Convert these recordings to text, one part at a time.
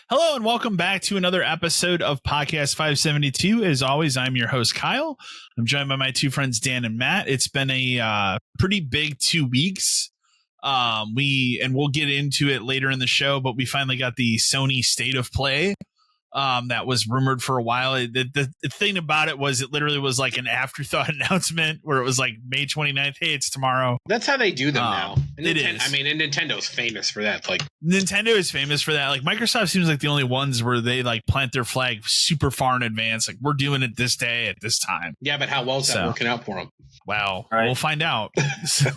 Hello and welcome back to another episode of Podcast 572. As always, I'm your host, Kyle. I'm joined by my two friends, Dan and Matt. It's been a pretty big 2 weeks. We'll get into it later in the show, but we finally got the Sony State of Play. That was rumored for a while. The thing about it was it literally was like an afterthought announcement where it was like May 29th. Hey, it's tomorrow. That's how they do them now. And it is. I mean, and Nintendo's famous for that. Like Nintendo is famous for that. Like Microsoft seems like the only ones where they like plant their flag super far in advance. Like we're doing it this day at this time. Yeah, but how well is that working out for them? Well, we'll find out.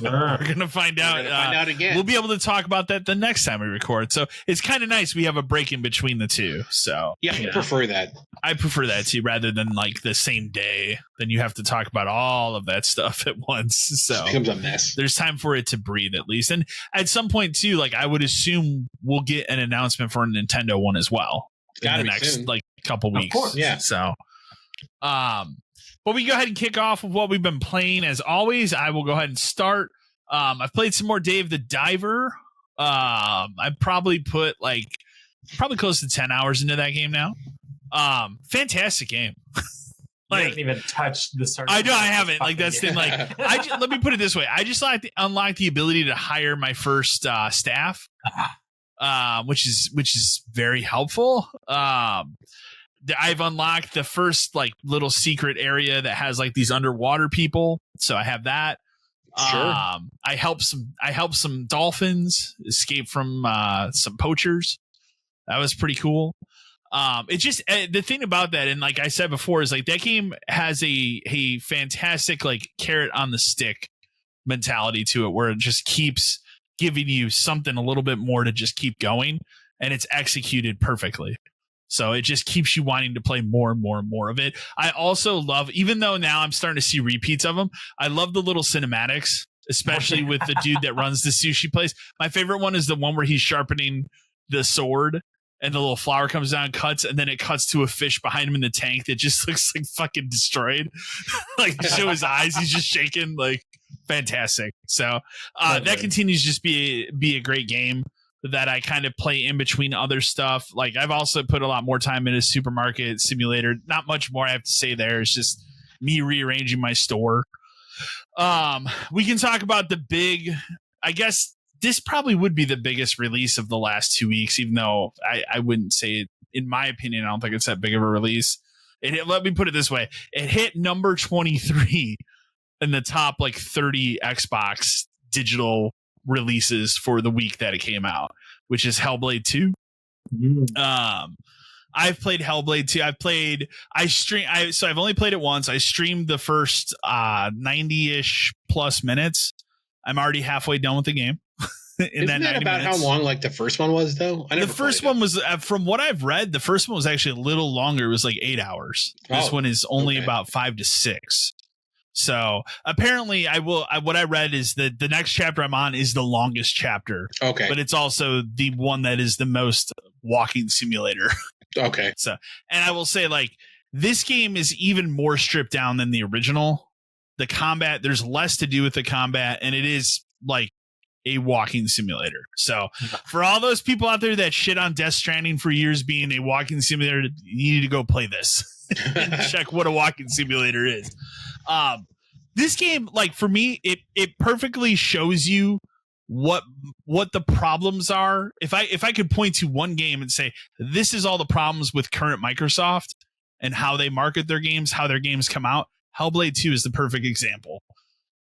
We're going to find out. Find out again. We'll be able to talk about that the next time we record. So it's kind of nice. We have a break in between the two. So yeah, I prefer that. I prefer that too, rather than like the same day. Then you have to talk about all of that stuff at once. So it becomes a mess. There's time for it to breathe at least. And at some point too, like I would assume we'll get an announcement for a Nintendo one as well in the next soon. Like couple weeks. Of course, yeah. So, but we go ahead and kick off with what we've been playing. As always, I will go ahead and start. I've played some more Dave the Diver. I probably put probably close to 10 hours into that game now. Fantastic game. Like, you haven't even touched the start. I know I haven't. Like that's the thing. Like let me put it this way. I just unlocked the ability to hire my first staff, which is very helpful. I've unlocked the first like little secret area that has like these underwater people. So I have that. Sure. I helped some dolphins escape from some poachers. That was pretty cool. It's just the thing about that, and like I said before, is like that game has a fantastic like carrot on the stick mentality to it, where it just keeps giving you something a little bit more to just keep going, and it's executed perfectly. So it just keeps you wanting to play more and more and more of it. I also love, even though now I'm starting to see repeats of them, I love the little cinematics, especially with the dude that runs the sushi place. My favorite one is the one where he's sharpening the sword and the little flower comes down, cuts, and then it cuts to a fish behind him in the tank that just looks like fucking destroyed. Like show his eyes, he's just shaking. Like fantastic. So that continues to just be a great game that I kind of play in between other stuff. Like I've also put a lot more time into Supermarket Simulator. Not much more I have to say there. It's just me rearranging my store. We can talk about the big, I guess this probably would be the biggest release of the last 2 weeks, even though I wouldn't say it, in my opinion, I don't think it's that big of a release. Let me put it this way. It hit number 23 in the top like 30 Xbox digital releases for the week that it came out, which is Hellblade 2. I've played Hellblade 2. So I've only played it once. I streamed the first 90-ish plus minutes. I'm already halfway done with the game. Isn't that about how long like the first one was though? The first one was, from what I've read, the first one was actually a little longer. It was like 8 hours. This one is only about 5 to 6. So apparently what I read is that the next chapter I'm on is the longest chapter. Okay. But it's also the one that is the most walking simulator. Okay. So, and I will say like this game is even more stripped down than the original. The combat, there's less to do with the combat, and it is like a walking simulator. So for all those people out there that shit on Death Stranding for years being a walking simulator, you need to go play this and check what a walking simulator is. This game, like for me, it perfectly shows you what the problems are. If I could point to one game and say this is all the problems with current Microsoft and how they market their games, how their games come out, Hellblade 2 is the perfect example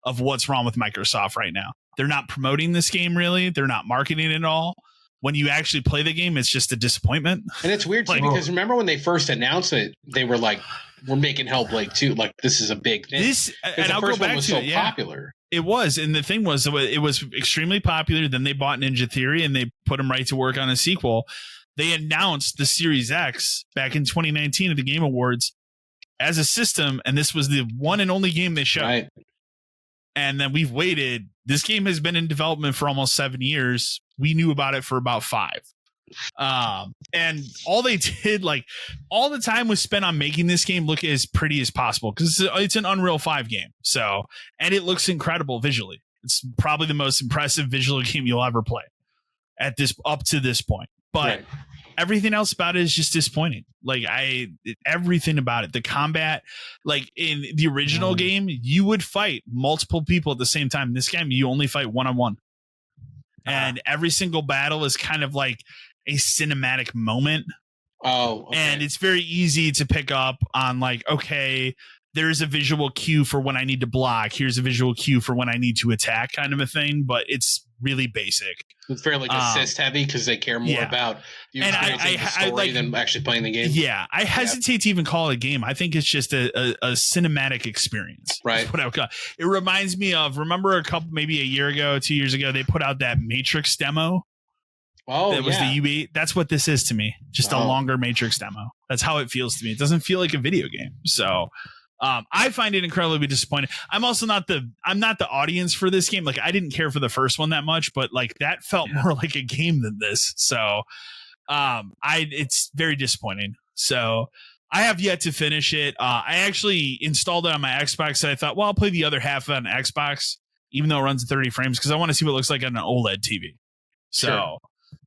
of what's wrong with Microsoft right now. They're not promoting this game really. They're not marketing it at all. when you actually play the game, it's just a disappointment. And it's weird too, because remember when they first announced it, they were like, "We're making Hellblade 2. Like this is a big thing." And I'll go back to it. Yeah. Popular. It was, and the thing was, it was extremely popular. Then they bought Ninja Theory, and they put them right to work on a sequel. They announced the Series X back in 2019 at the Game Awards as a system, and this was the one and only game they showed. Right. And then we've waited. This game has been in development for almost 7 years. We knew about it for about 5. And all they did, like all the time was spent on making this game look as pretty as possible, because it's an Unreal 5 game. So, and it looks incredible visually. It's probably the most impressive visual game you'll ever play up to this point. But everything else about it is just disappointing. Like everything about it, the combat, like in the original game, you would fight multiple people at the same time. In this game, you only fight one-on-one. And every single battle is kind of like a cinematic moment. Oh, okay. And it's very easy to pick up on, like, okay, there's a visual cue for when I need to block. Here's a visual cue for when I need to attack, kind of a thing. But it's really basic. It's fairly assist heavy because they care more about you experiencing the story than actually playing the game. Yeah, I hesitate to even call it a game. I think it's just a cinematic experience. Right. That's what I would call it. It reminds me of, remember maybe a year ago, 2 years ago, they put out that Matrix demo. Oh, that was the UB. That's what this is to me. Just a longer Matrix demo. That's how it feels to me. It doesn't feel like a video game. So I find it incredibly disappointing. I'm also not the audience for this game. Like, I didn't care for the first one that much, but like that felt more like a game than this. So it's very disappointing. So I have yet to finish it. I actually installed it on my Xbox, and I thought, well, I'll play the other half on Xbox, even though it runs at 30 frames, because I want to see what it looks like on an OLED TV. So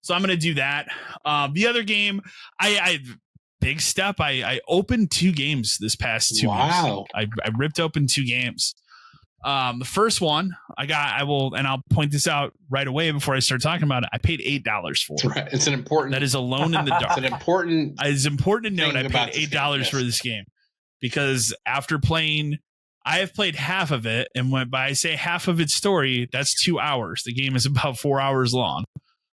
I'm going to do that. The other game, big step. I opened 2 games this past 2 weeks. Wow. I ripped open 2 games. The first one I'll point this out right away before I start talking about it. I paid $8 for it. Right. It's an important. That is Alone in the Dark. It's important. It's important to note I paid $8 for this game, because after playing, I have played half of it, and when I say half of its story, that's 2 hours. The game is about 4 hours long.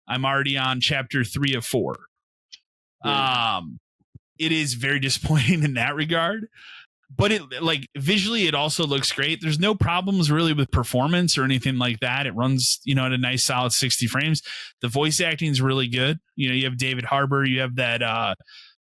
I'm already on chapter 3 of 4. It is very disappointing in that regard, but it, like, visually, it also looks great. There's no problems really with performance or anything like that. It runs, at a nice solid 60 frames. The voice acting is really good. You have David Harbour. You have that,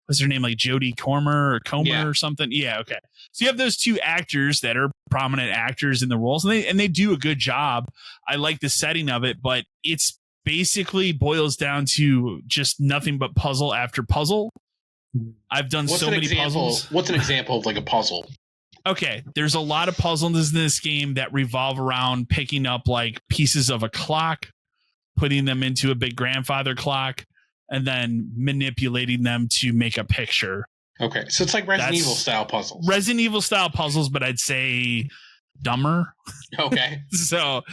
what's her name? Like Jodie Comer or something. Yeah. Okay. So you have those 2 actors that are prominent actors in the roles, and they do a good job. I like the setting of it, but it's basically boils down to just nothing but puzzle after puzzle. I've done so many puzzles. What's an example of like a puzzle? Okay, there's a lot of puzzles in this game that revolve around picking up like pieces of a clock, putting them into a big grandfather clock, and then manipulating them to make a picture. Okay, so it's like Resident Evil style puzzles. Resident Evil style puzzles, but I'd say dumber. Okay. So,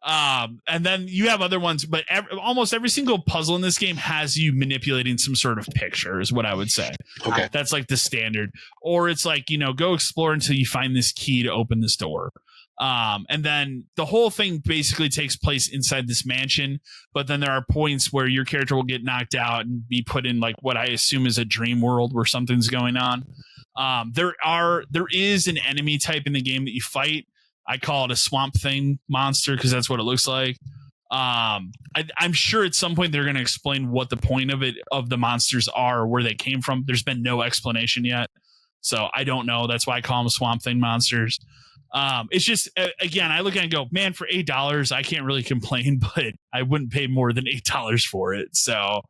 and then you have other ones, but almost every single puzzle in this game has you manipulating some sort of picture, is what I would say. Okay. That's like the standard. Or it's like, go explore until you find this key to open this door. And then the whole thing basically takes place inside this mansion, but then there are points where your character will get knocked out and be put in like what I assume is a dream world where something's going on. There is an enemy type in the game that you fight. I call it a swamp thing monster because that's what it looks like. I'm sure at some point they're going to explain what the point of the monsters are, or where they came from. There's been no explanation yet, so I don't know. That's why I call them swamp thing monsters. It's just, again, I look at it and go, man, for $8, I can't really complain, but I wouldn't pay more than $8 for it. So,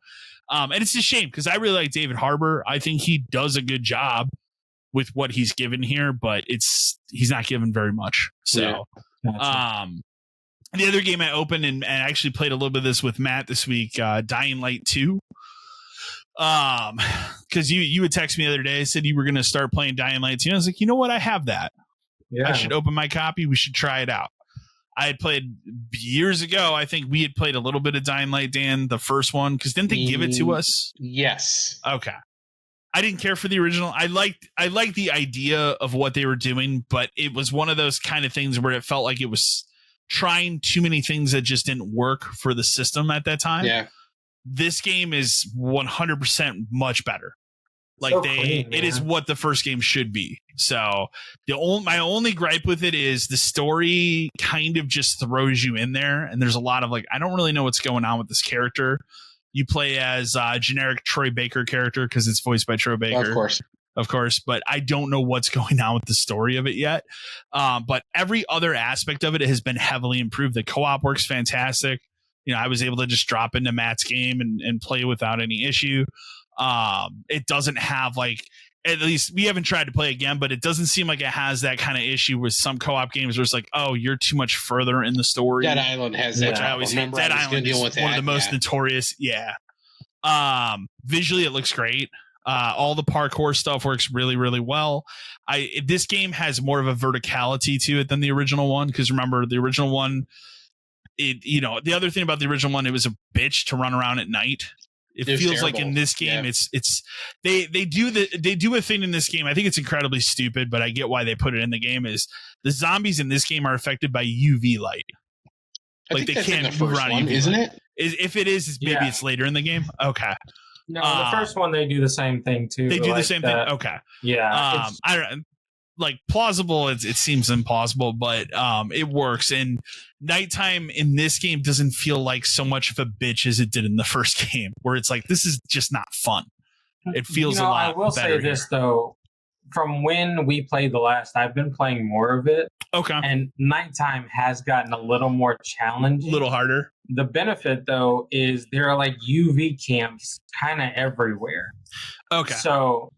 and it's a shame because I really like David Harbour. I think he does a good job with what he's given here, but he's not given very much. So, the other game I opened and actually played a little bit of this with Matt this week, Dying Light 2. Because you would text me the other day, said you were going to start playing Dying Light 2. I was like, you know what? I have that. Yeah. I should open my copy. We should try it out. I had played years ago. I think we had played a little bit of Dying Light, Dan, the first one, because didn't they give it to us? Yes. Okay. I didn't care for the original. I liked the idea of what they were doing, but it was one of those kind of things where it felt like it was trying too many things that just didn't work for the system at that time. Yeah. this game is 100% much better. Like So clean, it is man. what the first game should be. So my only gripe with it is the story kind of just throws you in there, and there's a lot of like, I don't really know what's going on with this character. You play as a generic Troy Baker character because it's voiced by Troy Baker, of course, but I don't know what's going on with the story of it yet. But every other aspect of it has been heavily improved. The co-op works fantastic. I was able to just drop into Matt's game and play without any issue. It doesn't have like, at least we haven't tried to play again, but it doesn't seem like it has that kind of issue with some co-op games where it's like, oh, you're too much further in the story. Dead Island has that. I always hate. Dead Island is one of the most notorious. Yeah. Visually, it looks great. All the parkour stuff works really, really well. This game has more of a verticality to it than the original one, because remember the original one. The other thing about the original one, it was a bitch to run around at night. It feels terrible. Like in this game, they do a thing in this game. I think it's incredibly stupid, but I get why they put it in the game. Is the zombies in this game are affected by UV light? Like they can't move around UV, isn't it? If it is, maybe it's later in the game. Okay. No, the first one they do the same thing too. They do the same thing. Okay. Yeah. I don't like plausible. It seems implausible, but it works. And nighttime in this game doesn't feel like so much of a bitch as it did in the first game, where it's like, this is just not fun. It feels a lot. I will say this though, from when we played the last, I've been playing more of it. Okay. And nighttime has gotten a little more challenging. A little harder. The benefit though is there are like UV camps kind of everywhere. Okay. So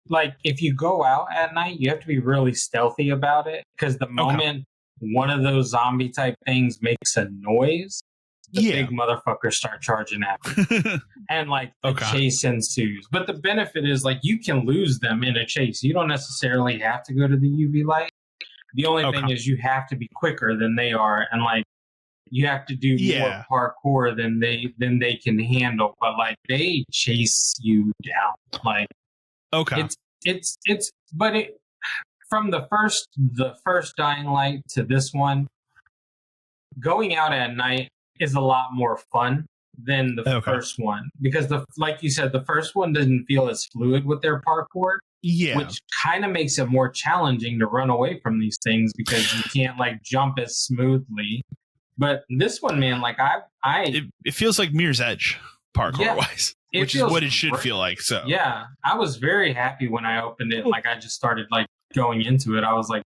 like if you go out at night, you have to be really stealthy about it, because the moment one of those zombie type things makes a noise, the big motherfuckers start charging at you. And like the chase ensues. But the benefit is like you can lose them in a chase. You don't necessarily have to go to the UV light. The only thing is you have to be quicker than they are, and like you have to do more parkour than they can handle. But like they chase you down. Like it's but it from the first Dying Light to this one, going out at night is a lot more fun than the first one, because like you said, the first one doesn't feel as fluid with their parkour. Yeah. Which kind of makes it more challenging to run away from these things because you can't like jump as smoothly. But this one, man, like it feels like Mirror's Edge parkour wise, which is what it should feel like. So yeah, I was very happy when I opened it. Like I just started like going into it. I was like,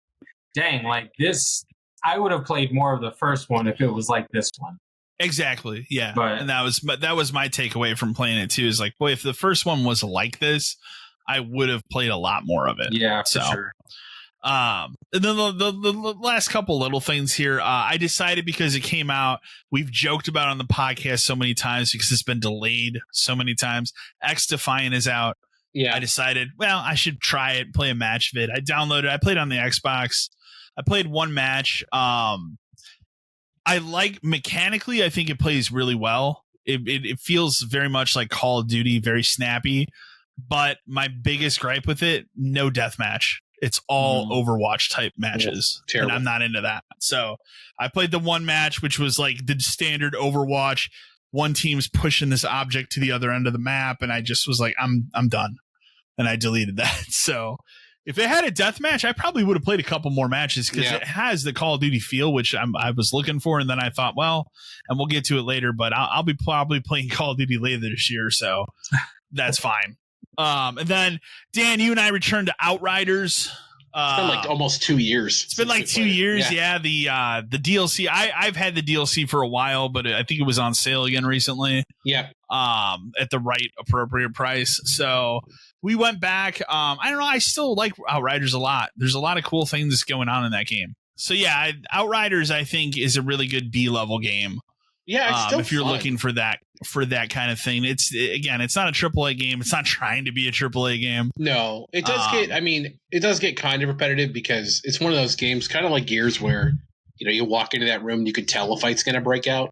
dang, like this, I would have played more of the first one if it was like this one. Exactly. Yeah. And that was my takeaway from playing it too, is like, boy, if the first one was like this, I would have played a lot more of it. Yeah, for sure. And then the last couple little things here, I decided, because it came out, we've joked about it on the podcast so many times because it's been delayed so many times. X Defiant is out. Yeah. I decided, well, I should try it, play a match of it. I downloaded it. I played on the Xbox. I played one match. I like mechanically, I think it plays really well. It feels very much like Call of Duty, very snappy. But my biggest gripe with it, no deathmatch. It's all Overwatch type matches. And I'm not into that. So I played the one match, which was like the standard Overwatch. One team's pushing this object to the other end of the map. And I just was like, I'm done. And I deleted that. So if it had a deathmatch, I probably would have played a couple more matches, because it has the Call of Duty feel, which I was looking for. And then I thought, well, and we'll get to it later, but I'll be probably playing Call of Duty later this year. So that's fine. And then Dan, you and I returned to Outriders. It's been like almost 2 years. It's been like 2 years. Yeah. The DLC. I've had the DLC for a while, but I think it was on sale again recently. Yeah. At the right appropriate price. So we went back. I don't know. I still like Outriders a lot. There's a lot of cool things going on in that game. So yeah, Outriders, I think, is a really good B-level game. Yeah, it's still if you're fun. looking for that kind of thing. It's not a AAA game. It's not trying to be a AAA game. No, it does get kind of repetitive, because it's one of those games, kind of like Gears, where you walk into that room and you can tell a fight's going to break out.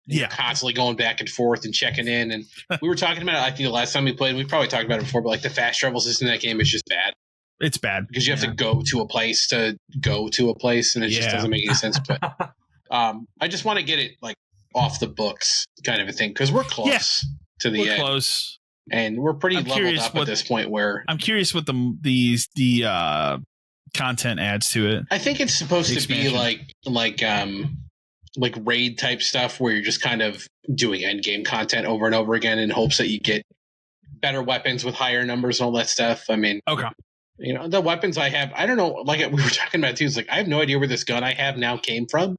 You're constantly going back and forth and checking in. And we were talking about it, I think the last time we played, we probably talked about it before, but like the fast travel system in that game is just bad. It's bad because you have to go to a place, and it just doesn't make any sense. But I just want to get it like off the books kind of a thing because we're close to the end. Close, and we're pretty leveled up at this point. Where I'm curious what the content adds to it. I think it's supposed to be like raid type stuff where you're just kind of doing end game content over and over again in hopes that you get better weapons with higher numbers and all that stuff. I mean, you know, the weapons I have, I don't know, like we were talking about too, it's like I have no idea where this gun I have now came from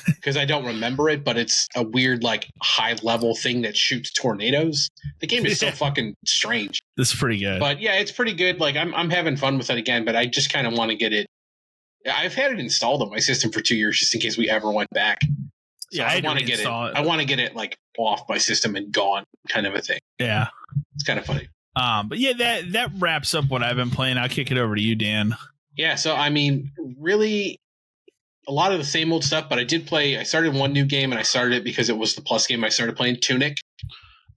because I don't remember it, but it's a weird like high level thing that shoots tornadoes. The game is so fucking strange. This is pretty good. But yeah, it's pretty good. Like I'm having fun with it again, but I just kind of want to get it. I've had it installed on my system for 2 years just in case we ever went back. So I want to get it. I want to get it like off my system and gone, kind of a thing. Yeah, it's kind of funny. But yeah, that wraps up what I've been playing. I'll kick it over to you, Dan. Yeah, so I mean, really, a lot of the same old stuff. But I started one new game, and I started it because it was the Plus game. I started playing Tunic.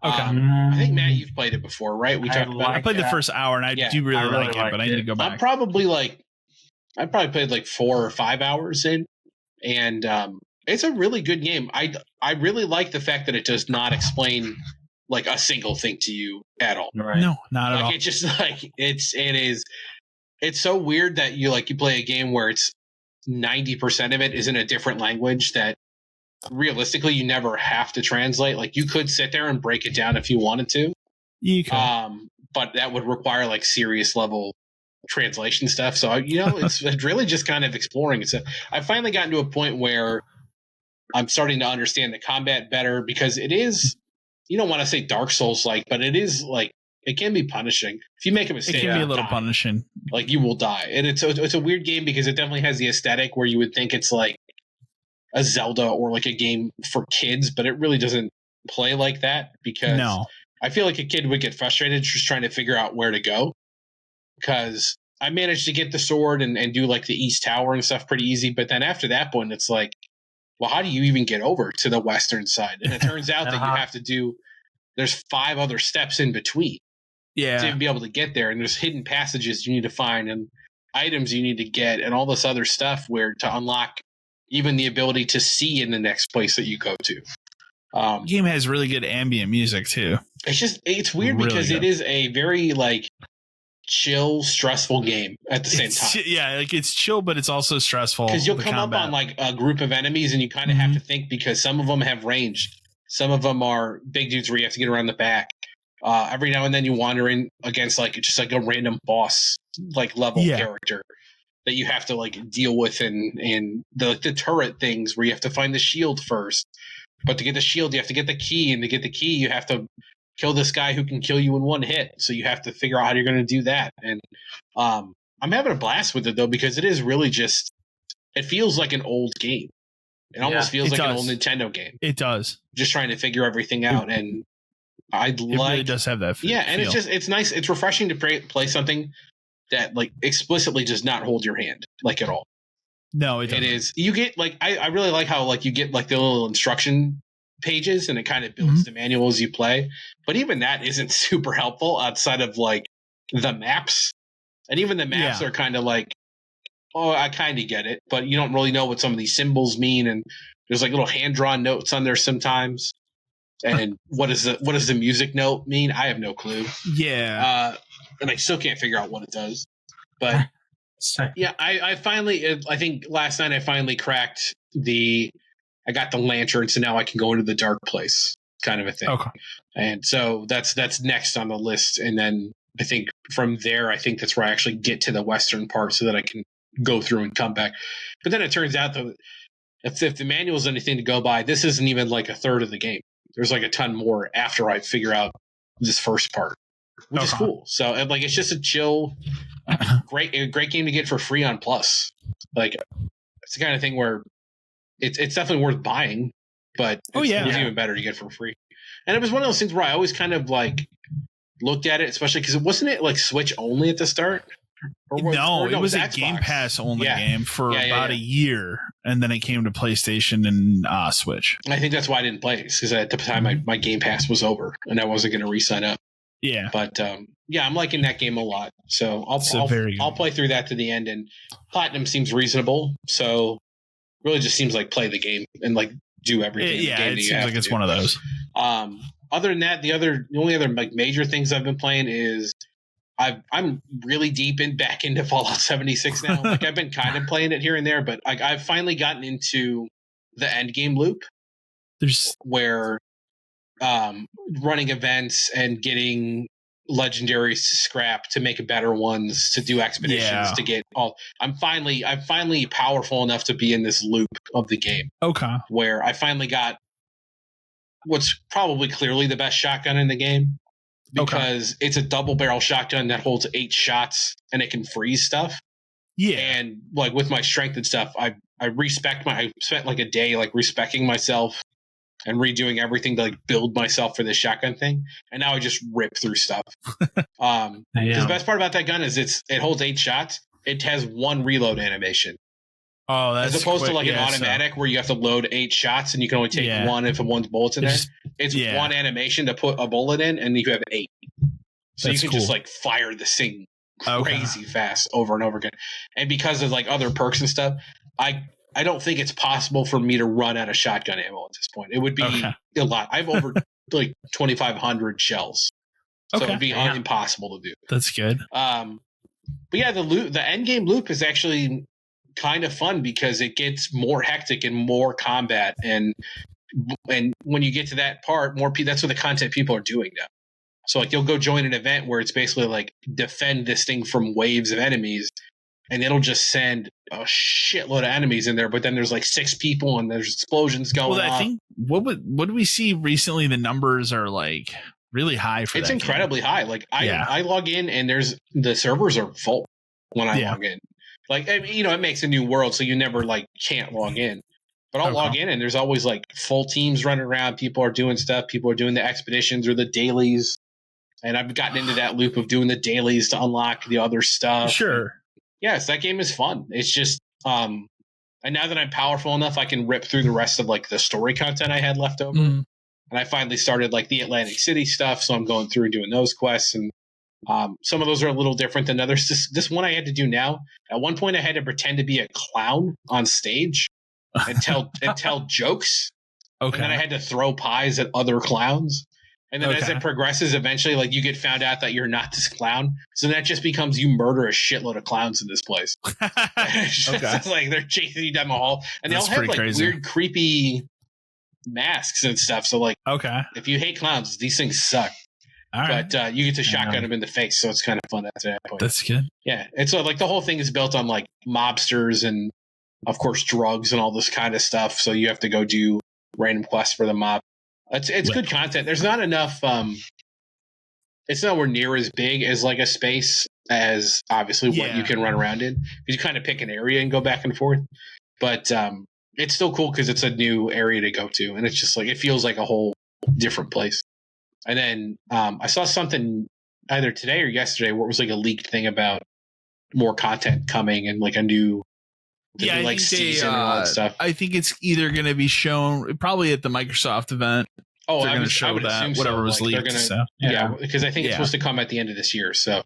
Okay. I think Matt, you've played it before, right? We talked about. I played the first hour, and I do really like it, but I need to go back. I probably played like 4 or 5 hours in, and it's a really good game. I really like the fact that it does not explain like a single thing to you at all. Right. No, not at all. It's just like it's so weird that you play a game where it's 90% of it is in a different language that realistically you never have to translate. Like you could sit there and break it down if you wanted to. You could. But that would require like serious level translation stuff. So, you know, it's really just kind of exploring it. So I finally gotten to a point where I'm starting to understand the combat better because it is, you don't want to say Dark Souls like, but it is like, it can be punishing. If you make a mistake, it can be a little punishing. Like you will die. And it's a weird game because it definitely has the aesthetic where you would think it's like a Zelda or like a game for kids, but it really doesn't play like that because I feel like a kid would get frustrated just trying to figure out where to go. Because I managed to get the sword and do like the East Tower and stuff pretty easy. But then after that point, it's like, well, how do you even get over to the Western side? And it turns out that you have to there's 5 other steps in between to even be able to get there. And there's hidden passages you need to find and items you need to get and all this other stuff where to unlock even the ability to see in the next place that you go to. The game has really good ambient music too. It's weird really because it is a very like chill, stressful game at the same time. Yeah, like it's chill, but it's also stressful. Because you'll come up on like a group of enemies and you kind of have to think because some of them have range. Some of them are big dudes where you have to get around the back. Every now and then you wander in against like just like a random boss like level character that you have to like deal with and the turret things where you have to find the shield first. But to get the shield, you have to get the key, and to get the key, you have to kill this guy who can kill you in one hit. So you have to figure out how you're going to do that. And I'm having a blast with it though because it is really just it feels like an old game. It almost feels like an old Nintendo game. It does. Just trying to figure everything out, and it really does have that. Yeah, and it's nice. It's refreshing to play something that like explicitly does not hold your hand like at all. No, it is. You get like I really like how like you get like the little instruction pages and it kind of builds the manual as you play. But even that isn't super helpful outside of like the maps. And even the maps are kind of like, oh, I kind of get it, but you don't really know what some of these symbols mean. And there's like little hand drawn notes on there sometimes. And what does the music note mean? I have no clue. Yeah. And I still can't figure out what it does. But yeah, I finally, I think last night I finally cracked I got the lantern, so now I can go into the dark place kind of a thing. Okay. And so that's next on the list. And then I think from there, I think that's where I actually get to the western part so that I can go through and come back. But then it turns out that if the manual is anything to go by, this isn't even like a third of the game. There's like a ton more after I figure out this first part, which is cool. So like, it's just a chill, great game to get for free on Plus. Like it's the kind of thing where it's definitely worth buying, but it's even better to get for free. And it was one of those things where I always kind of like looked at it, especially because wasn't it like Switch only at the start? It was a Xbox. Game Pass only game for about a year, and then it came to PlayStation and Switch. I think that's why I didn't play it, because at the time my Game Pass was over and I wasn't going to re-sign up. Yeah, but I'm liking that game a lot, so I'll play through that to the end. And Platinum seems reasonable, so really just seems like play the game, and like do everything. It seems like it's one of those. Other than that, the only other like major things I've been playing is I'm really back into Fallout 76 now. Like I've been kind of playing it here and there, but like I've finally gotten into the end game loop. Where running events and getting legendaries to scrap to make better ones to do expeditions to get all. I'm finally powerful enough to be in this loop of the game. Okay. Where I finally got what's probably clearly the best shotgun in the game because it's a double barrel shotgun that holds 8 shots and it can freeze stuff. Yeah. And like with my strength and stuff, I spent like a day like respecting myself and redoing everything to like build myself for this shotgun thing. And now I just rip through stuff. Because the best part about that gun is it holds 8 shots. It has 1 reload animation. Oh, that's as opposed to like an automatic where you have to load 8 shots and you can only take 1 if one's bullets in there. It's 1 animation to put a bullet in, and you have 8. So you can just like fire the thing crazy fast over and over again. And because of like other perks and stuff, I don't think it's possible for me to run out of shotgun ammo at this point. It would be a lot. I've over like 2,500 shells. So it would be impossible to do. That's good. But yeah, the end game loop is actually kind of fun because it gets more hectic and more combat. And when you get to that part, that's what the content people are doing now. So like you'll go join an event where it's basically like defend this thing from waves of enemies. And it'll just send a shitload of enemies in there, but then there's like 6 people and there's explosions going on. I think what did we see recently? The numbers are like really high for it's incredibly high. Like I log in and the servers are full when I log in. Like it makes a new world, so you never like can't log in. But I'll log in and there's always like full teams running around. People are doing stuff. People are doing the expeditions or the dailies. And I've gotten into that loop of doing the dailies to unlock the other stuff. Sure. Yes, that game is fun. It's just, and now that I'm powerful enough, I can rip through the rest of like the story content I had left over. And I finally started like the Atlantic City stuff, so I'm going through doing those quests. And some of those are a little different than others. This one I had to do now. At one point, I had to pretend to be a clown on stage and tell jokes. Okay. And then I had to throw pies at other clowns. And then as it progresses, eventually, like you get found out that you're not this clown. So that just becomes you murder a shitload of clowns in this place. It's like they're chasing you down the hall. And they'll have like weird, creepy masks and stuff. So like, if you hate clowns, these things suck. But you get to shotgun them in the face. So it's kind of fun at that point. That's good. Yeah. And so like the whole thing is built on like mobsters and of course drugs and all this kind of stuff. So you have to go do random quests for the mob. It's good content. There's not enough. It's nowhere near as big as like a space as obviously what you can run around in. You kind of pick an area and go back and forth. But it's still cool because it's a new area to go to, and it's just like it feels like a whole different place. And then I saw something either today or yesterday where it was like a leaked thing about more content coming and like a new. Like season and all that stuff. I think it's either going to be shown probably at the Microsoft event. Oh, I would show that whatever was leaked. Because I think it's supposed to come at the end of this year. So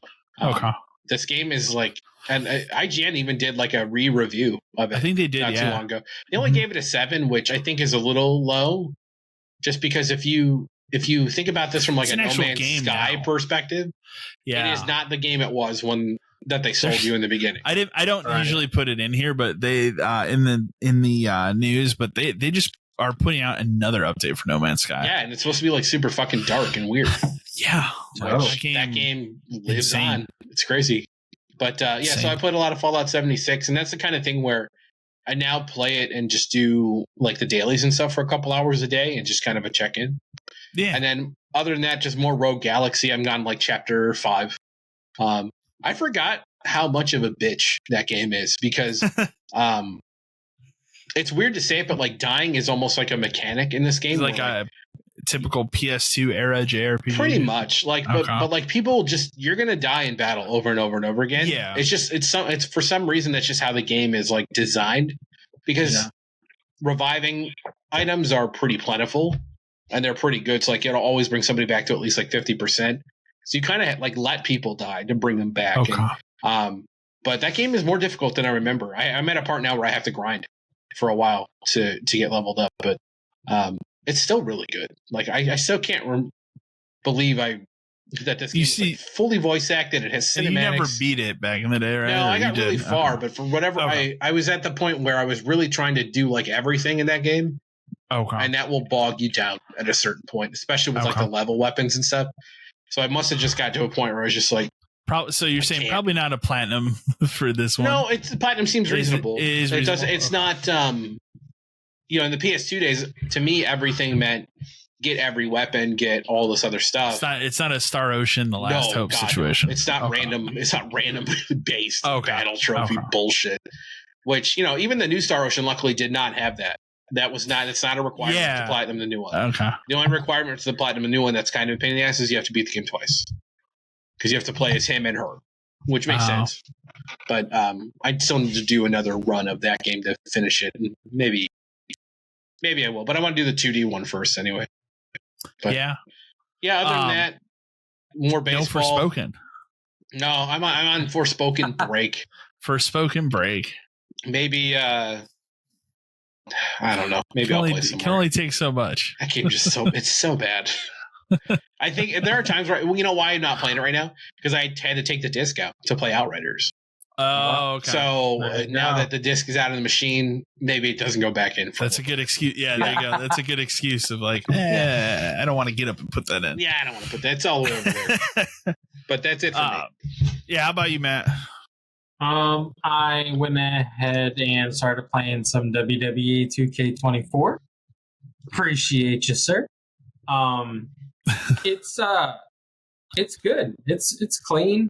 this game is like, and IGN even did like a re-review of it. I think they did not too long ago. They only gave it a 7, which I think is a little low. Just because if you think about this from like a No Man's Sky perspective, it is not the game it was when. That they sold you in the beginning. I don't usually put it in here, but they in the news, but they just are putting out another update for No Man's Sky. Yeah, and it's supposed to be like super fucking dark and weird. That game lives on. It's crazy. But so I played a lot of Fallout 76, and that's the kind of thing where I now play it and just do like the dailies and stuff for a couple hours a day and just kind of a check-in. Yeah. And then other than that, just more Rogue Galaxy. I'm on like chapter 5. I forgot how much of a bitch that game is because it's weird to say it, but like dying is almost like a mechanic in this game. It's like a typical PS2 era JRPG. Pretty much. Like, but like people you're going to die in battle over and over and over again. Yeah. It's for some reason, that's just how the game is like designed because reviving items are pretty plentiful and they're pretty good. So like it'll always bring somebody back to at least like 50%. So you kind of like let people die to bring them back. And, but that game is more difficult than I remember. I'm at a part now where I have to grind for a while to get leveled up. But It's still really good. Like I still can't believe that this game is like fully voice acted. It has cinematics. You never beat it back in the day, right? No, I got really far, but for whatever I was at the point where I was really trying to do like everything in that game. Okay. And that will bog you down at a certain point, especially with like the level weapons and stuff. So I must have just got to a point where I was just like, so you're saying probably not a platinum for this one? No, the platinum seems reasonable. It's not. In the PS2 days, to me, everything meant get every weapon, get all this other stuff. It's not a Star Ocean, The Last Hope situation. It's not random. It's not randomly based battle trophy bullshit. Which even the new Star Ocean luckily did not have that. It's not a requirement to platinum the new one. Okay. The only requirement to the platinum the new one that's kind of a pain in the ass is you have to beat the game twice. Because you have to play as him and her, which makes sense. But I still need to do another run of that game to finish it. And maybe I will. But I want to do the 2D one first anyway. But, other than that, more baseball. No Forspoken. No, I'm on Forspoken break. Forspoken break. Maybe I don't know. Maybe I'll play some. Can only take so much. That game just it's so bad. I think there are times where why I'm not playing it right now, because I had to take the disc out to play Outriders. Oh, okay. So now that the disc is out of the machine, maybe it doesn't go back in. That's a good excuse. Yeah, there you go. That's a good excuse of like, I don't want to get up and put that in. Yeah, I don't want to put that. It's all the way over there. But that's it for me. Yeah, how about you, Matt? I went ahead and started playing some WWE 2K24. Appreciate you, sir. It's good. It's clean.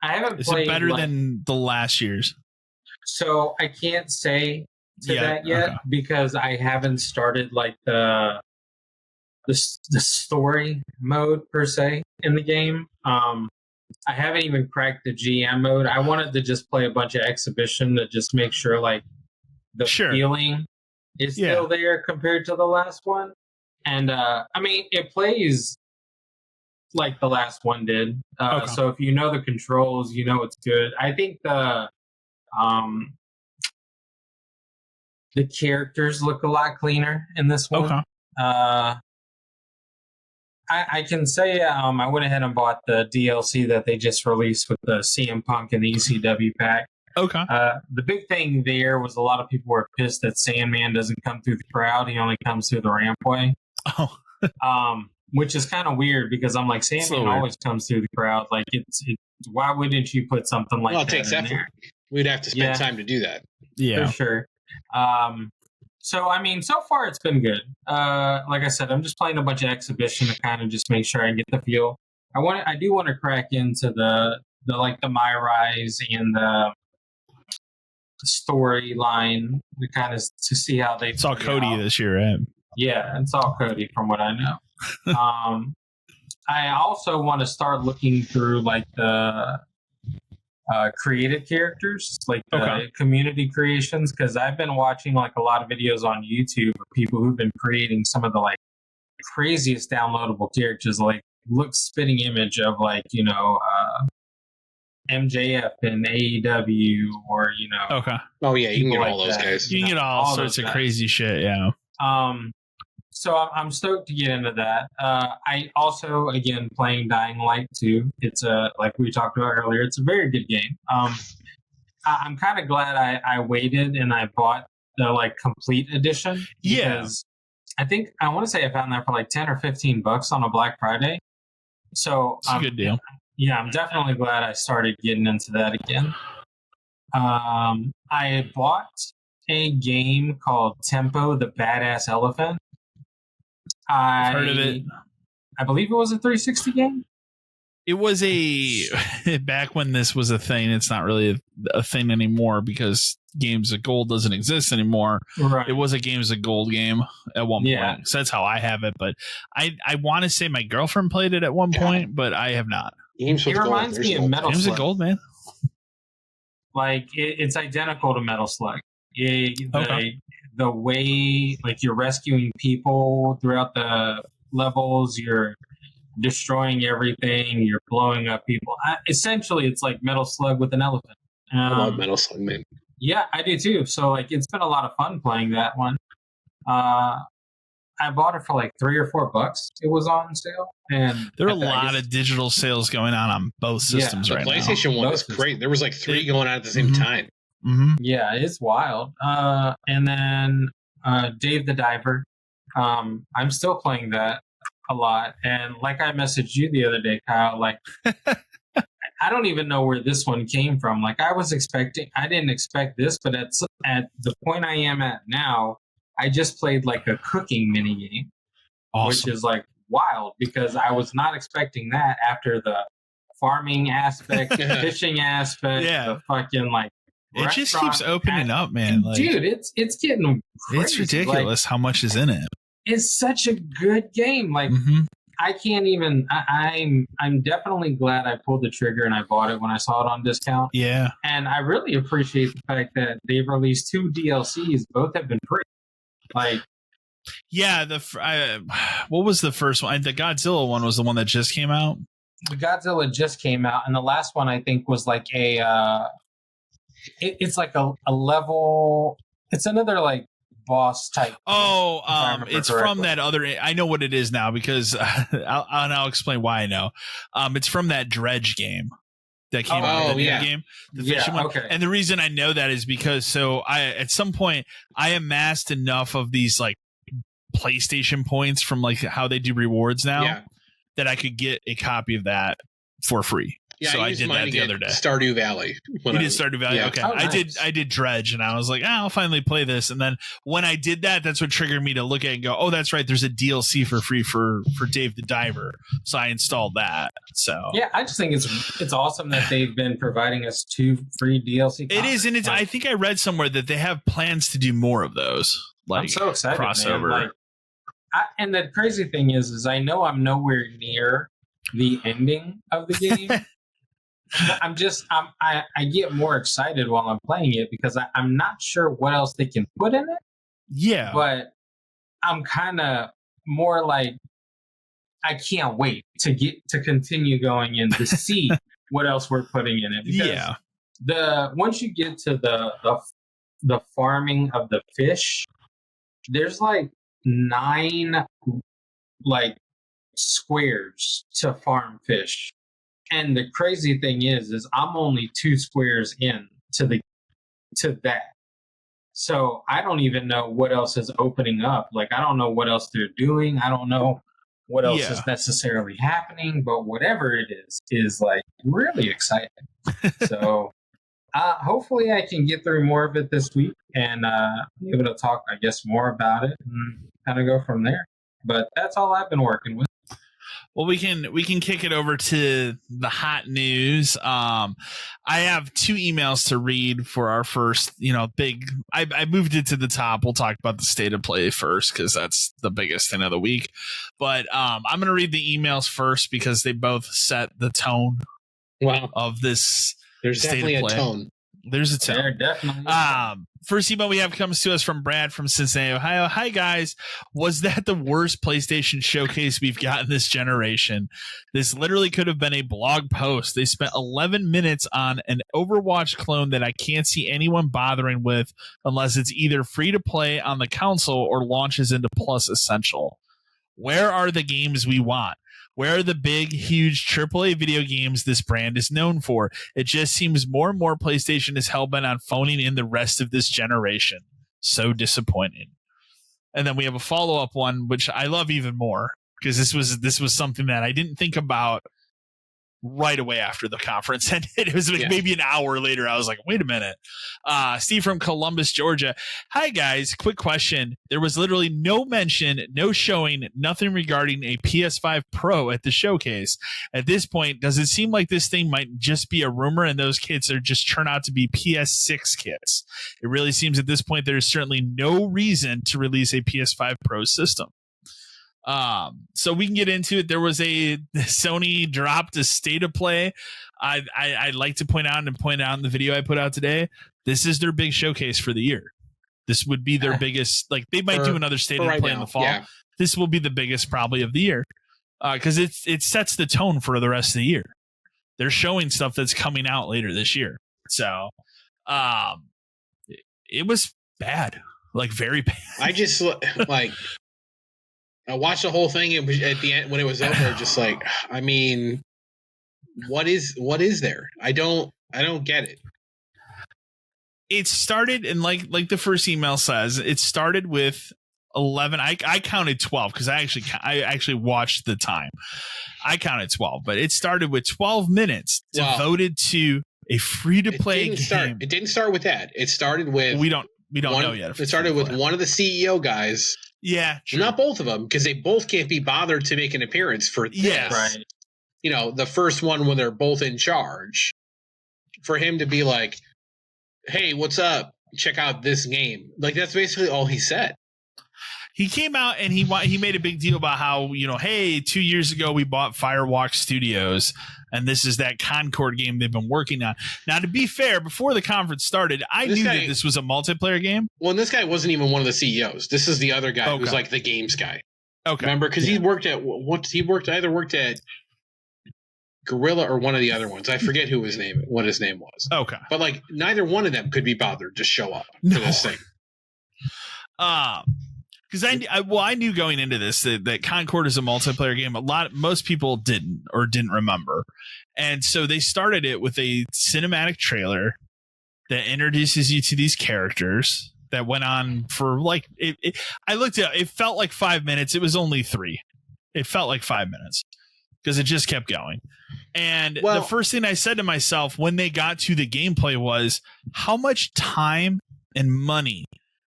I haven't played. Is it better than the last year's? So I can't say that yet because I haven't started like the story mode per se in the game. I haven't even cracked the GM mode. I wanted to just play a bunch of exhibition to just make sure like the feeling is still there compared to the last one. And it plays like the last one did. So if you know the controls, it's good. I think the characters look a lot cleaner in this one. Okay. I can say I went ahead and bought the DLC that they just released with the CM Punk and the ECW pack. Okay. The big thing there was a lot of people were pissed that Sandman doesn't come through the crowd. He only comes through the rampway. Oh. Which is kind of weird because I'm like, Sandman always comes through the crowd. Like, it's why wouldn't you put something like that? It takes effort. We'd have to spend time to do that. Yeah. For sure. So far it's been good. Like I said, I'm just playing a bunch of exhibition to kind of just make sure I get the feel. I do want to crack into the My Rise and the storyline to kind of to see how they. It's all Cody this year, right? Yeah, it's all Cody from what I know. I also want to start looking through like the created characters, like the community creations, because I've been watching like a lot of videos on YouTube of people who've been creating some of the like craziest downloadable characters, like spitting image of like MJF in AEW or oh yeah, you can get like all those guys. You can get all sorts of crazy shit. Yeah. So I'm stoked to get into that. I also, again, playing Dying Light 2. It's like we talked about earlier, it's a very good game. I'm kind of glad I waited and I bought the like complete edition. Because I want to say I found that for like $10 or $15 on a Black Friday. So it's a good deal. Yeah, I'm definitely glad I started getting into that again. I bought a game called Tempo the Badass Elephant. I've heard of it. I believe it was a 360 game. It was back when this was a thing. It's not really a thing anymore because Games of Gold doesn't exist anymore. Right. It was a Games of Gold game at one point. So that's how I have it. But I want to say my girlfriend played it at one point, but I have not. It reminds me of Metal Slug. Games of Gold, man. Like it's identical to Metal Slug. The way like you're rescuing people throughout the levels, you're destroying everything, you're blowing up people. Essentially, it's like Metal Slug with an elephant. I love Metal Slug, man. Yeah, I do too. So like, it's been a lot of fun playing that one. I bought it for like $3 or $4. It was on sale, and there are a lot of digital sales going on both systems right now. The PlayStation one was great. There was like 3 going on at the same time. Mm-hmm. Yeah, it's wild. And then Dave the Diver. I'm still playing that a lot, and like I messaged you the other day, Kyle. Like, I don't even know where this one came from. Like, I didn't expect this, but at the point I am at now, I just played like a cooking mini game, which is like wild because I was not expecting that after the farming aspect, the fishing aspect, the fucking like. It just keeps opening up, man. Like, dude, it's getting crazy. It's ridiculous how much is in it. It's such a good game. Like, I can't even. I'm definitely glad I pulled the trigger and I bought it when I saw it on discount. Yeah, and I really appreciate the fact that they've released 2 DLCs. Both have been free. Like, yeah, what was the first one? The Godzilla one was the one that just came out. The Godzilla just came out, and the last one I think was like it's like a level. It's another like boss type. Oh, it's correctly from that other. I know what it is now because I'll explain why I know. It's from that Dredge game that came out. The game, the fishing one. Okay. And the reason I know that is because at some point I amassed enough of these like PlayStation points from like how they do rewards now that I could get a copy of that for free. Yeah, so I did that the other day. Stardew Valley. You did Stardew Valley? Yeah. Okay. Oh, nice. I did Dredge, and I was like, I'll finally play this. And then when I did that, that's what triggered me to look at it and go, oh, that's right. There's a DLC for free for Dave the Diver. So I installed that. So yeah, I just think it's awesome that they've been providing us 2 free DLC. It is, and it's. I think I read somewhere that they have plans to do more of those. Like, I'm so excited, crossover. Man. Like, and the crazy thing is I know I'm nowhere near the ending of the game. I get more excited while I'm playing it because I'm not sure what else they can put in it. Yeah. But I'm kind of more like, I can't wait to continue going and to see what else we're putting in it. Because once you get to the farming of the fish, there's like 9 like squares to farm fish. And the crazy thing is I'm only 2 squares in to that. So I don't even know what else is opening up. Like, I don't know what else they're doing. I don't know what else is necessarily happening, but whatever it is like really exciting. So hopefully I can get through more of it this week and be able to talk, I guess, more about it and kind of go from there. But that's all I've been working with. Well, we can kick it over to the hot news. I have 2 emails to read for our first, big. I moved it to the top. We'll talk about the state of play first because that's the biggest thing of the week. But I'm going to read the emails first because they both set the tone of this. There's definitely a tone. There's a tone. There definitely. First email we have comes to us from Brad from Cincinnati, Ohio. Hi, guys. Was that the worst PlayStation showcase we've gotten this generation? This literally could have been a blog post. They spent 11 minutes on an Overwatch clone that I can't see anyone bothering with unless it's either free to play on the console or launches into Plus Essential. Where are the games we want? Where are the big, huge AAA video games this brand is known for? It just seems more and more PlayStation is hellbent on phoning in the rest of this generation. So disappointing. And then we have a follow-up one, which I love even more, because this was something that I didn't think about right away after the conference ended. It was like maybe an hour later. I was like, wait a minute. Steve from Columbus, Georgia. Hi, guys. Quick question. There was literally no mention, no showing, nothing regarding a PS5 Pro at the showcase. At this point, does it seem like this thing might just be a rumor and those kits are just turn out to be PS6 kits? It really seems at this point there is certainly no reason to release a PS5 Pro system. So we can get into it. There was Sony dropped a state of play. I'd like to point out in the video I put out today, this is their big showcase for the year. This would be their biggest, like they might do another state of play in the fall. Yeah. This will be the biggest probably of the year. Cause it sets the tone for the rest of the year. They're showing stuff that's coming out later this year. So, it was bad. like very bad. I just like I watched the whole thing and at the end when it was over, just like, I mean, what is there? I don't get it. It started, and like the first email says, it started with 11. I counted 12 because I actually watched the time. I counted 12, but it started with 12 minutes devoted to a free-to-play game. It didn't start with that. It started with we don't know yet. It started with one of the CEO guys. Yeah, true. Not both of them, because they both can't be bothered to make an appearance for this. Yes. Right. You know, the first one when they're both in charge. For him to be like, hey, what's up? Check out this game. Like, that's basically all he said. He came out and he made a big deal about how, you know, hey, 2 years ago we bought Firewalk Studios, and this is that Concord game they've been working on. Now, to be fair, before the conference started, I knew that this was a multiplayer game. Well, and this guy wasn't even one of the CEOs. This is the other guy who's like the games guy. Okay. Remember? Because he worked at either worked at Gorilla or one of the other ones. I forget what his name was. Okay. But like neither one of them could be bothered to show up for this thing. Because I knew going into this that Concord is a multiplayer game. Most people didn't remember, and so they started it with a cinematic trailer that introduces you to these characters that went on for like I looked at it felt like 5 minutes. It was only 3. It felt like 5 minutes because it just kept going. And the first thing I said to myself when they got to the gameplay was, how much time and money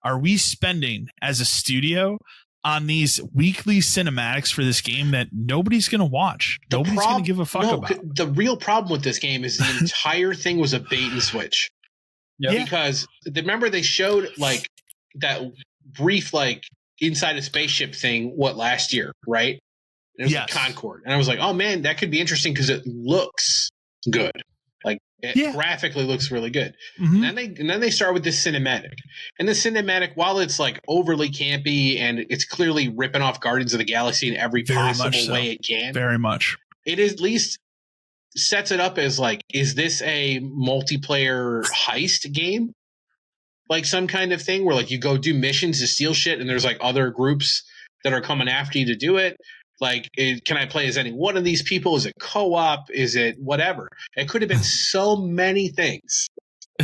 are we spending as a studio on these weekly cinematics for this game that nobody's going to watch? Nobody's going to give a fuck about. The real problem with this game is the entire thing was a bait and switch. Yeah. Because remember they showed like that brief like inside a spaceship thing last year, right? And it was like Concord. And I was like, oh man, that could be interesting because it looks good. Like it graphically looks really good. Mm-hmm. And then they start with this cinematic. And the cinematic, while it's like overly campy and it's clearly ripping off Guardians of the Galaxy in every possible way it can. Very much. It at least sets it up as like, is this a multiplayer heist game? Like some kind of thing where like you go do missions to steal shit and there's like other groups that are coming after you to do it. Like, can I play as any one of these people? Is it co-op? Is it whatever? It could have been so many things.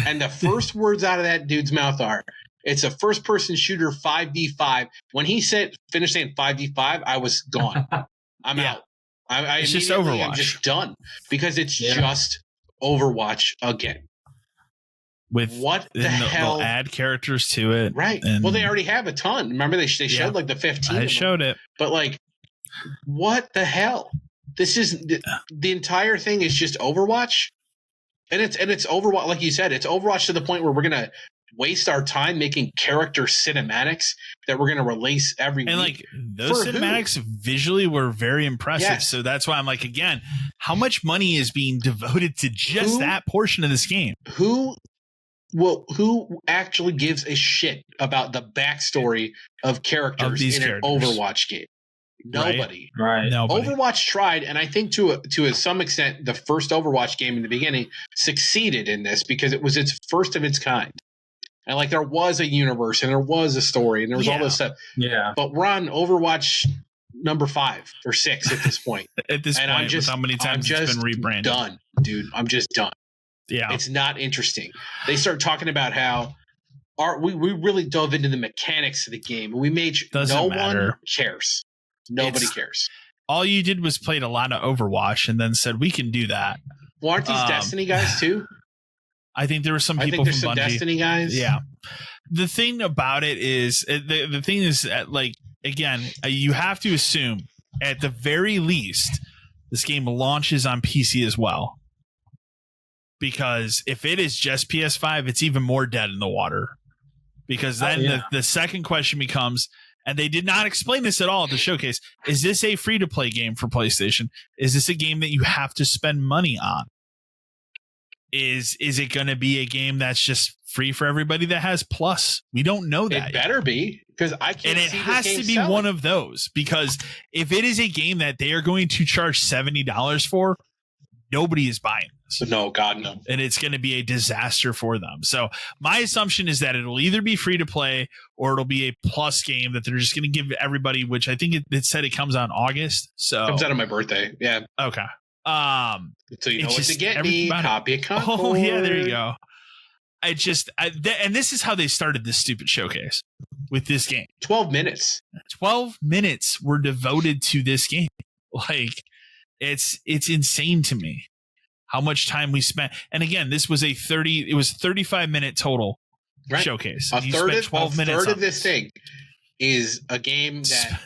And the first words out of that dude's mouth are, it's a first-person shooter 5v5. When he finished saying 5v5, I was gone. I'm out. It's just Overwatch. I'm just done. Because it's just Overwatch again. With what the hell? They'll add characters to it. Right. Well, they already have a ton. Remember, they showed like the 15. I showed it. But like, what the hell? This is the entire thing is just Overwatch, and it's Overwatch, like you said, it's Overwatch to the point where we're gonna waste our time making character cinematics that we're gonna release every week. And like those cinematics visually were very impressive. Yes. So that's why I'm like, again, how much money is being devoted to just that portion of this game? Who actually gives a shit about the backstory of characters in an Overwatch game? Nobody. Right. Nobody. Overwatch tried, and I think to some extent, the first Overwatch game in the beginning succeeded in this because it was its first of its kind. And like there was a universe and there was a story and there was all this stuff. Yeah. But we're on Overwatch number 5 or 6 at this point. At this point, I'm just, with how many times it's been rebranded. Done, dude. I'm just done. Yeah. It's not interesting. They start talking about how we really dove into the mechanics of the game and we made no one cares. Nobody cares. All you did was played a lot of Overwatch and then said, we can do that. Well, aren't these Destiny guys too? I think there were some people from Bungie. Destiny guys. Yeah. The thing about it is, the thing is, like, again, you have to assume at the very least, this game launches on PC as well. Because if it is just PS5, it's even more dead in the water. Because then the second question becomes, and they did not explain this at all at the showcase, is this a free-to-play game for PlayStation? Is this a game that you have to spend money on? Is it going to be a game that's just free for everybody that has Plus? We don't know that. It better be, because I can't. And it has to be one of those, because if it is a game that they are going to charge $70 for, nobody is buying this. games. No, God, no. And it's going to be a disaster for them. So my assumption is that it'll either be free to play or it'll be a plus game that they're just going to give everybody, which I think it said it comes out in August. So it comes out on my birthday. Yeah. Okay. So you know what to get me. Copy a Concord. Oh, yeah, there you go. And this is how they started this stupid showcase with this game. 12 minutes. 12 minutes were devoted to this game. Like, it's insane to me how much time we spent. And again, this was 35-minute total showcase. A third of this thing is a game that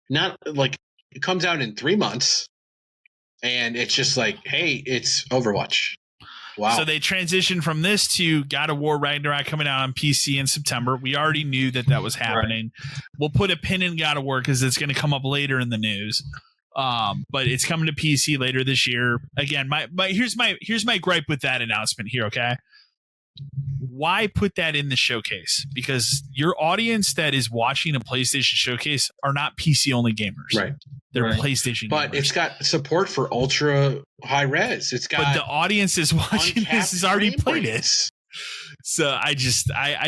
not like it comes out in 3 months, and it's just like, hey, it's Overwatch. Wow. So they transitioned from this to God of War Ragnarok coming out on PC in September. We already knew that was happening. Right. We'll put a pin in God of War because it's going to come up later in the news. But it's coming to PC later this year. Again, here's my gripe with that announcement here, okay? Why put that in the showcase? Because your audience that is watching a PlayStation showcase are not PC only gamers. Right. They're PlayStation but gamers. It's got support for ultra high res. It's got But the audience is watching this has already played it. So I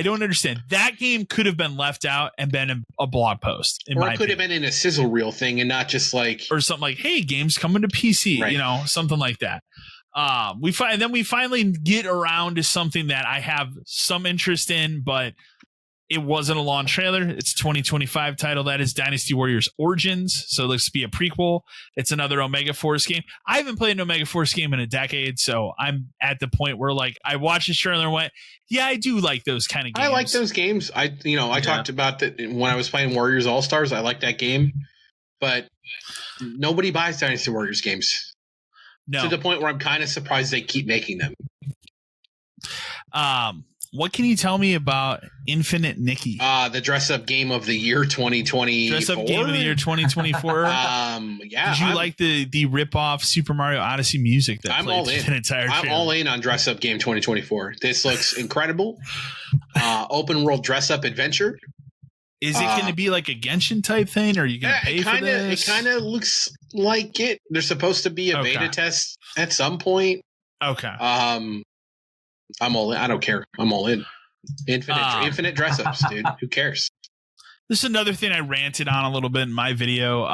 don't understand. That game could have been left out and been a blog post. Or it could have been in a sizzle reel thing and not just like or something like, hey, games coming to PC, right. Something like that. We finally get around to something that I have some interest in, but it wasn't a launch trailer. It's a 2025 title. That is Dynasty Warriors Origins. So it looks to be a prequel. It's another Omega Force game. I haven't played an Omega Force game in a decade, so I'm at the point where like I watched this trailer and went, yeah, I do like those kind of games. I like those games. I talked about that when I was playing Warriors All-Stars. I like that game, but nobody buys Dynasty Warriors games. No. To the point where I'm kind of surprised they keep making them. What can you tell me about Infinite Nikki? The dress-up game of the year 2024. Dress-up game of the year 2024. Yeah. Did you like the rip-off Super Mario Odyssey music that I'm played all in. The entire I'm all in on dress-up game 2024. This looks incredible. Open world dress-up adventure. Is it going to be like a Genshin type thing, or are you going to pay for this? It kind of looks like it. There's supposed to be a beta test at some point. Okay. I'm all in. I don't care. I'm all in. Infinite dress-ups, dude. Who cares? This is another thing I ranted on a little bit in my video.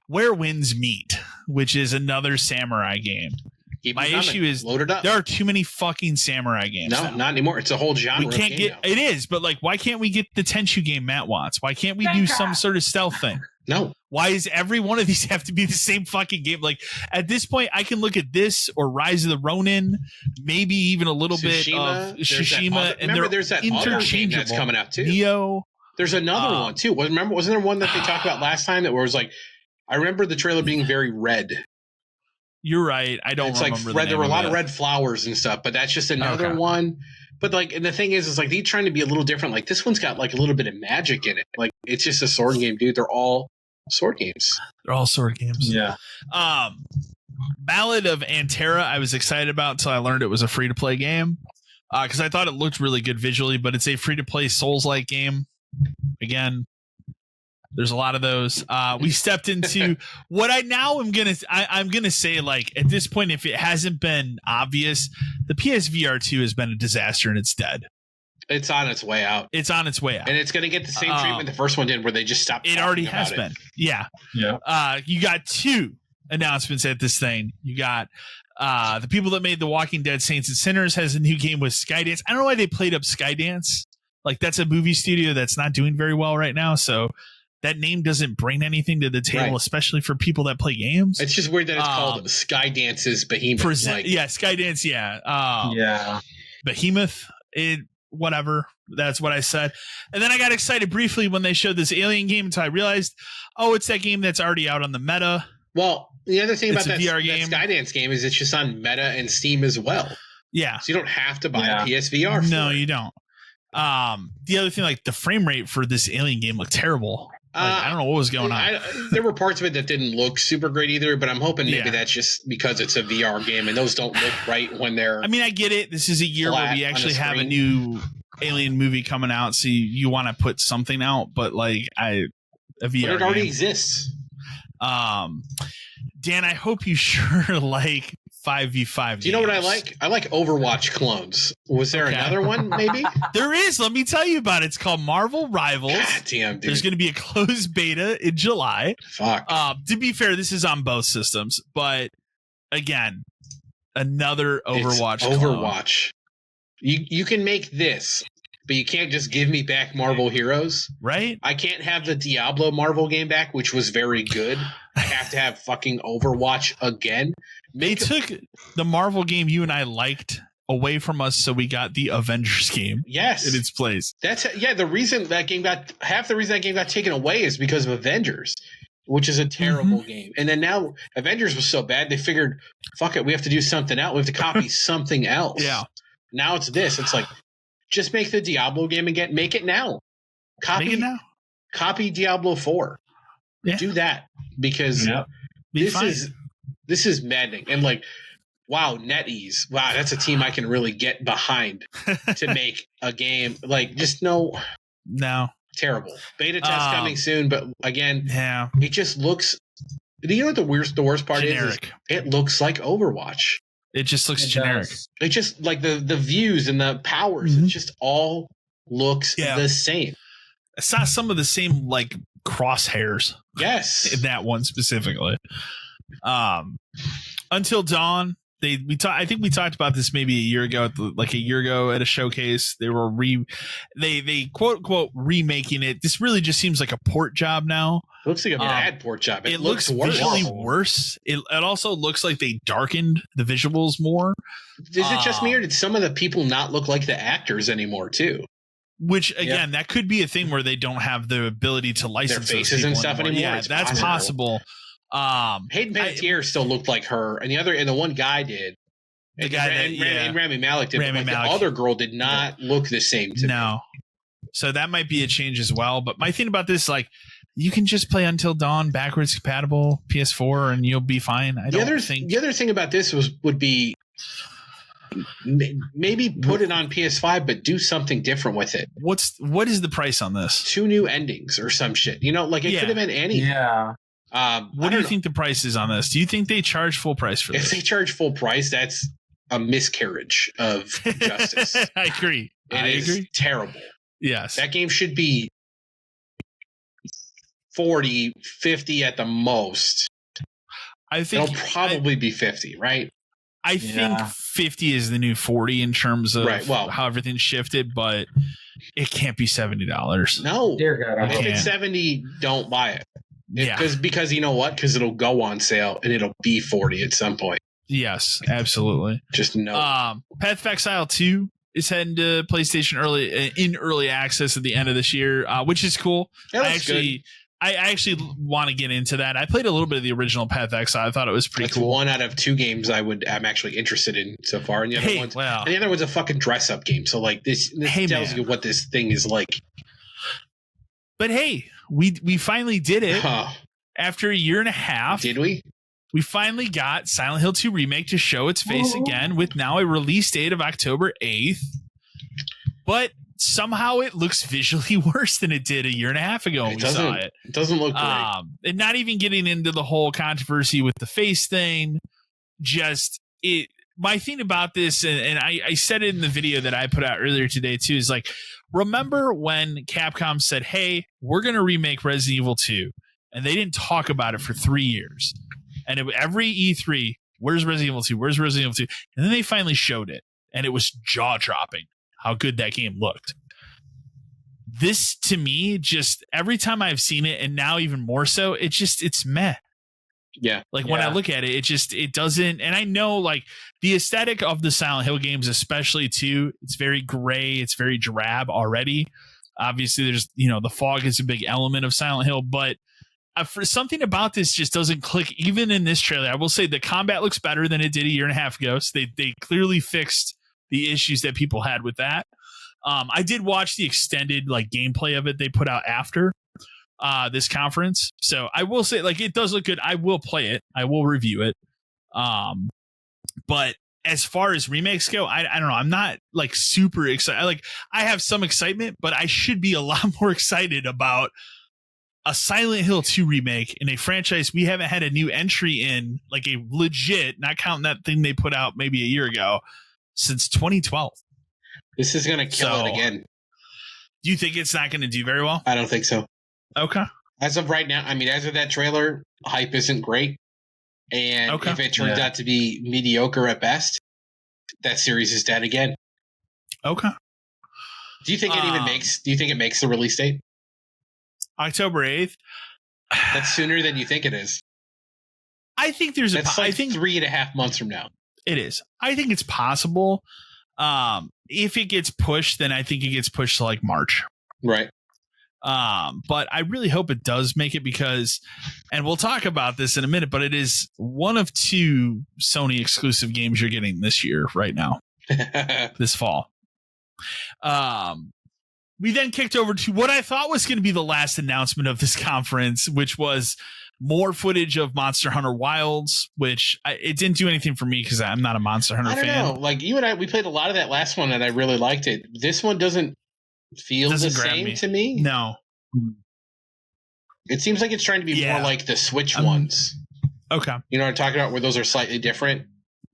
Where Winds Meet, which is another samurai game. My issue is loaded up. There are too many fucking samurai games. No, not anymore. It's a whole genre. We can't get it is, but like, why can't we get the Tenchu game Matt wants? Why can't we do some sort of stealth thing? No. Why is every one of these have to be the same fucking game? Like at this point, I can look at this or Rise of the Ronin, maybe even a little bit of Tsushima, and there's that other game that's coming out too. Neo. There's another one too. Wasn't there one that they talked about last time that was like? I remember the trailer being very red. You're right. I don't remember. It's like red. There were a lot of red flowers and stuff, but that's just another one. But like, and the thing is like, they're trying to be a little different. Like this one's got like a little bit of magic in it. Like it's just a sword game, dude. They're all sword games. They're all sword games. Yeah. Ballad of Antera, I was excited about until I learned it was a free to play game. Because I thought it looked really good visually, but it's a free to play Souls-like game. Again, there's a lot of those. We stepped into what I'm gonna say, like at this point, if it hasn't been obvious, the PSVR 2 has been a disaster and it's dead. It's on its way out. It's on its way out. And it's going to get the same treatment the first one did where they just stopped. It already has been. Yeah. Yeah. You got two announcements at this thing. You got the people that made The Walking Dead Saints and Sinners has a new game with Skydance. I don't know why they played up Skydance. Like that's a movie studio that's not doing very well right now. So that name doesn't bring anything to the table, especially for people that play games. It's just weird that it's called Skydance's Behemoth. Skydance. Yeah. Behemoth. Whatever. That's what I said. And then I got excited briefly when they showed this Alien game until I realized, it's that game that's already out on the Meta. Well, the other thing about that VR game. That Skydance game is it's just on Meta and Steam as well. Yeah. So you don't have to buy a PSVR for No, you don't. The other thing, like the frame rate for this Alien game looked terrible. Like, I don't know what was going on. There were parts of it that didn't look super great either, but I'm hoping maybe that's just because it's a VR game and those don't look right when they're. I mean, I get it. This is a year where we actually have a new Alien movie coming out, so you want to put something out, but like a VR but it already exists. Dan, I hope you sure like 5v5. Do you know what I like? I like Overwatch clones. Was there another one, maybe? There is. Let me tell you about it. It's called Marvel Rivals. God damn, dude. There's going to be a closed beta in July. Fuck. To be fair, this is on both systems, but again, another Overwatch. Overwatch. You can make this, but you can't just give me back Marvel Heroes. Right? I can't have the Diablo Marvel game back, which was very good. I have to have fucking Overwatch again. They took the Marvel game you and I liked away from us, so we got the Avengers game. Yes, in its place. The reason that game got taken away is because of Avengers, which is a terrible game. And then now Avengers was so bad they figured, fuck it, we have to do something else. We have to copy something else. Yeah. Now it's this. It's like, just make the Diablo game again. Make it now. Copy Diablo 4. Yeah. Do that, because this is maddening. And like, wow, NetEase. Wow, that's a team I can really get behind to make a game. Like, just no. Terrible. Beta test coming soon, but again, it just looks. You know what the worst part is? It looks like Overwatch. It just looks generic. It just like the views and the powers. It just all looks the same. I saw some of the same like crosshairs. Yes, in that one specifically. Until Dawn. I think we talked about this maybe a year ago at a showcase. They were they quote unquote remaking it. This really just seems like a port job now. It looks like a bad port job. It looks visually worse. It also looks like they darkened the visuals more. Is it just me, or did some of the people not look like the actors anymore too? Which again, that could be a thing where they don't have the ability to license their faces and stuff anymore. Yeah, that's possible. Hayden Panettiere still looked like her, and the one guy did. And Rami Malek did. The other girl did not look the same to me. So that might be a change as well. But my thing about this, like, you can just play Until Dawn backwards compatible PS4 and you'll be fine. The other thing about this would be maybe put it on PS5, but do something different with it. What is the price on this? 2 new endings or some shit. It could have been anything. Yeah. What do you think the price is on this? Do you think they charge full price for this? If they charge full price, that's a miscarriage of justice. I agree. It is terrible. Yes. That game should be 40, 50 at the most. I think it'll probably be 50, right? I think 50 is the new 40 in terms of how everything's shifted, but it can't be $70. No. Dear God, if it's 70, don't buy it. Because you know what? Because it'll go on sale and it'll be 40 at some point. Yes, absolutely. Just no. Path of Exile 2 is heading to PlayStation early access at the end of this year, which is cool. I actually want to get into that. I played a little bit of the original Path of Exile. I thought it was pretty cool. One out of 2 games I'm actually interested in so far, and the other one's a fucking dress up game. So like this tells you what this thing is like. But hey, we finally did it after a year and a half. Did we? We finally got Silent Hill 2 Remake to show its face again, with now a release date of October 8th. But somehow it looks visually worse than it did a year and a half ago when we saw it. It doesn't look great. And not even getting into the whole controversy with the face thing. My thing about this, and I said it in the video that I put out earlier today too, is like, remember when Capcom said, hey, we're going to remake Resident Evil 2, and they didn't talk about it for 3 years. And every E3, where's Resident Evil 2? Where's Resident Evil 2? And then they finally showed it, and it was jaw-dropping how good that game looked. This, to me, just every time I've seen it, and now even more so, it's meh. Yeah. When I look at it, it doesn't. And I know, like, the aesthetic of the Silent Hill games, especially too, it's very gray. It's very drab already. Obviously, there's, the fog is a big element of Silent Hill, but for something about this just doesn't click. Even in this trailer, I will say the combat looks better than it did a year and a half ago. So they clearly fixed the issues that people had with that. I did watch the extended gameplay of it they put out after this conference. So I will say, it does look good. I will play it. I will review it. But as far as remakes go, I don't know. I'm not super excited. I have some excitement, but I should be a lot more excited about a Silent Hill 2 remake in a franchise we haven't had a new entry in, like a legit, not counting that thing they put out maybe a year ago, since 2012. This is going to kill it again. Do you think it's not going to do very well? I don't think so. Okay. As of right now, I mean, as of that trailer, hype isn't great. And if it turns out to be mediocre at best, that series is dead again. Okay. Do you think it makes the release date? October 8th? That's sooner than you think it is. I think there's I think 3.5 months from now. It is. I think it's possible. If it gets pushed, then I think it gets pushed to like March. Right. But I really hope it does make it because, and we'll talk about this in a minute, but it is one of 2 Sony exclusive games you're getting this year right now, this fall. We then kicked over to what I thought was going to be the last announcement of this conference, which was more footage of Monster Hunter Wilds, which it didn't do anything for me because I'm not a Monster Hunter fan. I don't know. Like you and I, we played a lot of that last one and I really liked it. This one doesn't feel the same to me. No. It seems like it's trying to be more like the Switch ones. Okay. You know what I'm talking about, where those are slightly different?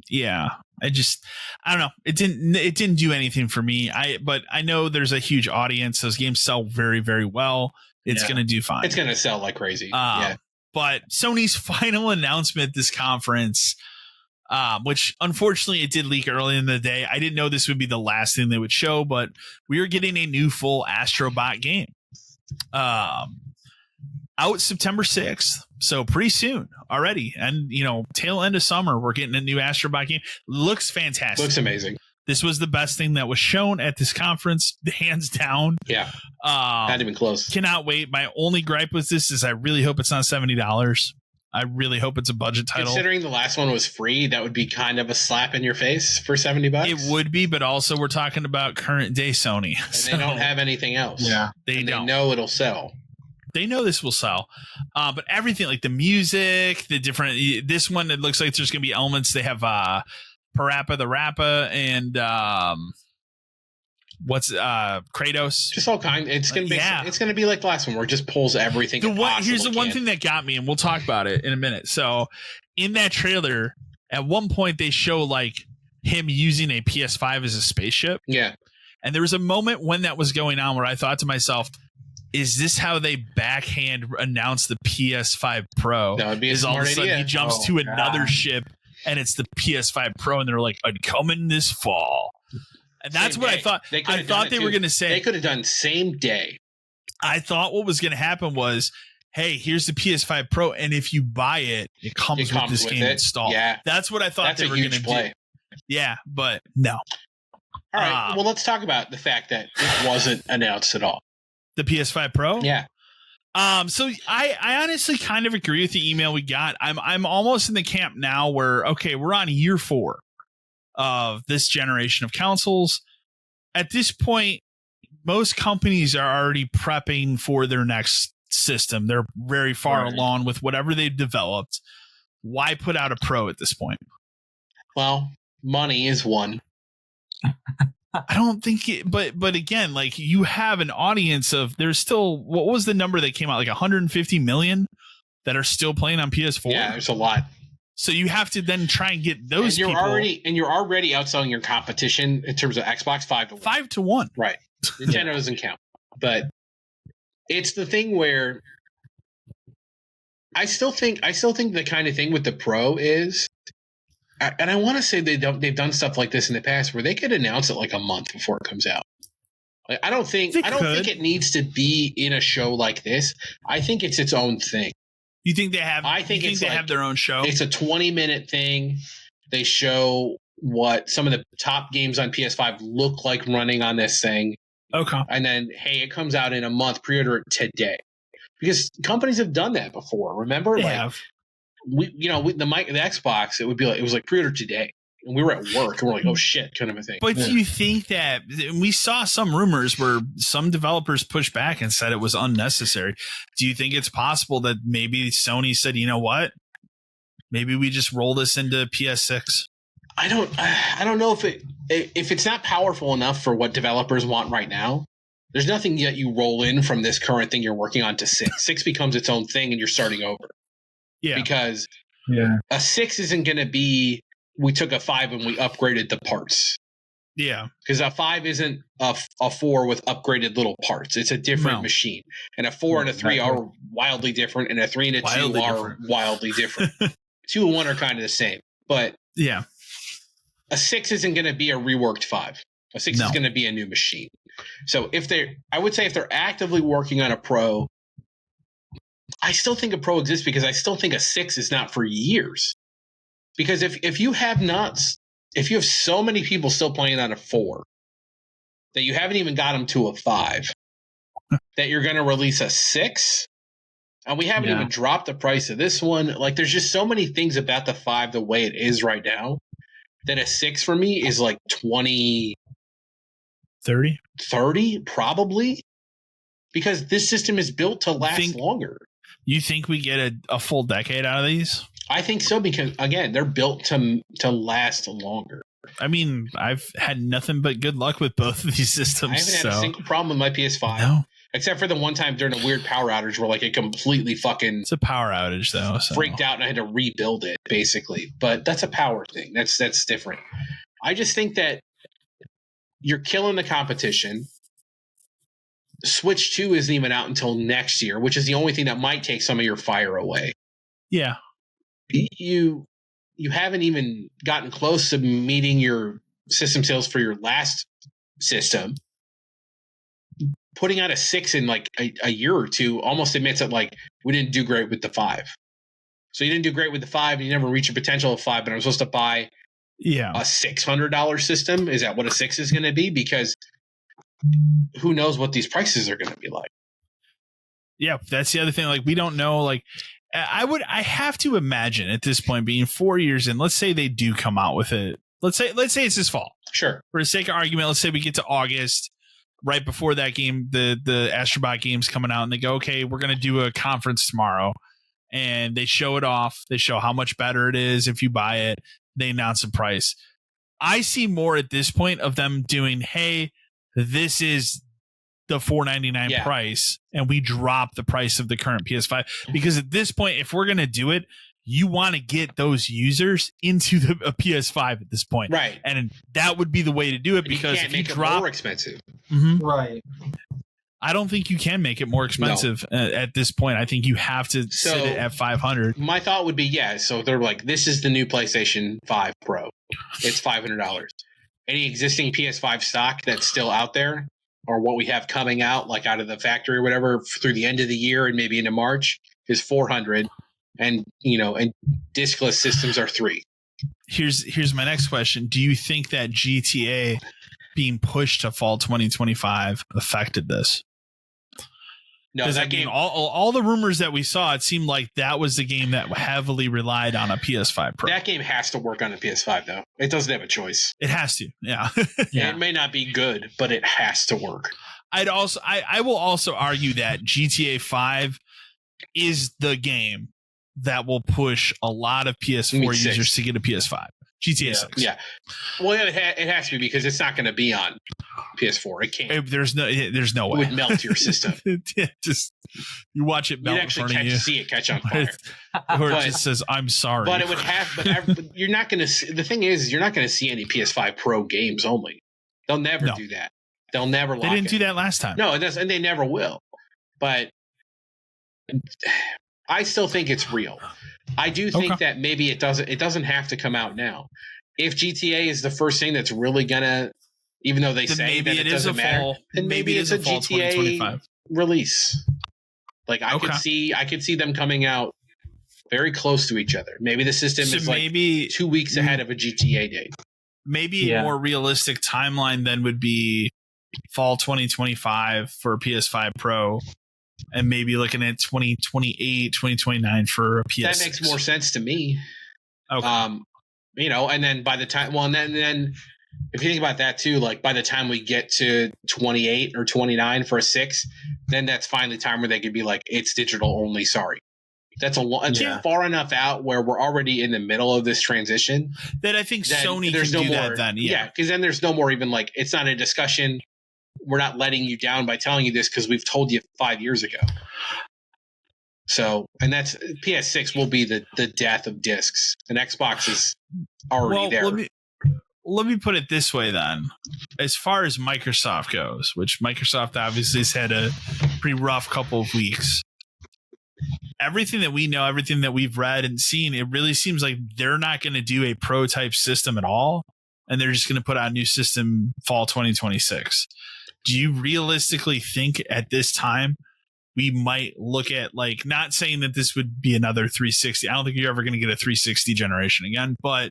Yeah. I don't know. It didn't do anything for me. But I know there's a huge audience. Those games sell very, very well. It's going to do fine. It's going to sell like crazy. Yeah. But Sony's final announcement this conference, which unfortunately it did leak early in the day. I didn't know this would be the last thing they would show, but we are getting a new full Astro Bot game. Out September 6th. So pretty soon already. And, tail end of summer, we're getting a new Astro Bot game. Looks fantastic. Looks amazing. This was the best thing that was shown at this conference, hands down. Yeah. Not even close. Cannot wait. My only gripe with this is I really hope it's not $70. I really hope it's a budget title. Considering the last one was free, that would be kind of a slap in your face for $70. It would be, but also we're talking about current day Sony. And they don't have anything else. Yeah. They know it'll sell. They know this will sell. But everything, like the music, the different, this one, it looks like there's going to be elements. They have Parappa the Rappa and Kratos. Just all kind. It's gonna be it's gonna be like the last one where it just pulls everything. Here's the one thing that got me, and we'll talk about it in a minute. So in that trailer, at one point they show like him using a PS5 as a spaceship. Yeah. And there was a moment when that was going on where I thought to myself, is this how they backhand announce the PS5 Pro? That would be a all of a sudden idea. He jumps to another ship and it's the PS5 Pro and they're like, coming this fall. And that's what I thought. I thought they were going to say. They could have done same day. I thought what was going to happen was, hey, here's the PS5 Pro, and if you buy it, it comes with this game installed. Yeah. That's what I thought they were going to do. Yeah, but no. All right. Well, let's talk about the fact that it wasn't announced at all. The PS5 Pro? Yeah. So I honestly kind of agree with the email we got. I'm almost in the camp now where, okay, we're on year 4 of this generation of consoles. At this point, most companies are already prepping for their next system. They're very far along with whatever they've developed. Why put out a Pro at this point? Well, money is one. I don't think it, but again, like you have an audience of, there's still, what was the number that came out? Like 150 million that are still playing on PS4. Yeah, there's a lot. So you have to then try and get those people. You're already outselling your competition in terms of Xbox 5-1. 5-1. Right. Nintendo doesn't count. But it's the thing where I still think the kind of thing with the Pro is, and I want to say they've done stuff like this in the past where they could announce it like a month before it comes out. Like, I don't think it needs to be in a show like this. I think it's its own thing. You think they have? I think they have their own show. It's a 20-minute thing. They show what some of the top games on PS5 look like running on this thing. Okay. And then, hey, it comes out in a month. Pre-order it today, because companies have done that before. Remember, they have. The Xbox, it was like pre-order today, and we were at work and we're like, oh shit, kind of a thing. But do you think that we saw some rumors where some developers pushed back and said it was unnecessary? Do you think it's possible that maybe Sony said, you know what, maybe we just roll this into PS6? I don't know if it's not powerful enough for what developers want right now. There's nothing yet you roll in from this current thing you're working on to 6. 6 becomes its own thing and you're starting over. Yeah. Because Yeah. a 6 isn't going to be, we took a 5 and we upgraded the parts. Yeah. Because a 5 isn't a 4 with upgraded little parts. It's a different machine. And a 4 and a 3 are wildly different, and a 3 and a 2 are wildly different. 2 and 1 are kind of the same. But yeah, a 6 isn't going to be a reworked 5. A 6 is going to be a new machine. So I would say if they're actively working on a Pro, I still think a Pro exists because I still think a 6 is not for years. Because if you have so many people still playing on a 4 that you haven't even got them to a 5, that you're going to release a 6, and we haven't even dropped the price of this one. Like, there's just so many things about the 5 the way it is right now that a 6 for me is like 20, 30 probably, because this system is built to last longer. You think we get a full decade out of these? I think so, because again, they're built to last longer. I mean, I've had nothing but good luck with both of these systems. I haven't had a single problem with my PS5, except for the one time during a weird power outage where like it completely fucking. It's a power outage though. So. Freaked out and I had to rebuild it basically, but that's a power thing. That's different. I just think that you're killing the competition. Switch 2 isn't even out until next year, which is the only thing that might take some of your fire away. Yeah. You haven't even gotten close to meeting your system sales for your last system. Putting out a 6 in like a year or two almost admits that like we didn't do great with the 5. So you didn't do great with the 5 and you never reached your potential of 5, but I'm supposed to buy a $600 system. Is that what a 6 is going to be? Because who knows what these prices are going to be like. Yeah, that's the other thing. Like, we don't know. Like, I have to imagine at this point, being 4 years in, let's say they do come out with it. Let's say it's this fall. Sure. For the sake of argument, let's say we get to August, right before that game, the Astrobot game's coming out, and they go, okay, we're going to do a conference tomorrow. And they show it off. They show how much better it is if you buy it. They announce the price. I see more at this point of them doing, hey, this is the $499 price, and we drop the price of the current PS5, because at this point, if we're going to do it, you want to get those users into a PS5 at this point. Right. And that would be the way to do it, because if you drop it more expensive. Mm-hmm. Right. I don't think you can make it more expensive at this point. I think you have to sit it at 500. My thought would be, so they're like, this is the new PlayStation 5 Pro. It's $500. Any existing PS5 stock that's still out there, or what we have coming out, like out of the factory or whatever, through the end of the year and maybe into March, is $400. And, and discless systems are $300. Here's my next question. Do you think that GTA being pushed to fall 2025 affected this? No, that game, all the rumors that we saw, it seemed like that was the game that heavily relied on a PS5 Pro. That game has to work on a PS5, though. It doesn't have a choice. It has to, yeah. It may not be good, but it has to work. I will also argue that GTA 5 is the game that will push a lot of PS4 users to get a PS5. GTA 6. Yeah. Well, it has to be, because it's not going to be on PS4. It can't. There's no way. It would melt your system. Just you watch it melt in front of you. See it catch on fire. Or it just says, I'm sorry. But it would have, but you're not going to, the thing is, you're not going to see any PS5 Pro games only. They'll never do that. They'll never They didn't do that last time. No, and they never will. But I still think it's real. I do think that maybe it doesn't have to come out now. If GTA is the first thing that's really gonna, even though they say that it doesn't matter, then maybe it's a GTA release. Like I could see them coming out very close to each other. Maybe the system is maybe 2 weeks ahead of a GTA date. Maybe a more realistic timeline then would be fall 2025 for a PS5 Pro. And maybe looking at 2028, 2029 for a PS6. That makes more sense to me. Okay. And then by the time, and then if you think about that too, like by the time we get to 28 or 29 for a 6, then that's finally time where they could be like, it's digital only. Sorry. That's far enough out where we're already in the middle of this transition. That I think Sony can do that then. Yeah, because then there's no more even like, it's not a discussion. we're not letting you down by telling you this because we've told you 5 years ago. So, and that's PS6 will be the death of discs, and Xbox is already there. Let me put it this way then. As far as Microsoft goes, which Microsoft obviously has had a pretty rough couple of weeks, everything that we know, everything that we've read and seen, it really seems like they're not going to do a pro-type system at all, and they're just going to put out a new system fall 2026. Do you realistically think at this time we might look at, like, not saying that this would be another 360. I don't think you're ever going to get a 360 generation again, but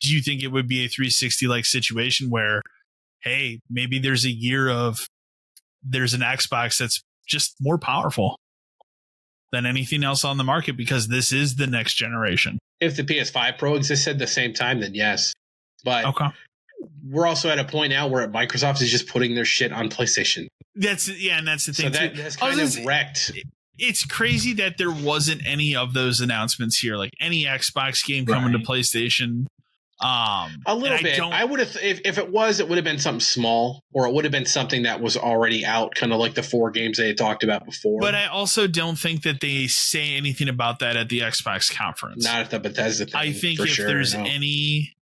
do you think it would be a 360 like situation where, hey, maybe there's a year of there's an Xbox that's just more powerful than anything else on the market because this is the next generation? If the PS5 Pro existed at the same time, then yes. But we're also at a point now where Microsoft is just putting their shit on PlayStation. And that's the thing. So that's kind of wrecked. It's crazy that there wasn't any of those announcements here, like any Xbox game coming to PlayStation. A little bit. I would have, if it was, it would have been something small, or it would have been something that was already out, kind of like the 4 games they had talked about before. But I also don't think that they say anything about that at the Xbox conference. Not at the Bethesda thing. I think if there's any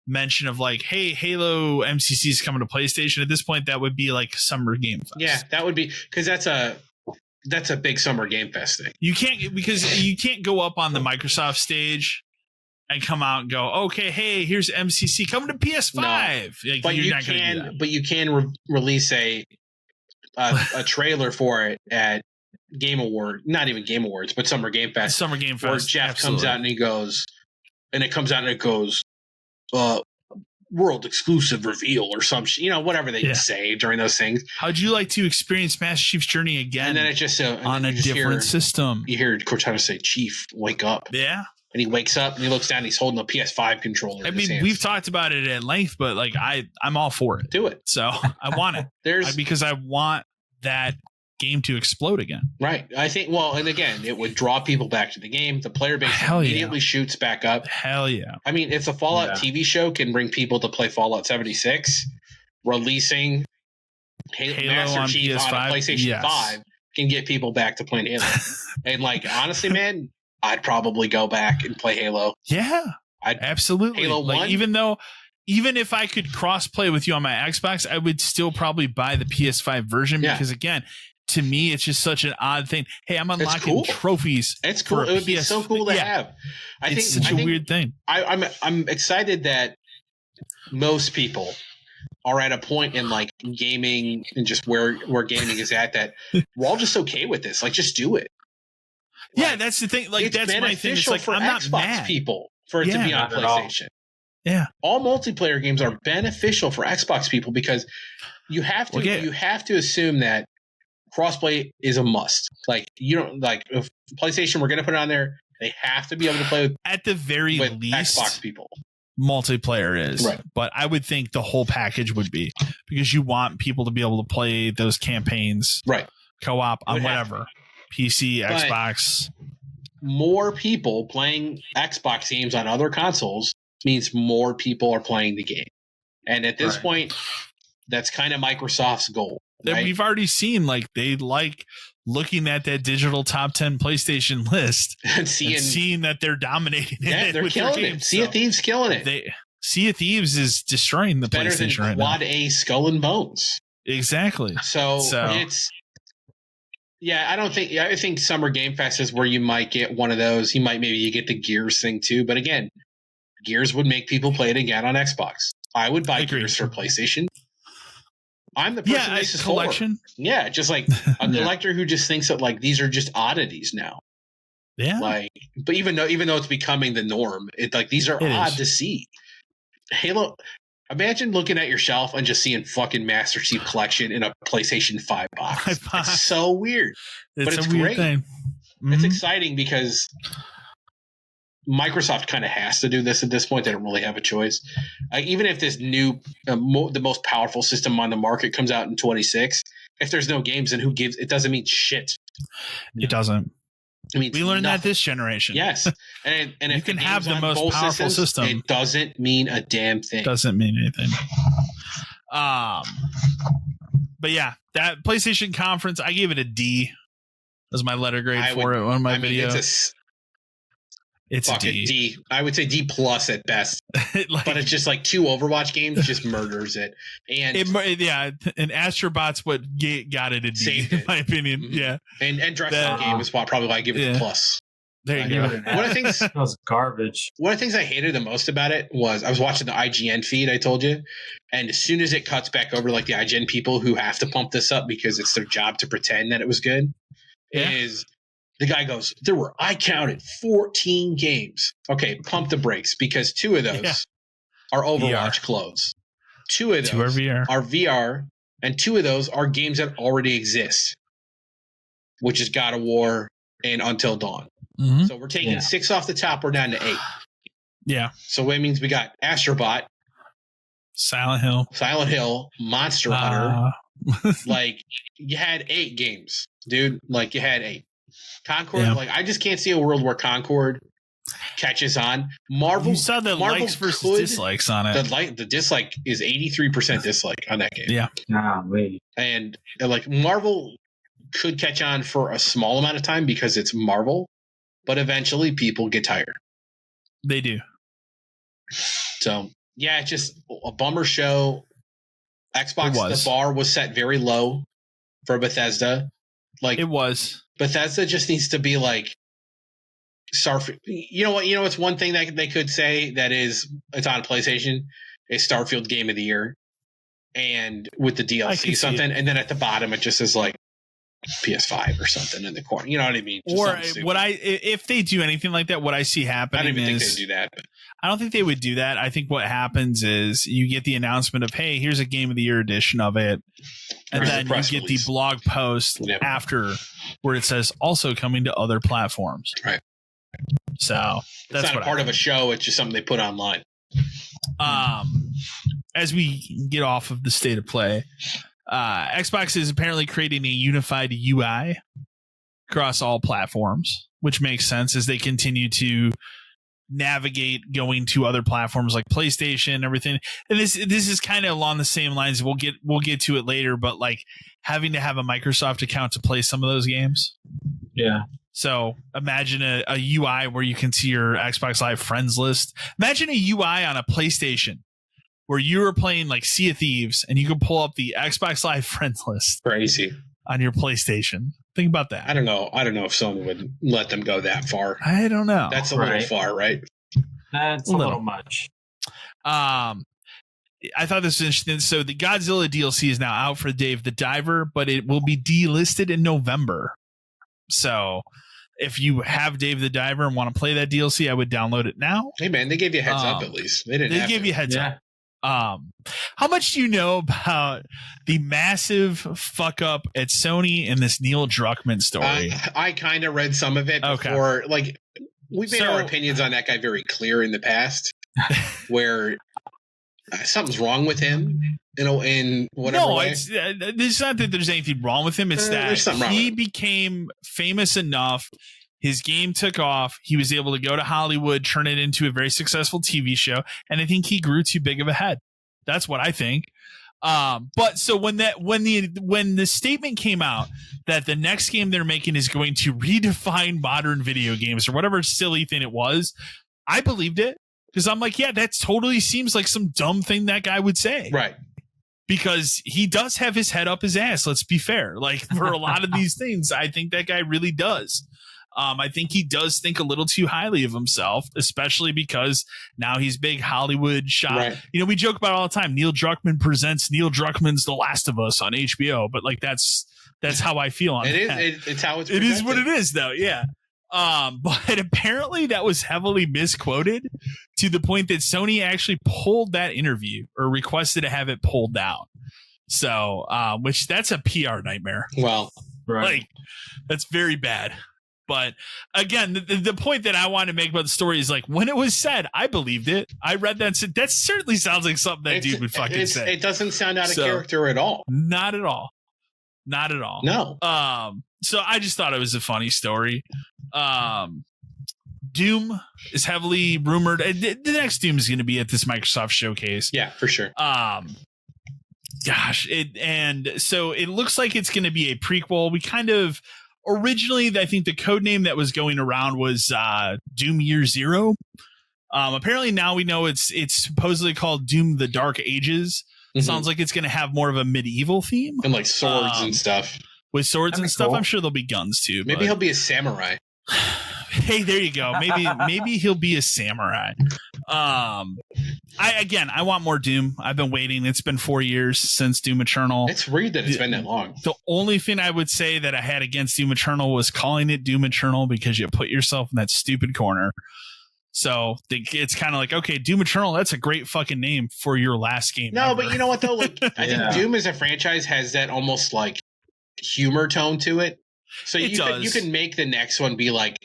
mention of like, hey, Halo MCC is coming to PlayStation, at this point, that would be like Summer Game Fest. Yeah, that would be, because that's a big Summer Game Fest thing. You can't go up on the Microsoft stage and come out and go, okay, hey, here's MCC coming to PS5. No, like, but you can release a trailer for it at Game Award, not even Game Awards, but Summer Game Fest. Summer Game Fest. Where Jeff comes out and it comes out and it goes, world exclusive reveal or some whatever they say during those things. How'd you like to experience Master Chief's journey again? And then it just on a different system. You hear Cortana say, "Chief, wake up." Yeah. And he wakes up and he looks down and he's holding a PS5 controller. I mean, we've talked about it at length, but like I'm all for it. Do it. So I want it. Because I want that game to explode again. Right. I think, and again, it would draw people back to the game. The player base immediately shoots back up. Hell yeah. I mean, if the Fallout TV show can bring people to play Fallout 76, releasing Halo Master Chief PS5, on a PlayStation 5 can get people back to playing Halo. And like, honestly, man, I'd probably go back and play Halo. Yeah, absolutely. Halo 1? Even if I could cross play with you on my Xbox, I would still probably buy the PS5 version because, again, to me, it's just such an odd thing. Hey, I'm unlocking trophies. It's cool. It would be so cool to have. It's such a weird thing. I'm excited that most people are at a point in like gaming and just where gaming is at that we're all just okay with this. Like, just do it. Yeah, that's the thing. Like, that's my thing. It's like, for I'm not Xbox mad. people for it to be on PlayStation. Yeah, all multiplayer games are beneficial for Xbox people because you have to assume that crossplay is a must. Like, you don't like if PlayStation, we're going to put it on there. They have to be able to play with, at the very least, Xbox people. Multiplayer is right, but I would think the whole package would be because you want people to be able to play those campaigns, right? Co-op on whatever. PC, Xbox. More people playing Xbox games on other consoles means more people are playing the game. And at this point, that's kind of Microsoft's goal. Right? We've already seen, like, they like looking at that digital top 10 PlayStation list and seeing that they're dominating it. They're killing it. Sea of Thieves killing it. Sea of Thieves is destroying the PlayStation right now. Quad A Skull and Bones. Exactly. So it's... Yeah, I think Summer Game Fest is where you might get one of those. You get the Gears thing too. But again, Gears would make people play it again on Xbox. I would buy Gears for PlayStation. I'm the person this is collection. For. Yeah, just like a collector who just thinks that like these are just oddities now. Yeah. Like, but even though it's becoming the norm, these are odd to see. Halo. Imagine looking at your shelf and just seeing fucking Master Chief Collection in a PlayStation 5 box. It's so weird. But it's a weird great. Thing. Mm-hmm. It's exciting because Microsoft kind of has to do this at this point. They don't really have a choice. Even if this new, the most powerful system on the market comes out in 26, if there's no games, then who gives? It doesn't mean shit. It doesn't. I mean, we learned that this generation. Yes, and you if can have the most powerful system, it doesn't mean a damn thing. Doesn't mean anything. But yeah, that PlayStation conference, I gave it a D as my letter grade for it on my video. It's a D. I would say D plus at best. But it's just like 2 Overwatch games just murders it. And and Astrobots what got it a D in my opinion. Mm-hmm. Yeah. And Dress Up Game is probably why I give it a plus. There you go. One of the things that was garbage. One of the things I hated the most about it was I was watching the IGN feed, I told you, and as soon as it cuts back over like the IGN people who have to pump this up because it's their job to pretend that it was good, is the guy goes, I counted 14 games. Okay, pump the brakes because 2 of those are Overwatch clones. 2 of those are VR, and 2 of those are games that already exist, which is God of War and Until Dawn. Mm-hmm. So we're taking 6 off the top. We're down to 8. Yeah. So that means we got Astrobot, Silent Hill, Monster Hunter. Like you had 8 games, dude. Like you had 8. Concord. Like I just can't see a world where Concord catches on. Marvel. You saw the likes versus dislikes on it. The dislike is 83% dislike on that game. Yeah. Wait. And like Marvel could catch on for a small amount of time because it's Marvel. But eventually people get tired. They do. So, yeah, it's just a bummer show. Xbox, the bar was set very low for Bethesda. Like it was. Bethesda just needs to be like Starfield. You know what? It's one thing that they could say that it's on PlayStation is Starfield Game of the Year. And with the DLC something. And then at the bottom it just is like PS5 or something in the corner. You know what I mean? Just or if they do anything like that, what I see happening I don't even think they do that. I don't think they would do that. I think what happens is you get the announcement of, hey, here's a Game of the Year edition of it. And then you get the blog post after where it says also coming to other platforms. Right. So that's not a part of a show. It's just something they put online. As we get off of the state of play, Xbox is apparently creating a unified UI across all platforms, which makes sense as they continue to navigate going to other platforms like PlayStation and everything. And this is kind of along the same lines. We'll get to it later, but like having to have a Microsoft account to play some of those games. Yeah. So imagine a UI where you can see your Xbox Live friends list. Imagine a UI on a PlayStation where you were playing like Sea of Thieves and you can pull up the Xbox Live friends list. Crazy. On your PlayStation. Think about that. I don't know if Sony would let them go that far. I don't know. That's a little far, right? That's a little much. I thought this was interesting. So the Godzilla DLC is now out for Dave the Diver, but it will be delisted in November. So if you have Dave the Diver and want to play that DLC, I would download it now. Hey man, they gave you a heads up at least. They gave you a heads up. How much do you know about the massive fuck up at Sony in this Neil Druckmann story? I kind of read some of it before. Like we made our opinions on that guy very clear in the past, where something's wrong with him. In whatever way. It's not that there's anything wrong with him. It's that he became famous enough. His game took off. He was able to go to Hollywood, turn it into a very successful TV show, and I think he grew too big of a head. That's what I think. But so when the statement came out that the next game they're making is going to redefine modern video games or whatever silly thing it was, I believed it because I'm like, yeah, that totally seems like some dumb thing that guy would say, right? Because he does have his head up his ass. Let's be fair. Like for a lot of these things, I think that guy really does. I think he does think a little too highly of himself, especially because now he's big Hollywood shot. Right. You know, we joke about it all the time. Neil Druckmann presents Neil Druckmann's The Last of Us on HBO, but like that's how I feel on it. It's how it's. It is what it is, though. Yeah. But apparently that was heavily misquoted to the point that Sony actually pulled that interview or requested to have it pulled down. So, which that's a PR nightmare. Well, right. Like that's very bad. But again, the point that I want to make about the story is like when it was said, I believed it. I read that and said, that certainly sounds like something that dude would fucking say. It doesn't sound out of character at all. Not at all. Not at all. No. So I just thought it was a funny story. Doom is heavily rumored. The next Doom is going to be at this Microsoft showcase. Yeah, for sure. Gosh, so it looks like it's going to be a prequel. We kind of originally, I think the code name that was going around was Doom Year Zero. Apparently now we know it's supposedly called Doom: The Dark Ages. Mm-hmm. Sounds like it's going to have more of a medieval theme and like swords and stuff. With swords and stuff, cool. I'm sure there'll be guns too. Maybe he'll be a samurai. Hey, there you go. Maybe he'll be a samurai. I want more Doom. I've been waiting. It's been 4 years since Doom Eternal. It's weird that it's been that long. The only thing I would say that I had against Doom Eternal was calling it Doom Eternal because you put yourself in that stupid corner. So it's kind of like, okay, Doom Eternal, that's a great fucking name for your last game. No, but you know what though? Like, I think Doom as a franchise has that almost like humor tone to it. So you can make the next one be like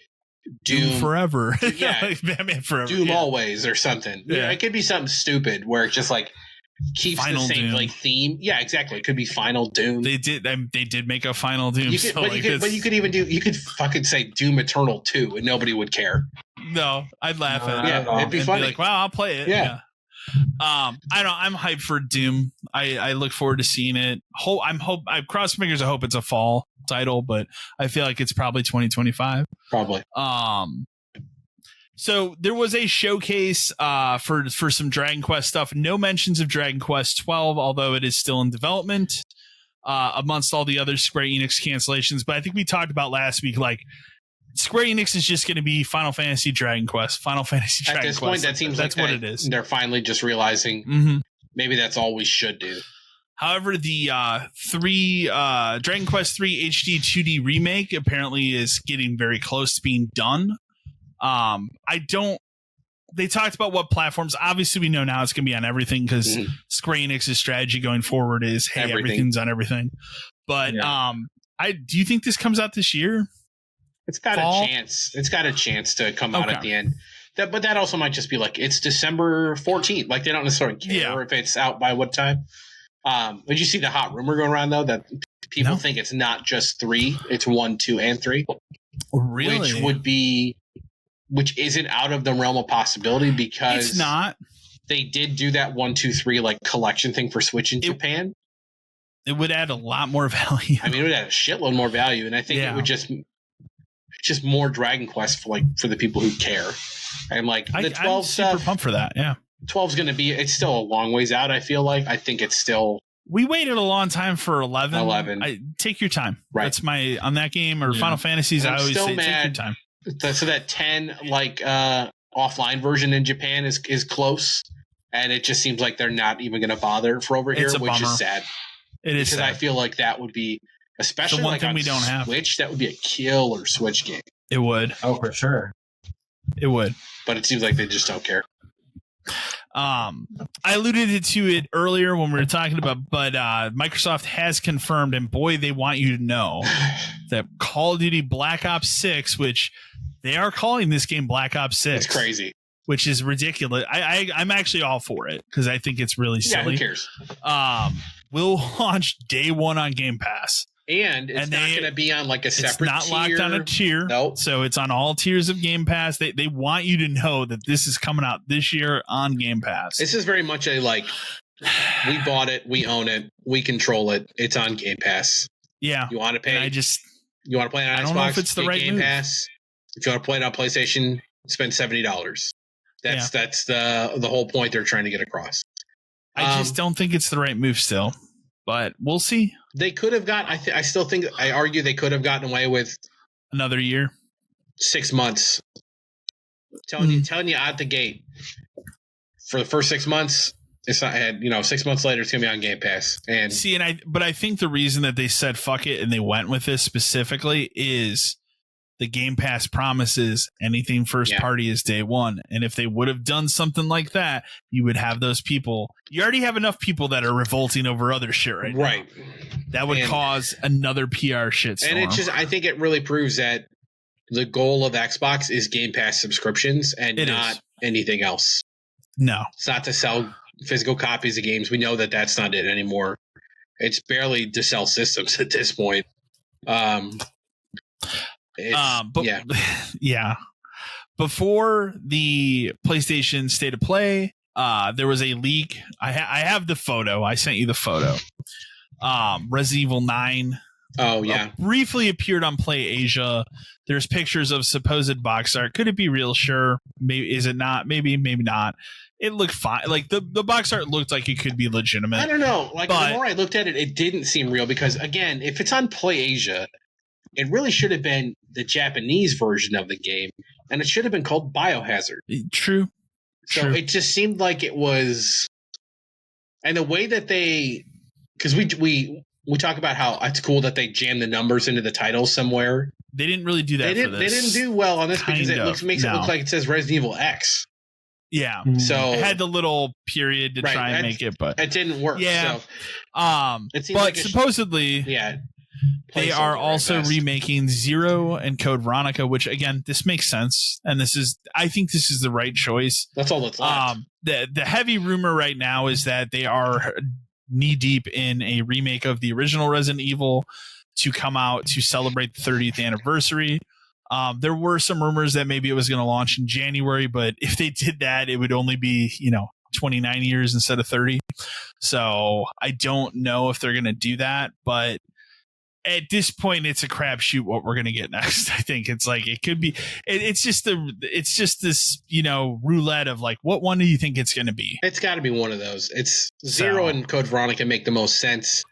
Doom Forever. Yeah. Like Batman Forever. Doom Always or something. Yeah. It could be something stupid where it just like keeps Final the same Doom. Like theme. Yeah, exactly. It could be Final Doom. They did make a Final Doom. You could fucking say Doom Eternal 2 and nobody would care. No, I'd laugh at it. Yeah, it'd be funny. Be like, wow, I'll play it. Yeah. I don't. I'm hyped for Doom. I look forward to seeing it. I cross fingers. I hope it's a fall title, but I feel like it's probably 2025. Probably. So there was a showcase for some Dragon Quest stuff. No mentions of Dragon Quest 12, although it is still in development amongst all the other Square Enix cancellations. But I think we talked about last week, like, Square Enix is just going to be Final Fantasy Dragon Quest. Final Fantasy Dragon Quest. At this point, that seems that's like what it is. They're finally just realizing maybe that's all we should do. However, the Dragon Quest 3 HD 2D remake apparently is getting very close to being done. They talked about what platforms. Obviously, we know now it's going to be on everything because Square Enix's strategy going forward is, hey, everything's on everything. But do you think this comes out this year? It's got a chance. It's got a chance to come out at the end. But that also might just be like, it's December 14th. Like, they don't necessarily care if it's out by what time. Did you see the hot rumor going around, though, that people think it's not just 3, it's 1, 2, and 3? Really? Which isn't out of the realm of possibility because it's not. They did do that 1, 2, 3 like collection thing for Switch in Japan. It would add a lot more value. I mean, it would add a shitload more value, and I think it would just more Dragon Quest for the people who care. And like the 12 I'm stuff, super pumped for that. Yeah, 12's going to be. It's still a long ways out. I feel like. I think it's still. We waited a long time for 11. 11. Take your time. Right. That's my on that game or Final Fantasies. I always say take your time. So that 10 like offline version in Japan is close, and it just seems like they're not even going to bother for over here, which is sad. It is because sad. I feel like that would be. Especially the one like thing on we don't have. Switch, that would be a killer Switch game. It would. Oh, for sure. It would. But it seems like they just don't care. I alluded to it earlier when we were talking about, but Microsoft has confirmed, and boy, they want you to know that Call of Duty Black Ops 6, which they are calling this game Black Ops 6. It's crazy. Which is ridiculous. I'm actually all for it because I think it's really silly. Yeah, who cares? Will launch day one on Game Pass. And it's not going to be on like a separate tier. It's not locked on a tier. Nope. So it's on all tiers of Game Pass. They want you to know that this is coming out this year on Game Pass. This is very much a like, we bought it, we own it, we control it. It's on Game Pass. Yeah. You want to pay? You want to play it on Xbox? I don't know if it's the right Game move. Pass. If you want to play it on PlayStation, spend $70. That's the whole point they're trying to get across. I just don't think it's the right move still. But we'll see. They could have got. I argue they could have gotten away with another year, 6 months. Telling you out the gate for the first 6 months. It's not. 6 months later, it's gonna be on Game Pass. And see, but I think the reason that they said fuck it and they went with this specifically is the Game Pass promises anything first party is day one. And if they would have done something like that, you would have those people. You already have enough people that are revolting over other shit right now. That would cause another PR shitstorm. And I think it really proves that the goal of Xbox is Game Pass subscriptions and not anything else. No. It's not to sell physical copies of games. We know that that's not it anymore. It's barely to sell systems at this point. Before the PlayStation State of Play, there was a leak. I have the photo. I sent you the photo. Resident Evil 9. Oh yeah, briefly appeared on Play Asia. There's pictures of supposed box art. Could it be real? Sure. Maybe is it not? Maybe not. It looked fine. Like the box art looked like it could be legitimate. I don't know. Like the more I looked at it, it didn't seem real because again, if it's on Play Asia, it really should have been the Japanese version of the game, and it should have been called Biohazard. True. So it just seemed like it was, and the way that because we talk about how it's cool that they jam the numbers into the title somewhere. They didn't really do that. They didn't do well on this because it makes it look like it says Resident Evil X. Yeah. So it had the little period to try and make it, but it didn't work. Yeah. So, but like supposedly, they are also remaking Zero and Code Veronica, which again, this makes sense, and I think this is the right choice. That's all that's left. The heavy rumor right now is that they are knee deep in a remake of the original Resident Evil to come out to celebrate the 30th anniversary. There were some rumors that maybe it was going to launch in January, but if they did that, it would only be 29 years instead of 30. So I don't know if they're going to do that, but at this point, it's a crapshoot what we're going to get next. I think it's like it could be. It's just this roulette of like, what one do you think it's going to be? It's got to be one of those. It's Zero and Code Veronica make the most sense,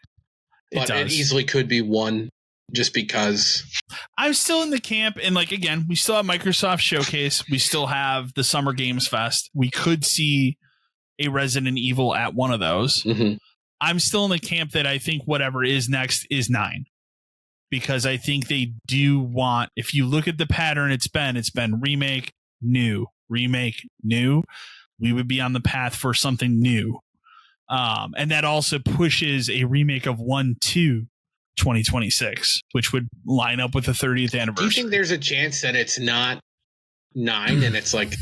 but it easily could be one just because. I'm still in the camp, and like again, we still have Microsoft Showcase. We still have the Summer Games Fest. We could see a Resident Evil at one of those. Mm-hmm. I'm still in the camp that I think whatever is next is 9. Because I think they do want, if you look at the pattern, it's been remake, new. We would be on the path for something new. And that also pushes a remake of 1 to 2026, which would line up with the 30th anniversary. Do you think there's a chance that it's not 9 and it's like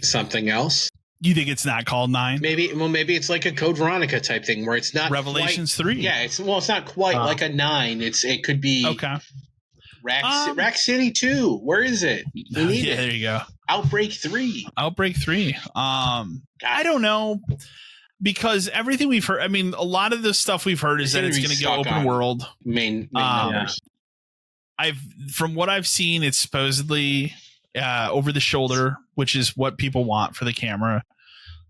something else? You think it's not called 9? Maybe it's like a Code Veronica type thing where it's not Revelations 3. Yeah, it's not quite like a 9. It could be okay. Rack City 2. Where is it? We need it. There you go. Outbreak 3. I don't know, because everything we've heard. I mean, a lot of the stuff we've heard is that it's going to go open world. Main numbers. From what I've seen, it's supposedly over the shoulder, which is what people want for the camera.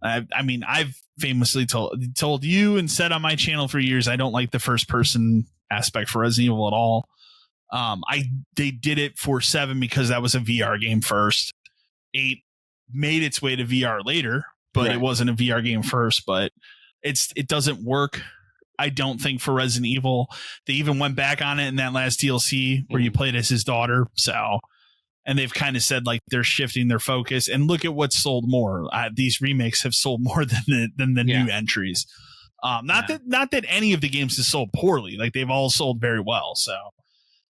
I mean, I've famously told you and said on my channel for years, I don't like the first person aspect for Resident Evil at all. They did it for 7 because that was a VR game first. 8 made its way to VR later, but It wasn't a VR game first. But it doesn't work, I don't think, for Resident Evil. They even went back on it in that last DLC where you played as his daughter. And they've kind of said like they're shifting their focus, and look at what's sold more. These remakes have sold more than the new entries. Not that any of the games have sold poorly. Like they've all sold very well. So,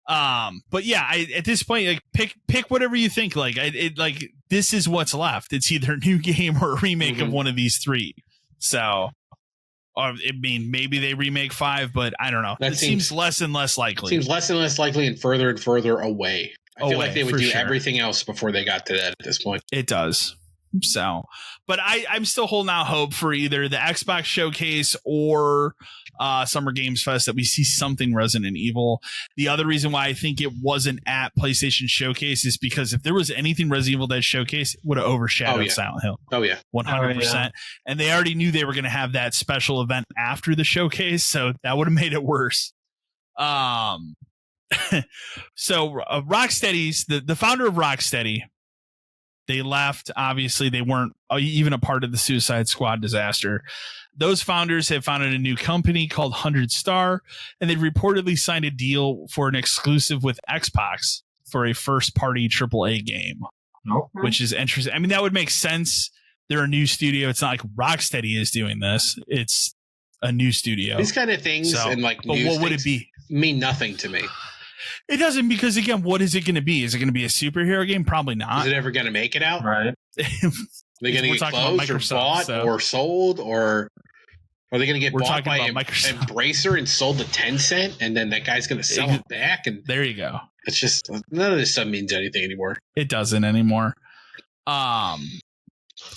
but yeah, at this point, like pick whatever you think. Like this is what's left. It's either a new game or a remake of one of these 3. So, I mean, maybe they remake 5, but I don't know. It seems less and less likely. Seems less and less likely, and further away. I feel like they would do everything else before they got to that at this point. It does. So, but I'm still holding out hope for either the Xbox Showcase or Summer Games Fest that we see something Resident Evil. The other reason why I think it wasn't at PlayStation Showcase is because if there was anything Resident Evil that showcase, it would have overshadowed Silent Hill. Oh yeah, 100%. And they already knew they were going to have that special event after the showcase, so that would have made it worse. So Rocksteady's the founder of Rocksteady, they left. Obviously, they weren't even a part of the Suicide Squad disaster. Those founders have founded a new company called 100 Star, and they reportedly signed a deal for an exclusive with Xbox for a first-party AAA game, which is interesting. I mean, that would make sense. They're a new studio. It's not like Rocksteady is doing this. It's a new studio. These kind of things and like but what would it be? Mean nothing to me. It doesn't, because again, what is it going to be? Is it going to be a superhero game? Probably not. Is it ever going to make it out? Right. Are they going to get closed or bought or sold, or are they going to get bought by Embracer and sold to Tencent, and then that guy's going to sell it back? And there you go. It's just none of this stuff means anything anymore. It doesn't anymore.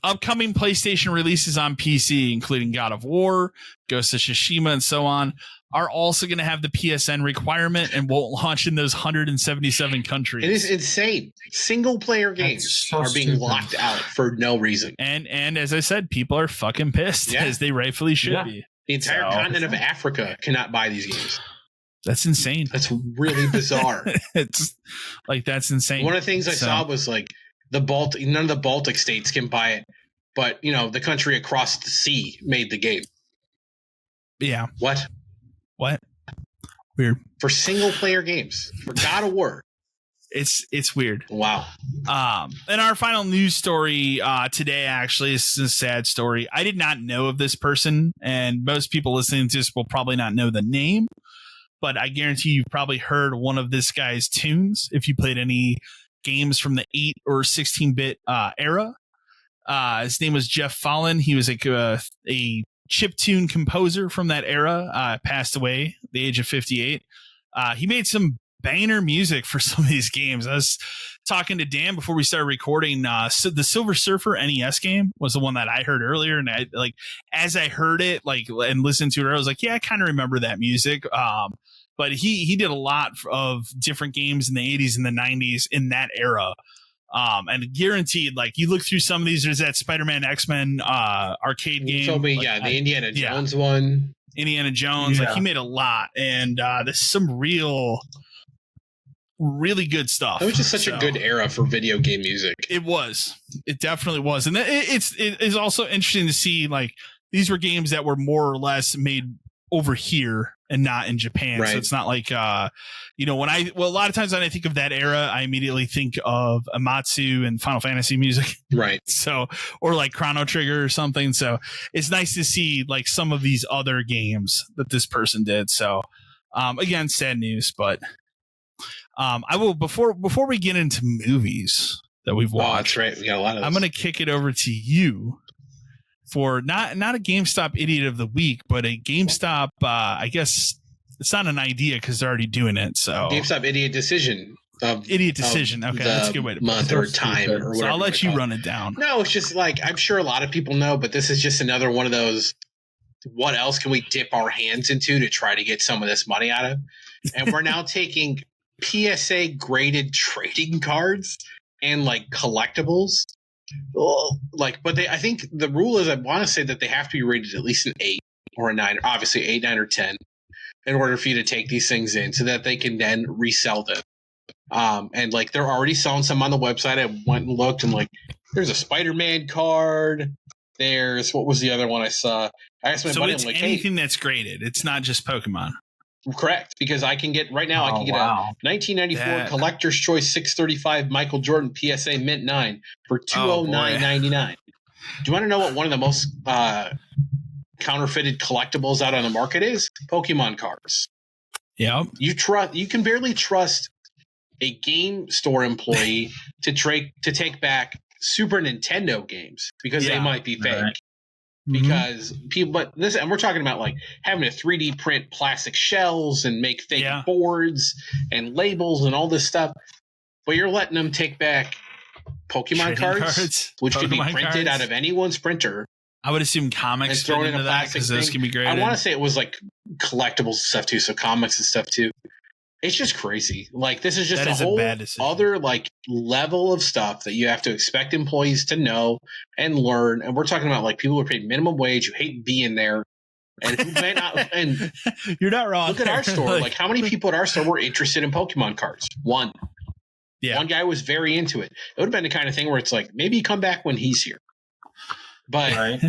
Upcoming PlayStation releases on PC, including God of War, Ghost of Tsushima, and so on, are also going to have the PSN requirement and won't launch in those 177 countries. It is insane. Single-player games are being locked out for no reason. And as I said, people are fucking pissed, as they rightfully should be. The entire continent of Africa cannot buy these games. That's insane. That's really bizarre. It's like, that's insane. One of the things I saw was like none of the Baltic states can buy it, but the country across the sea made the game. Yeah. What? Weird. For single player games, for God of War. It's weird. Wow. And our final news story today, actually, is a sad story. I did not know of this person, and most people listening to this will probably not know the name, but I guarantee you've probably heard one of this guy's tunes if you played any games from the 8 or 16-bit era. His name was Jeff Fallon. He was a chiptune composer from that era, passed away at the age of 58. He made some banger music for some of these games. I was talking to Dan before we started recording. So the Silver Surfer NES game was the one that I heard earlier, and as I heard it and listened to it, I was like, yeah, I kind of remember that music. But he did a lot of different games in the 80s and the 90s in that era. And guaranteed, you look through some of these, there's that Spider-Man X-Men arcade game. You told me, the Indiana Jones one. Indiana Jones, he made a lot, and there's some really good stuff. It was just such a good era for video game music. It was. It definitely was. And it is also interesting to see, these were games that were more or less made over here and not in Japan. Right. So it's not like, a lot of times when I think of that era, I immediately think of Amatsu and Final Fantasy music. Right. So, or Chrono Trigger or something. So it's nice to see some of these other games that this person did. So, again, sad news, but I will, before we get into movies that we've watched, that's right. We got a lot of those. I'm going to kick it over to you for not a GameStop Idiot of the Week, but a GameStop, I guess it's not an idea because they're already doing it. So GameStop Idiot Decision. Okay, that's a good way to put it. Month or time or whatever. So I'll let you run it down. No, it's just I'm sure a lot of people know, but this is just another one of those, what else can we dip our hands into to try to get some of this money out of? And we're now taking PSA graded trading cards and collectibles. But I think the rule is, I want to say that they have to be rated at least an 8 or a 9, obviously 8, 9, or 10, in order for you to take these things in so that they can then resell them. And they're already selling some on the website. I went and looked, and there's a Spider-Man card. There's, what was the other one I saw? I asked my buddy, it's anything that's graded. It's not just Pokemon. Correct, because I can get a 1994 Collector's Choice 635 Michael Jordan PSA Mint 9 for $209.99. Do you want to know what one of the most counterfeited collectibles out on the market is? Pokemon cards. Yeah, you can barely trust a game store employee to take back Super Nintendo games because they might be fake. Right. Because and we're talking about having to 3D print plastic shells and make fake boards and labels and all this stuff, but you're letting them take back Pokemon cards, which could be printed out of anyone's printer. I would assume comics and thrown in a that because those can be graded. I want to say it was collectibles and stuff too, so comics and stuff too. It's just crazy. This is just a whole other level of stuff that you have to expect employees to know and learn. And we're talking about people who are paid minimum wage, who hate being there, and who may not. And you're not wrong. Look at our store. How many people at our store were interested in Pokemon cards? One. Yeah. One guy was very into it. It would have been the kind of thing where it's maybe come back when he's here. But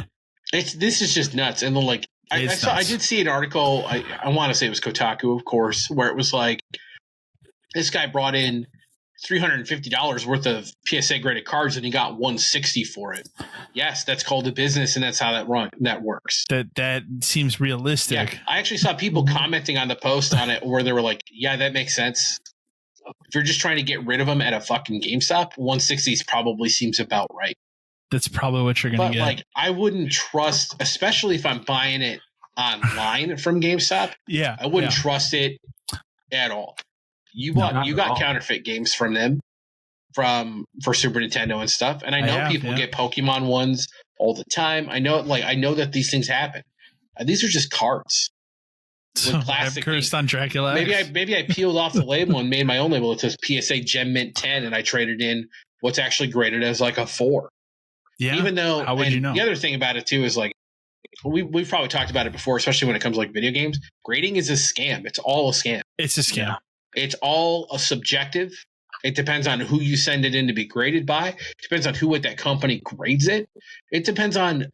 this is just nuts. And I did see an article. I want to say it was Kotaku, of course, where it was this guy brought in $350 worth of PSA graded cards and he got $160 for it. Yes, that's called a business, and that's how that works. That seems realistic. Yeah, I actually saw people commenting on the post on it where they were yeah, that makes sense. If you're just trying to get rid of them at a fucking GameStop, 160 probably seems about right. That's probably what you're going to get. I wouldn't trust, especially if I'm buying it online from GameStop. Yeah. I wouldn't trust it at all. You got counterfeit games from them. for Super Nintendo and stuff. And I know people get Pokemon ones all the time. I know that these things happen. These are just cards. So plastic. I'm cursed on Dracula. Maybe I peeled off the label and made my own label. It says PSA Gem Mint 10, and I traded in what's actually graded as like a 4. Yeah. Even though, how would you know? The other thing about it too is like we've probably talked about it before, especially when it comes to like video games. Grading is a scam. It's all a scam. It's a scam. Yeah. It's all a subjective. It depends on who you send it in to be graded by. It depends on who at that company grades it. It depends on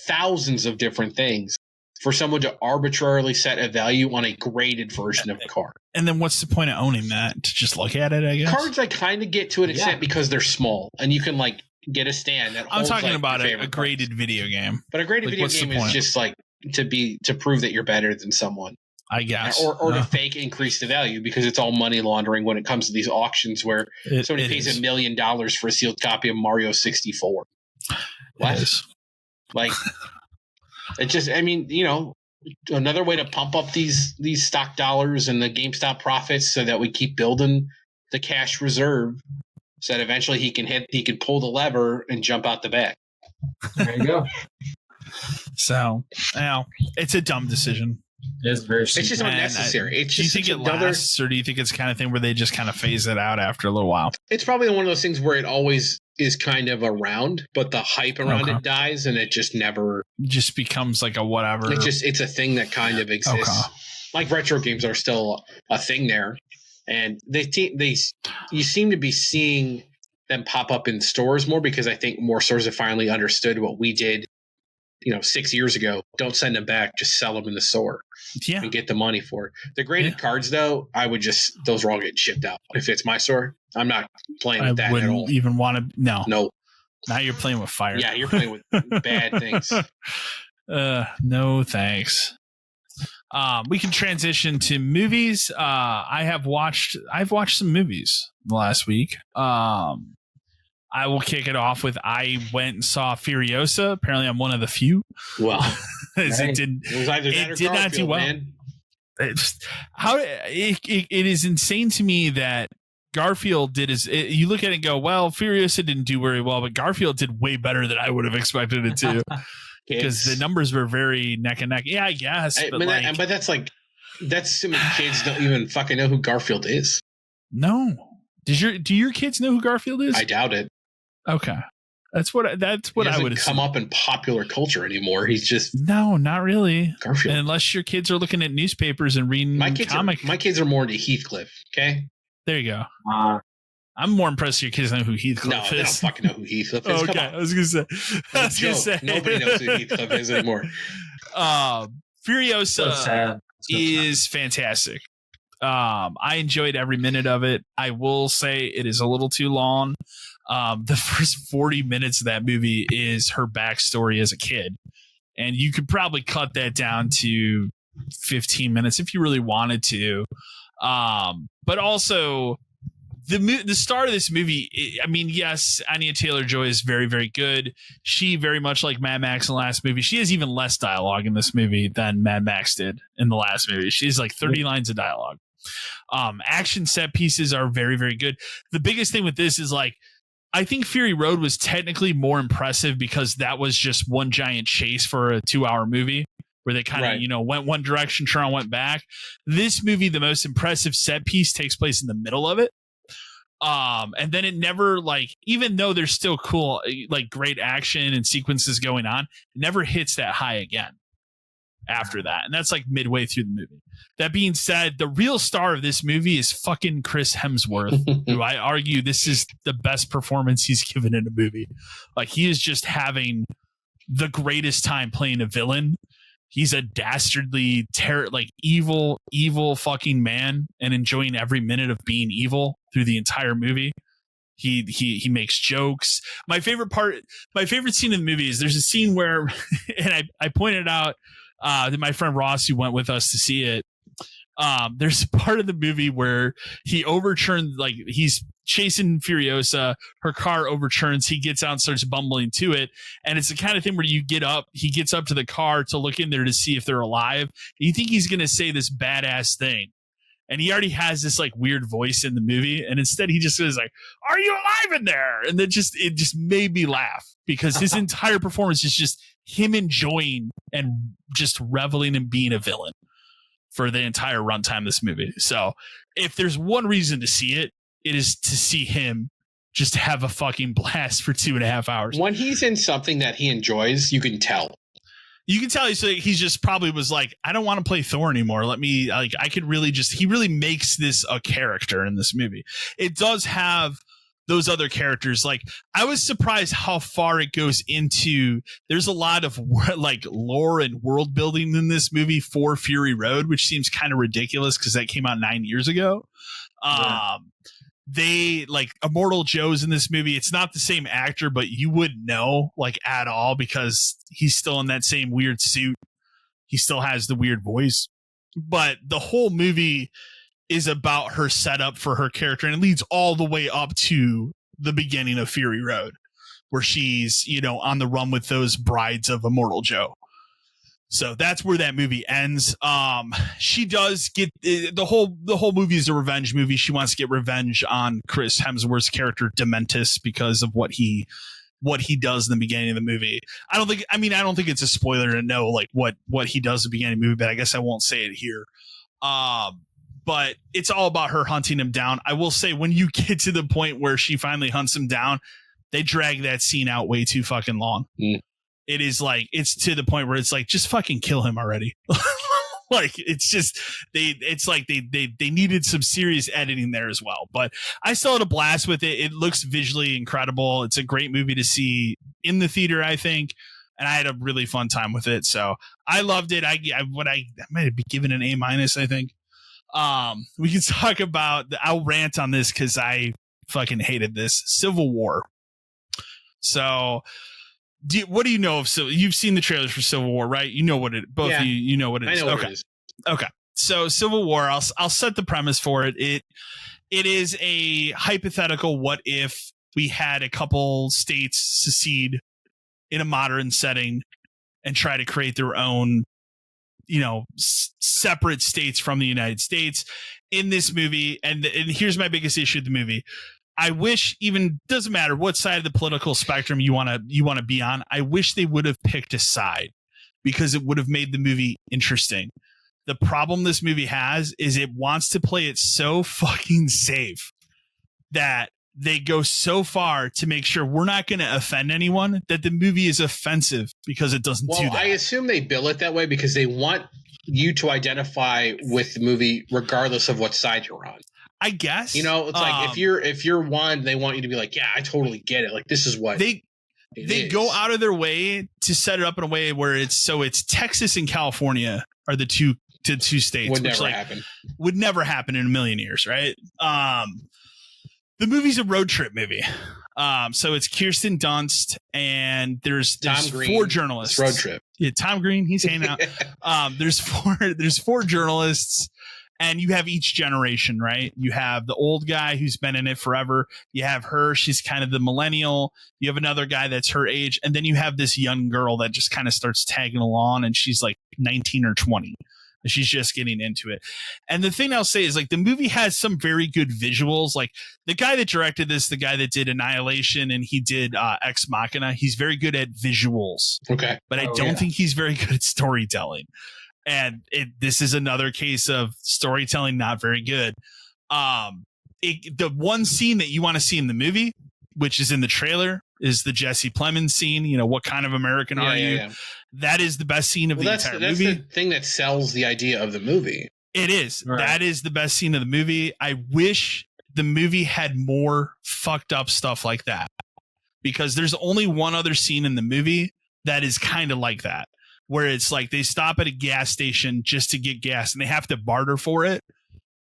thousands of different things for someone to arbitrarily set a value on a graded version of the card. And then what's the point of owning that? To just look at it, I guess? Cards I kind of get to an extent because they're small and you can like get a stand that holds, I'm talking like, about a graded cards. Video game. But a graded video game is just like to prove that you're better than someone. I guess. Or to fake increase the value because it's all money laundering when it comes to these auctions where somebody pays $1 million for a sealed copy of Mario 64. What? Like, it just, I mean, you know, another way to pump up these stock dollars and the GameStop profits so that we keep building the cash reserve so that eventually he can pull the lever and jump out the back. There you go. So, now it's a dumb decision. It's just unnecessary. Do you think it lasts, or do you think it's the kind of thing where they just kind of phase it out after a little while? It's probably one of those things where it always is kind of around, but the hype around it dies, and it just never just becomes like a whatever. It's a thing that kind of exists. Like retro games are still a thing there, and you seem to be seeing them pop up in stores more because I think more stores have finally understood what we did. 6 years ago, don't send them back. Just sell them in the store and get the money for it. The graded cards, though, those are all getting shipped out. If it's my store, I'm not playing with that at all. I wouldn't even want to. No. Now you're playing with fire. Yeah, you're playing with bad things. No, thanks. We can transition to movies. I've watched some movies the last week. I will kick it off with I went and saw Furiosa. Apparently, I'm one of the few. Well, it did not do well. Man. It is insane to me that Garfield did you look at it and go, well, Furiosa didn't do very well, but Garfield did way better than I would have expected it to because the numbers were very neck and neck. Yeah, I guess. But that's assuming kids don't even fucking know who Garfield is. No. Do your kids know who Garfield is? I doubt it. Okay. That's what I would assume. Come up in popular culture anymore. He's just no, not really. Garfield. Unless your kids are looking at newspapers and reading my kids are more into Heathcliff. Okay, there you go. I'm more impressed your kids know who Heathcliff is. They don't fucking know who Heathcliff is. Okay, I was gonna say. Nobody knows who Heathcliff is anymore. Furiosa is fantastic. I enjoyed every minute of it. I will say it is a little too long. The first 40 minutes of that movie is her backstory as a kid. And you could probably cut that down to 15 minutes if you really wanted to. But also the start of this movie, I mean, yes, Anya Taylor-Joy is very, very good. She very much like Mad Max in the last movie. She has even less dialogue in this movie than Mad Max did in the last movie. She's like 30 lines of dialogue. Action set pieces are very, very good. The biggest thing with this is like, I think Fury Road was technically more impressive because that was just one giant chase for a 2-hour movie where they kind of, went one direction, Tron went back. This movie, the most impressive set piece takes place in the middle of it. And then it never even though there's still cool, great action and sequences going on, it never hits that high again after that. And that's midway through the movie. That being said, the real star of this movie is fucking Chris Hemsworth, who I argue this is the best performance he's given in a movie. He is just having the greatest time playing a villain. He's a dastardly, evil fucking man and enjoying every minute of being evil through the entire movie. He makes jokes. My favorite scene in the movie is there's a scene where, and I pointed out to my friend Ross, who went with us to see it. There's a part of the movie where he overturns, he's chasing Furiosa, her car overturns, he gets out and starts bumbling to it, and it's the kind of thing where he gets up to the car to look in there to see if they're alive. You think he's gonna say this badass thing, and he already has this like weird voice in the movie, and instead he just says like, "Are you alive in there?" And then it just made me laugh because his entire performance is just him enjoying and just reveling in being a villain for the entire runtime of this movie. So if there's one reason to see it, it is to see him just have a fucking blast for 2.5 hours. When he's in something that he enjoys, you can tell. You can tell he's just probably was like, I don't want to play Thor anymore. Let me like, I could really just, he really makes this a character in this movie. It does have those other characters. Like, I was surprised how far it goes into, there's a lot of like lore and world building in this movie for Fury Road, which seems kind of ridiculous because that came out 9 years ago. Yeah. They like Immortal Joe's in this movie. It's not the same actor, but you wouldn't know like at all because he's still in that same weird suit. He still has the weird voice, but the whole movie is about her setup for her character, and it leads all the way up to the beginning of Fury Road, where she's, you know, on the run with those brides of Immortal Joe. So that's where that movie ends. She does get the whole movie is a revenge movie. She wants to get revenge on Chris Hemsworth's character Dementis because of what he does in the beginning of the movie. I don't think it's a spoiler to know like what he does at the beginning of the movie, but I guess I won't say it here. But it's all about her hunting him down. I will say when you get to the point where she finally hunts him down, they drag that scene out way too fucking long. It is like, it's to the point where it's like, just fucking kill him already. Like, it's just, they needed some serious editing there as well. But I still had a blast with it. It looks visually incredible. It's a great movie to see in the theater, I think. And I had a really fun time with it. So I loved it. I might be given an A-, I think. We can talk about, I'll rant on this because I fucking hated this. Civil War. So, what do you know of Civil? You've seen the trailers for Civil War, right? You know what it. Both of you know what it is. I know what it is. Okay. So Civil War. I'll set the premise for it. It is a hypothetical. What if we had a couple states secede in a modern setting and try to create their own, you know, separate states from the United States in this movie? And here's my biggest issue with the movie. I wish, even doesn't matter what side of the political spectrum you want to be on, I wish they would have picked a side because it would have made the movie interesting. The problem this movie has is it wants to play it so fucking safe that they go so far to make sure we're not going to offend anyone that the movie is offensive because it doesn't do that. I assume they bill it that way because they want you to identify with the movie regardless of what side you're on. I guess, you know, it's like if you're one, they want you to be like, yeah, I totally get it. Like, this is what they go out of their way to set it up in a way where it's Texas and California are the two states. Would never happen. Would never happen in a million years. Right. The movie's a road trip movie. So it's Kirsten Dunst and there's four journalists. Road trip. Yeah, Tom Green, he's hanging out. There's four journalists. And you have each generation, right? You have the old guy who's been in it forever. You have her. She's kind of the millennial. You have another guy that's her age. And then you have this young girl that just kind of starts tagging along. And she's like 19 or 20. And she's just getting into it. And the thing I'll say is like the movie has some very good visuals. Like the guy that directed this, the guy that did Annihilation and he did Ex Machina, he's very good at visuals. Okay. But I don't think he's very good at storytelling. And this is another case of storytelling not very good. The one scene that you want to see in the movie, which is in the trailer, is the Jesse Plemons scene. You know, what kind of American are you? Yeah. That is the best scene of the entire movie. That's the thing that sells the idea of the movie. It is. Right. That is the best scene of the movie. I wish the movie had more fucked up stuff like that because there's only one other scene in the movie that is kind of like that. Where it's like they stop at a gas station just to get gas and they have to barter for it.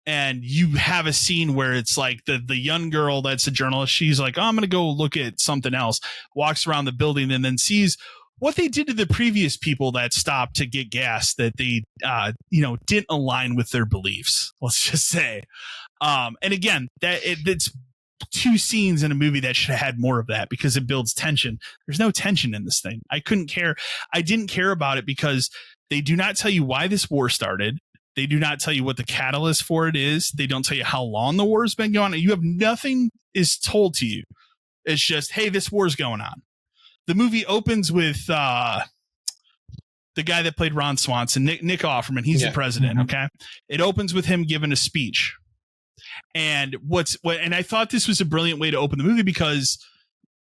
And you have a scene where it's like the young girl that's a journalist. She's like, oh, I'm going to go look at something else, walks around the building and then sees what they did to the previous people that stopped to get gas that they, didn't align with their beliefs. Let's just say. And again, it's two scenes in a movie that should have had more of that because it builds tension. There's no tension in this thing. I couldn't care. I didn't care about it because they do not tell you why this war started. They do not tell you what the catalyst for it is. They don't tell you how long the war's been going on. You have nothing is told to you. It's just, hey, this war's going on. The movie opens with the guy that played Ron Swanson, Nick Offerman. He's the president. Mm-hmm. Okay. It opens with him giving a speech. And and I thought this was a brilliant way to open the movie, because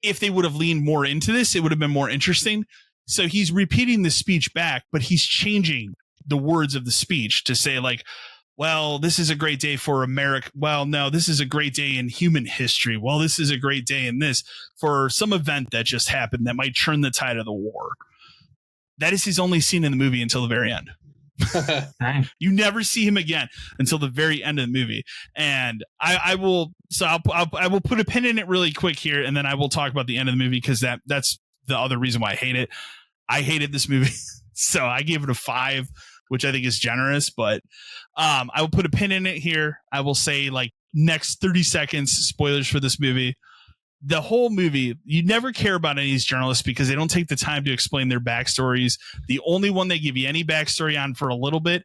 if they would have leaned more into this, it would have been more interesting. So he's repeating the speech back, but he's changing the words of the speech to say, like, well, this is a great day for America. Well, no, this is a great day in human history. Well, this is a great day in this for some event that just happened that might turn the tide of the war. That is his only scene in the movie until the very end. You never see him again until the very end of the movie. And I will put a pin in it really quick here, and then I will talk about the end of the movie, because that's the other reason why I hate it. I hated this movie. So I gave it a 5, which I think is generous, but I will put a pin in it here. I will say, like, next 30 seconds, spoilers for this movie. The whole movie, you never care about any of these journalists because they don't take the time to explain their backstories. The only one they give you any backstory on for a little bit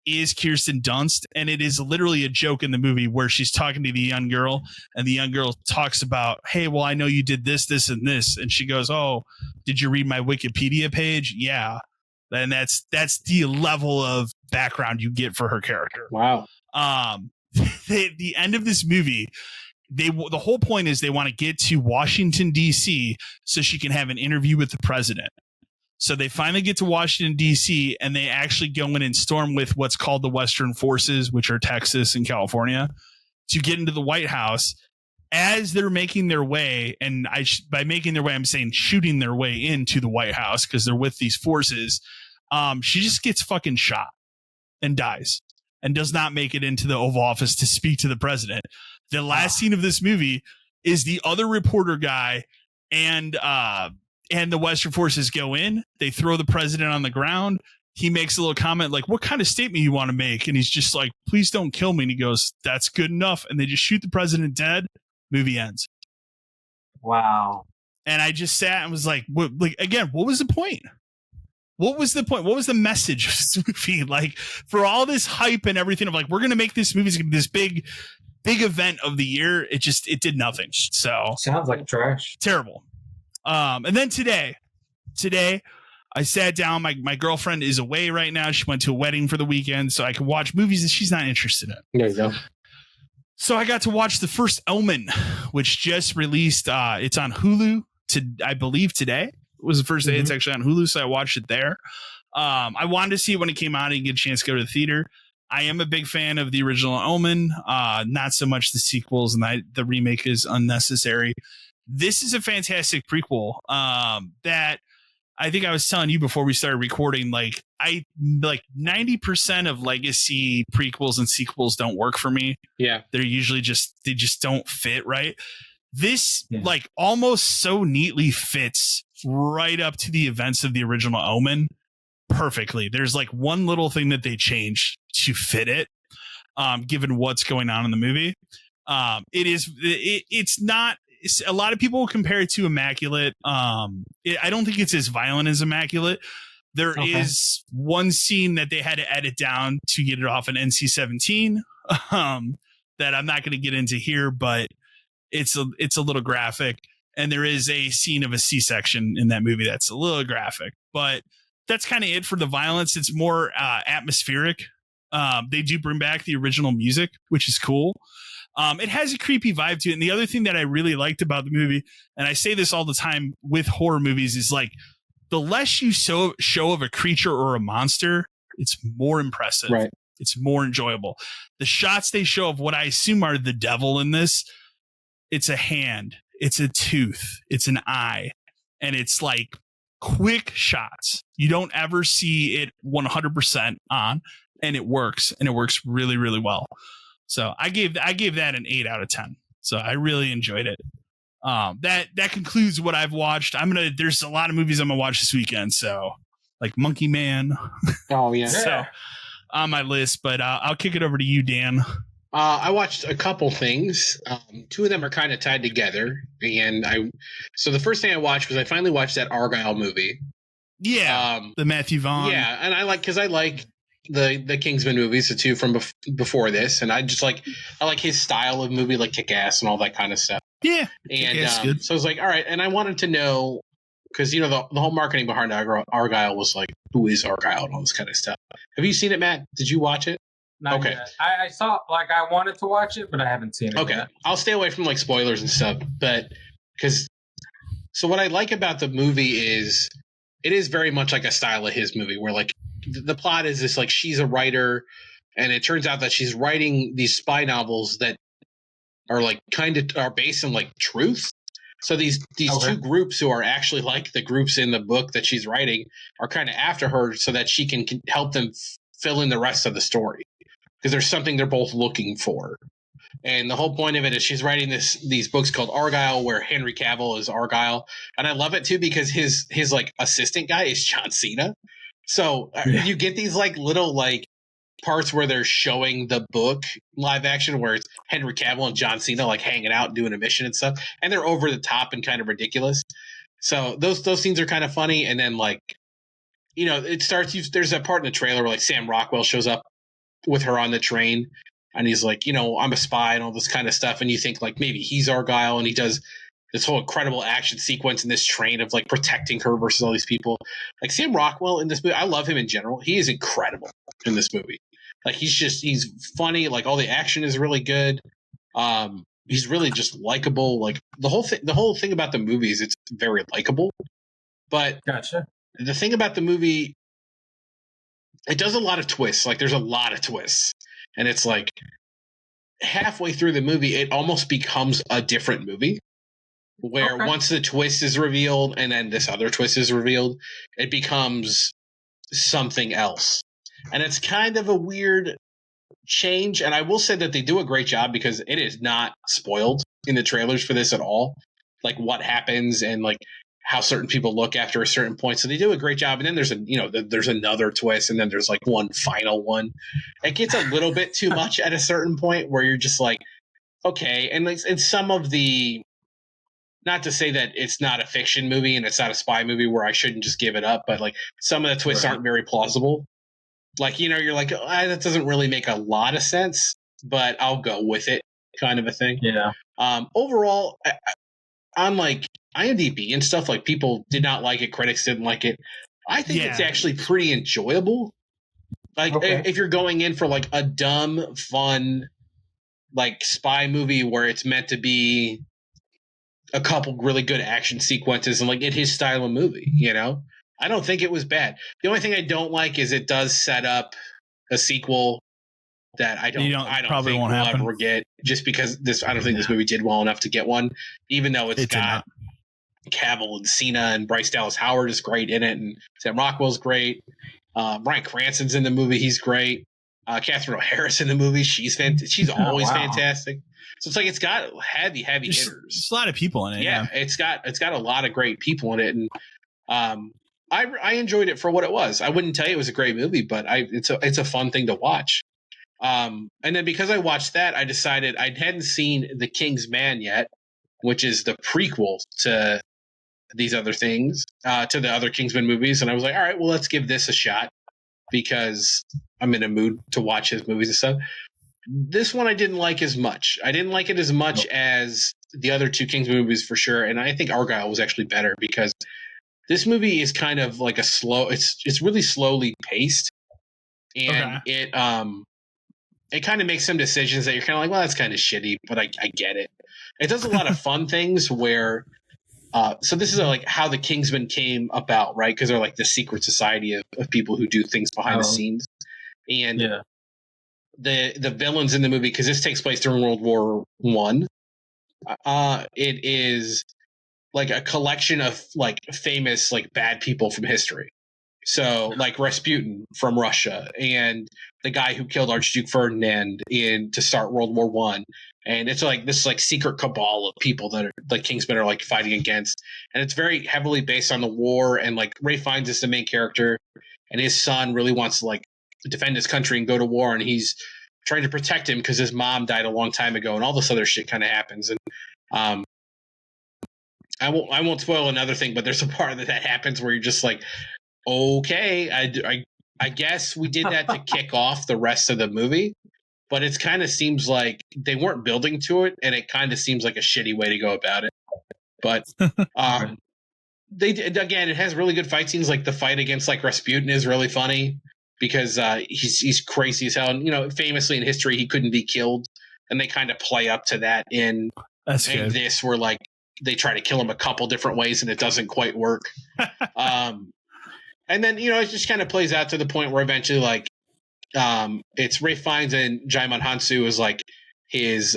is Kirsten Dunst, and it is literally a joke in the movie where she's talking to the young girl, and the young girl talks about, hey, well, I know you did this, this, and this, and she goes, oh, did you read my Wikipedia page? Yeah. And that's the level of background you get for her character. Wow. The end of this movie, the whole point is they want to get to Washington, D.C. so she can have an interview with the president. So they finally get to Washington, D.C., and they actually go in and storm with what's called the Western Forces, which are Texas and California, to get into the White House. As they're making their way, and by making their way, I'm saying shooting their way into the White House because they're with these forces, she just gets fucking shot and dies and does not make it into the Oval Office to speak to the president. The last scene of this movie is the other reporter guy and the Western Forces go in. They throw the president on the ground. He makes a little comment like, what kind of statement you want to make? And he's just like, please don't kill me. And he goes, that's good enough. And they just shoot the president dead. Movie ends. Wow. And I just sat and was like, what was the point? What was the point? What was the message of this movie? Like, for all this hype and everything of like, we're going to make this movie this big event of the year. It did nothing. So sounds like trash. Terrible. And then today I sat down. My girlfriend is away right now. She went to a wedding for the weekend, so I could watch movies that she's not interested in. There you go. So I got to watch The First Omen, which just released. It's on Hulu I believe today. It was the first day. It's actually on Hulu, so I watched it there. I wanted to see it when it came out. I didn't get a chance to go to the theater. I am a big fan of the original Omen, not so much the sequels, and the remake is unnecessary. This is a fantastic prequel that I think I was telling you before we started recording. Like 90% of legacy prequels and sequels don't work for me. Yeah, they're usually they just don't fit right. This like almost so neatly fits right up to the events of the original Omen perfectly. There's like one little thing that they changed to fit it, given what's going on in the movie. It's not. A lot of people will compare it to Immaculate. I don't think it's as violent as Immaculate. There is one scene that they had to edit down to get it off an NC-17 that I'm not going to get into here, but it's a little graphic. And there is a scene of a C-section in that movie that's a little graphic, but that's kind of it for the violence. It's more atmospheric. They do bring back the original music, which is cool. It has a creepy vibe to it. And the other thing that I really liked about the movie, and I say this all the time with horror movies, is like the less you show of a creature or a monster, it's more impressive. Right. It's more enjoyable. The shots they show of what I assume are the devil in this, it's a hand, it's a tooth, it's an eye, and it's like quick shots. You don't ever see it 100% on, and it works really, really well. So I gave that an 8 out of 10. So I really enjoyed it. That concludes what I've watched. There's a lot of movies I'm gonna watch this weekend. So like Monkey Man. Oh yeah. So on my list, but I'll kick it over to you, Dan. I watched a couple things. Two of them are kind of tied together, so the first thing I watched was I finally watched that Argyle movie. Yeah, the Matthew Vaughn. Yeah, and I like the Kingsman movies, the two from before this, and I like his style of movie, like Kick-Ass and all that kind of stuff. Yeah, and so I was like, all right, and I wanted to know because the whole marketing behind Argyle was like, who is Argyle and all this kind of stuff. Have you seen it, Matt? Did you watch it? Not okay. Yet. I saw, like, I wanted to watch it, but I haven't seen it. Okay, yet. I'll stay away from like spoilers and stuff, but so what I like about the movie is it is very much like a style of his movie where like the plot is this, like, she's a writer and it turns out that she's writing these spy novels that are like are based on like truth. So these two groups who are actually like the groups in the book that she's writing are kind of after her so that she can help them fill in the rest of the story because there's something they're both looking for. And the whole point of it is she's writing these books called Argyle, where Henry Cavill is Argyle, and I love it too because his like assistant guy is John Cena. So you get these like little like parts where they're showing the book live action, where it's Henry Cavill and John Cena like hanging out and doing a mission and stuff, and they're over the top and kind of ridiculous. So those scenes are kind of funny, and then like it starts. There's that part in the trailer where like Sam Rockwell shows up with her on the train. And he's like, I'm a spy and all this kind of stuff. And you think like maybe he's Argyle, and he does this whole incredible action sequence in this train of like protecting her versus all these people. Like Sam Rockwell in this movie, I love him in general. He is incredible in this movie. Like he's funny. Like all the action is really good. He's really just likable. Like the whole thing about the movie is it's very likable. But gotcha. The thing about the movie, it does a lot of twists. Like there's a lot of twists. And it's like halfway through the movie, it almost becomes a different movie where once the twist is revealed and then this other twist is revealed, it becomes something else. And it's kind of a weird change. And I will say that they do a great job because it is not spoiled in the trailers for this at all. Like what happens and like how certain people look after a certain point. So they do a great job. And then there's there's another twist, and then there's like one final one. It gets a little bit too much at a certain point where you're just like, okay. And some of the, not to say that it's not a fiction movie and it's not a spy movie where I shouldn't just give it up, but like some of the twists aren't very plausible. Like, you're like, that doesn't really make a lot of sense, but I'll go with it kind of a thing. Yeah. Overall, on like IMDb and stuff, like people did not like it, critics didn't like it. I think it's actually pretty enjoyable. Like if you're going in for like a dumb, fun, like spy movie where it's meant to be a couple really good action sequences and like in his style of movie, I don't think it was bad. The only thing I don't like is it does set up a sequel that I don't think we'll ever get, just because I don't think this movie did well enough to get one, even though it's got Cavill and Cena and Bryce Dallas Howard is great in it, and Sam Rockwell's great. Bryan Cranston's in the movie; he's great. Catherine O'Hara's in the movie; she's always fantastic. So it's like it's got heavy hitters. There's a lot of people in it. Yeah, it's got a lot of great people in it, and I enjoyed it for what it was. I wouldn't tell you it was a great movie, but it's a fun thing to watch. And then because I watched that, I decided I hadn't seen The King's Man yet, which is the prequel to these other things, to the other Kingsman movies. And I was like, all right, well, let's give this a shot because I'm in a mood to watch his movies and stuff. This one I didn't like as much. I didn't like it as much as the other two Kingsman movies for sure. And I think Argyle was actually better because this movie is kind of like it's really slowly paced. And it kind of makes some decisions that you're kind of like, well, that's kind of shitty, but I get it. It does a lot of fun things where, so this is like how the Kingsmen came about, right? Because they're like the secret society of people who do things behind the scenes. And the villains in the movie, because this takes place during World War I, it is like a collection of like famous like bad people from history. So like Rasputin from Russia and the guy who killed Archduke Ferdinand to start World War I. And it's like this like secret cabal of people that are like Kingsmen are like fighting against. And it's very heavily based on the war. And like Ray Fiennes is the main character, and his son really wants to like defend his country and go to war. And he's trying to protect him because his mom died a long time ago, and all this other shit kind of happens. And I won't spoil another thing, but there's a part that happens where you're just like, okay, I I guess we did that to kick off the rest of the movie, but it kind of seems like they weren't building to it, and it kind of seems like a shitty way to go about it. But they again, it has really good fight scenes. Like the fight against like Rasputin is really funny because he's crazy as hell, and famously in history he couldn't be killed, and they kind of play up to that in this, where like they try to kill him a couple different ways and it doesn't quite work. And then it just kind of plays out to the point where eventually like it's Ralph Fiennes and Jaimon Hansu is like his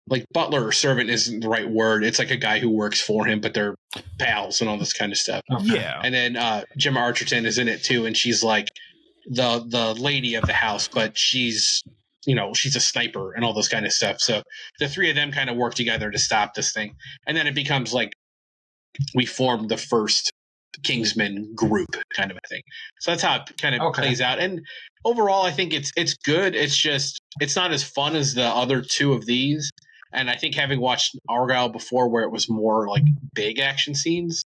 like butler or servant isn't the right word. It's like a guy who works for him, but they're pals and all this kind of stuff. Yeah. And then Gemma Arterton is in it too, and she's like the lady of the house, but she's she's a sniper and all this kind of stuff. So the three of them kind of work together to stop this thing. And then it becomes like we form the first Kingsman group kind of a thing. So that's how it kind of plays out. And overall, I think it's good. It's just it's not as fun as the other two of these. And I think having watched Argyle before, where it was more like big action scenes,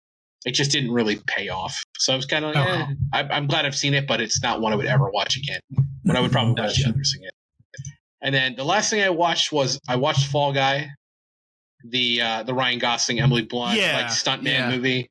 it just didn't really pay off. So I was kind of like, I'm glad I've seen it, but it's not one I would ever watch again. But I would probably watch the others again. And then the last thing I watched was Fall Guy, the Ryan Gosling, Emily Blunt like stuntman movie.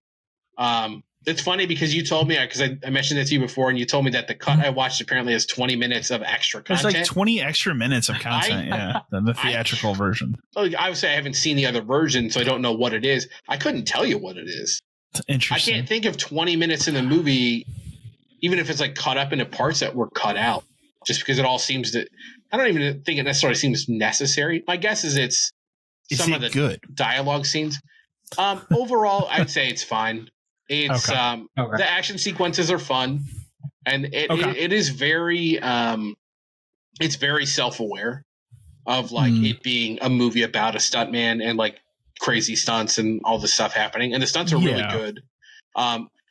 It's funny because you told me, because I mentioned it to you before, and you told me that the cut I watched apparently has 20 minutes of extra content. There's like 20 extra minutes of content, the theatrical version. Obviously, I haven't seen the other version, so I don't know what it is. I couldn't tell you what it is. Interesting. I can't think of 20 minutes in the movie, even if it's like cut up into parts that were cut out, just because it all seems to. I don't even think it necessarily seems necessary. My guess is it's some of the good dialogue scenes. Overall, I'd say it's fine. It's the action sequences are fun, and it is very it's very self-aware of like it being a movie about a stuntman and like crazy stunts and all this stuff happening, and the stunts are really good.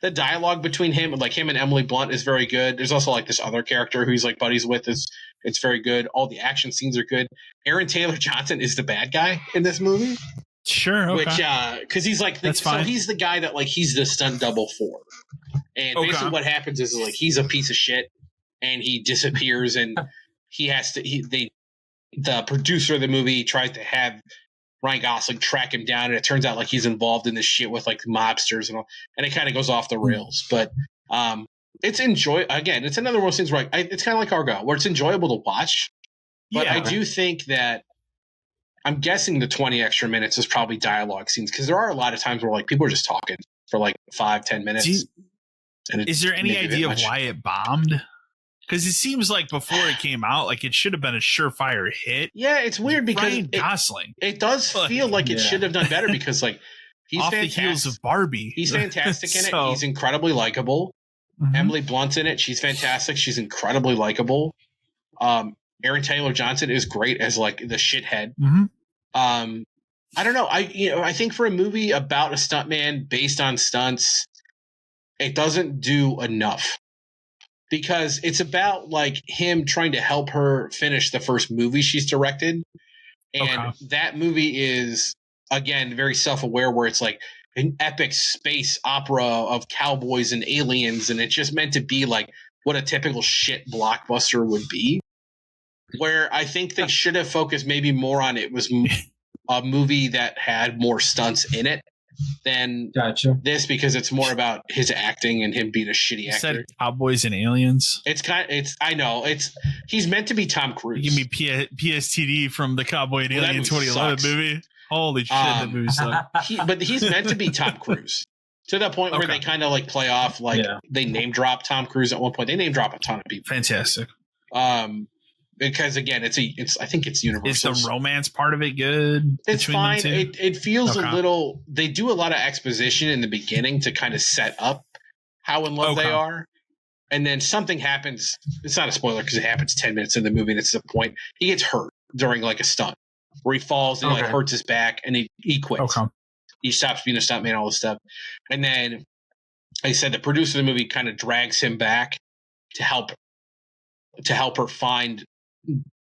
The dialogue between him and Emily Blunt is very good. There's also like this other character who he's like buddies with. It's very good. All the action scenes are good. Aaron Taylor Johnson is the bad guy in this movie. Sure. Okay. Which, because he's like, so he's the guy that like he's the stunt double for, and basically what happens is like he's a piece of shit, and he disappears, and he has to. The producer of the movie tries to have Ryan Gosling track him down, and it turns out like he's involved in this shit with like mobsters and all, and it kind of goes off the rails. But it's again, it's another one of those things where it's kind of like Argyle, where it's enjoyable to watch, but I do think that. I'm guessing the 20 extra minutes is probably dialogue scenes, because there are a lot of times where like people are just talking for like 5-10 minutes. Is there any idea of why it bombed? Because it seems like before it came out, like it should have been a surefire hit. Yeah, it's weird because Ryan Gosling. It does feel like it should have done better, because like he's off fantastic. The heels of Barbie. He's fantastic in it. He's incredibly likable. Emily Blunt's in it. She's fantastic. She's incredibly likable. Aaron Taylor Johnson is great as like the shithead. I don't know. I think for a movie about a stuntman based on stunts, it doesn't do enough, because it's about like him trying to help her finish the first movie she's directed. And that movie is, again, very self-aware, where it's like an epic space opera of cowboys and aliens. And it's just meant to be like what a typical shit blockbuster would be. Where I think they should have focused maybe more on it was a movie that had more stunts in it than this, because it's more about his acting and him being a shitty actor. Said cowboys and aliens. I know he's meant to be Tom Cruise. Give me PSTD from the Cowboy and Alien 2011 movie. Holy shit, that movie sucks. But he's meant to be Tom Cruise. To the point where they kind of like play off, like they name drop Tom Cruise at one point. They name drop a ton of people. Fantastic. Because again, I think it's universal. Is the romance part of it good? It's fine. It feels a little. They do a lot of exposition in the beginning to kind of set up how in love they are, and then something happens. It's not a spoiler because it happens 10 minutes in the movie, and it's the point he gets hurt during like a stunt where he falls and like hurts his back, and he quits. He stops being a stuntman, all this stuff, and then like I said, the producer of the movie kind of drags him back to help her find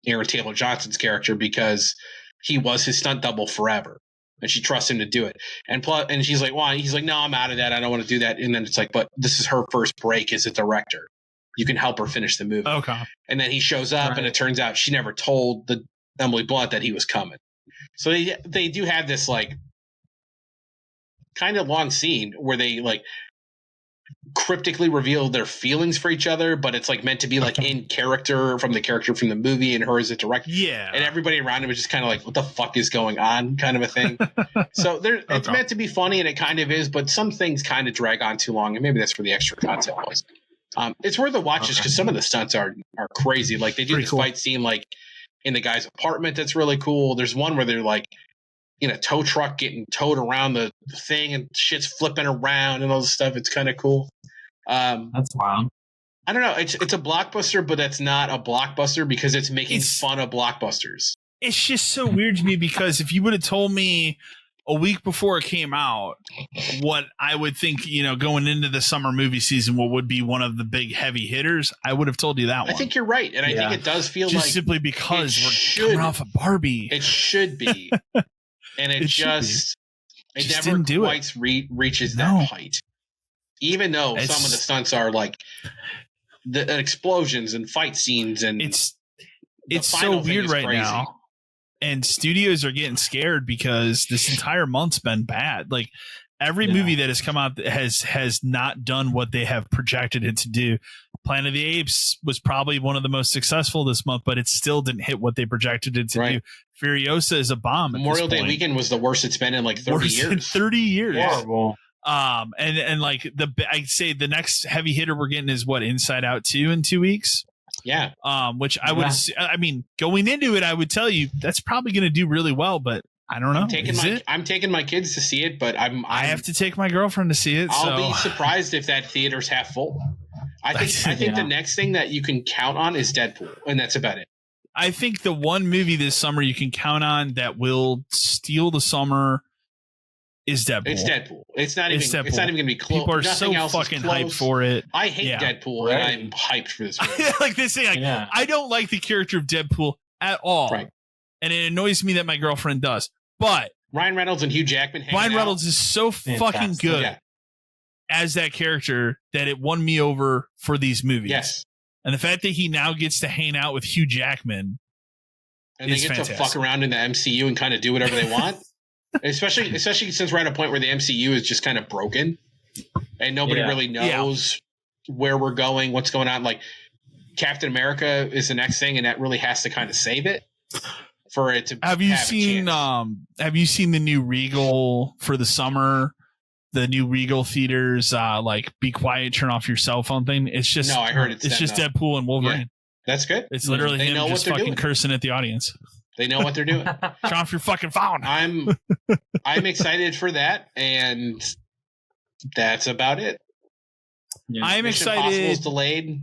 Aaron Taylor Johnson's character, because he was his stunt double forever. and she trusts him to do it. And she's like, well, he's like, no, I'm out of that. I don't want to do that. And then it's like, but this is her first break as a director. You can help her finish the movie. Okay. And then he shows up, and it turns out she never told Emily Blunt that he was coming. So they do have this like kind of long scene where they like cryptically reveal their feelings for each other, but it's like meant to be like in character from the movie and her as a director. Yeah. And everybody around him is just kind of like, what the fuck is going on, kind of a thing. So it's meant to be funny, and it kind of is, but some things kind of drag on too long, and maybe that's where the extra content was. It's worth a watch just because some of the stunts are crazy. Like they do this fight scene like in the guy's apartment that's really cool. There's one where they're like in a tow truck getting towed around the thing and shit's flipping around and all this stuff. It's kind of cool. That's wild. I don't know. It's a blockbuster, but that's not a blockbuster because it's making fun of blockbusters. It's just so weird to me because if you would have told me a week before it came out what I would think, going into the summer movie season, what would be one of the big heavy hitters, I would have told you that one. I think you're right. And I think it does feel just simply because we're coming off of Barbie. It should be. And it never quite reaches that height. Even though some of the stunts are like the explosions and fight scenes, and it's so weird right now. And studios are getting scared because this entire month's been bad. Like every movie that has come out has not done what they have projected it to do. Planet of the Apes was probably one of the most successful this month, but it still didn't hit what they projected it to do. Furiosa is a bomb. Memorial Day weekend was the worst it's been in like 30 years. In 30 years. Horrible. And like I'd say the next heavy hitter we're getting is what, Inside Out 2 in 2 weeks. Yeah. Which I mean, going into it, I would tell you that's probably going to do really well, but I don't know. I'm taking my kids to see it, but I have to take my girlfriend to see it. I'll be surprised if that theater's half full. I think the next thing that you can count on is Deadpool, and that's about it. I think the one movie this summer you can count on that will steal the summer is Deadpool. It's Deadpool. It's not even going to be close. People are so fucking hyped for it. I hate Deadpool, and I'm hyped for this movie. Like they say, I don't like the character of Deadpool at all, and it annoys me that my girlfriend does. But Ryan Reynolds and Hugh Jackman. Reynolds is so fucking good as that character that it won me over for these movies. Yes, and the fact that he now gets to hang out with Hugh Jackman, and they get to fuck around in the MCU and kind of do whatever they want. Especially since we're at a point where the MCU is just kind of broken and nobody really knows where we're going, what's going on. Like Captain America is the next thing, and that really has to kind of save it for it to have you seen the new Regal for the summer? The new Regal theaters, like Be Quiet, Turn Off Your Cell Phone thing. It's just I heard it's just Deadpool and Wolverine. Yeah, that's good. It's literally him just fucking cursing at the audience. They know what they're doing. Turn off your fucking phone. I'm excited for that, and that's about it. Yeah. I'm Mission excited. Impossible is delayed.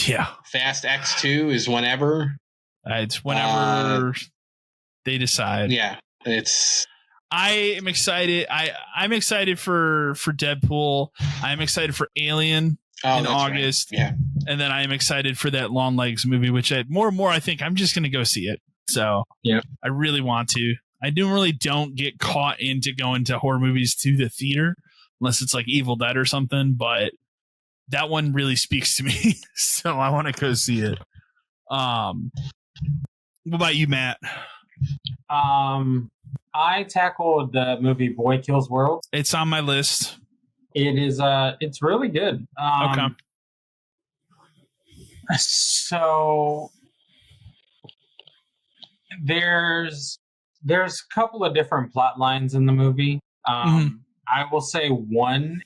Yeah. Fast X2 is whenever. It's whenever they decide. Yeah, I am excited. I'm excited for Deadpool. I'm excited for Alien in August. Right. Yeah, and then I am excited for that Long Legs movie, which more and more I think I'm just going to go see it. So I really want to. I don't get caught into going to horror movies to the theater unless it's like Evil Dead or something. But that one really speaks to me, so I want to go see it. What about you, Matt? I tackled the movie Boy Kills World. It's on my list. It is. It's really good. Okay. So there's a couple of different plot lines in the movie. I will say one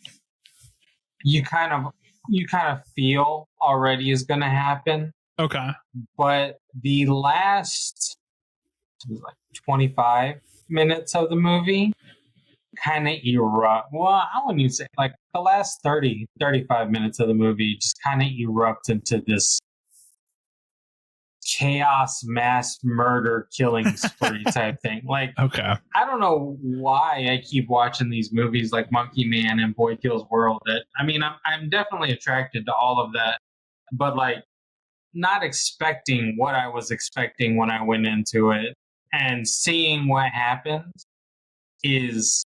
you kind of feel already is going to happen. Okay. But the last 25 minutes of the movie kind of erupt. Well, I wouldn't even say like the last 35 minutes of the movie just kind of erupt into this chaos, mass murder, killing spree type thing. Like, okay, I don't know why I keep watching these movies like Monkey Man and Boy Kills World. I'm definitely attracted to all of that, but like not expecting what I was expecting when I went into it and seeing what happens. is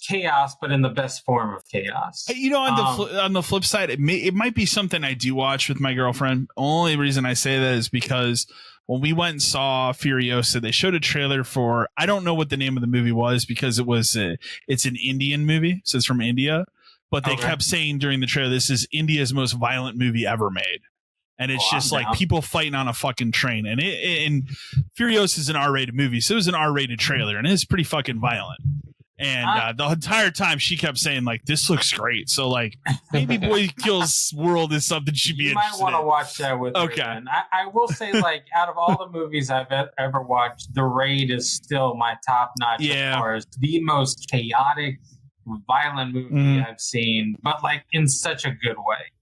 chaos, but in the best form of chaos. You know, on the flip side, it might be something I do watch with my girlfriend. Only reason I say that is because when we went and saw Furiosa, they showed a trailer for, I don't know what the name of the movie was because it's an Indian movie, so it's from India. But they kept saying during the trailer, this is India's most violent movie ever made. And it's just like people fighting on a fucking train. And Furiosa is an R-rated movie, so it was an R-rated trailer, and it's pretty fucking violent. And the entire time she kept saying, like, this looks great. So, like, maybe Boy Kills World is something she'd be interested in. You might want to watch that with her. Okay. I will say, like, out of all the movies I've ever watched, The Raid is still my top-notch as far as the most chaotic, violent movie I've seen, but, like, in such a good way.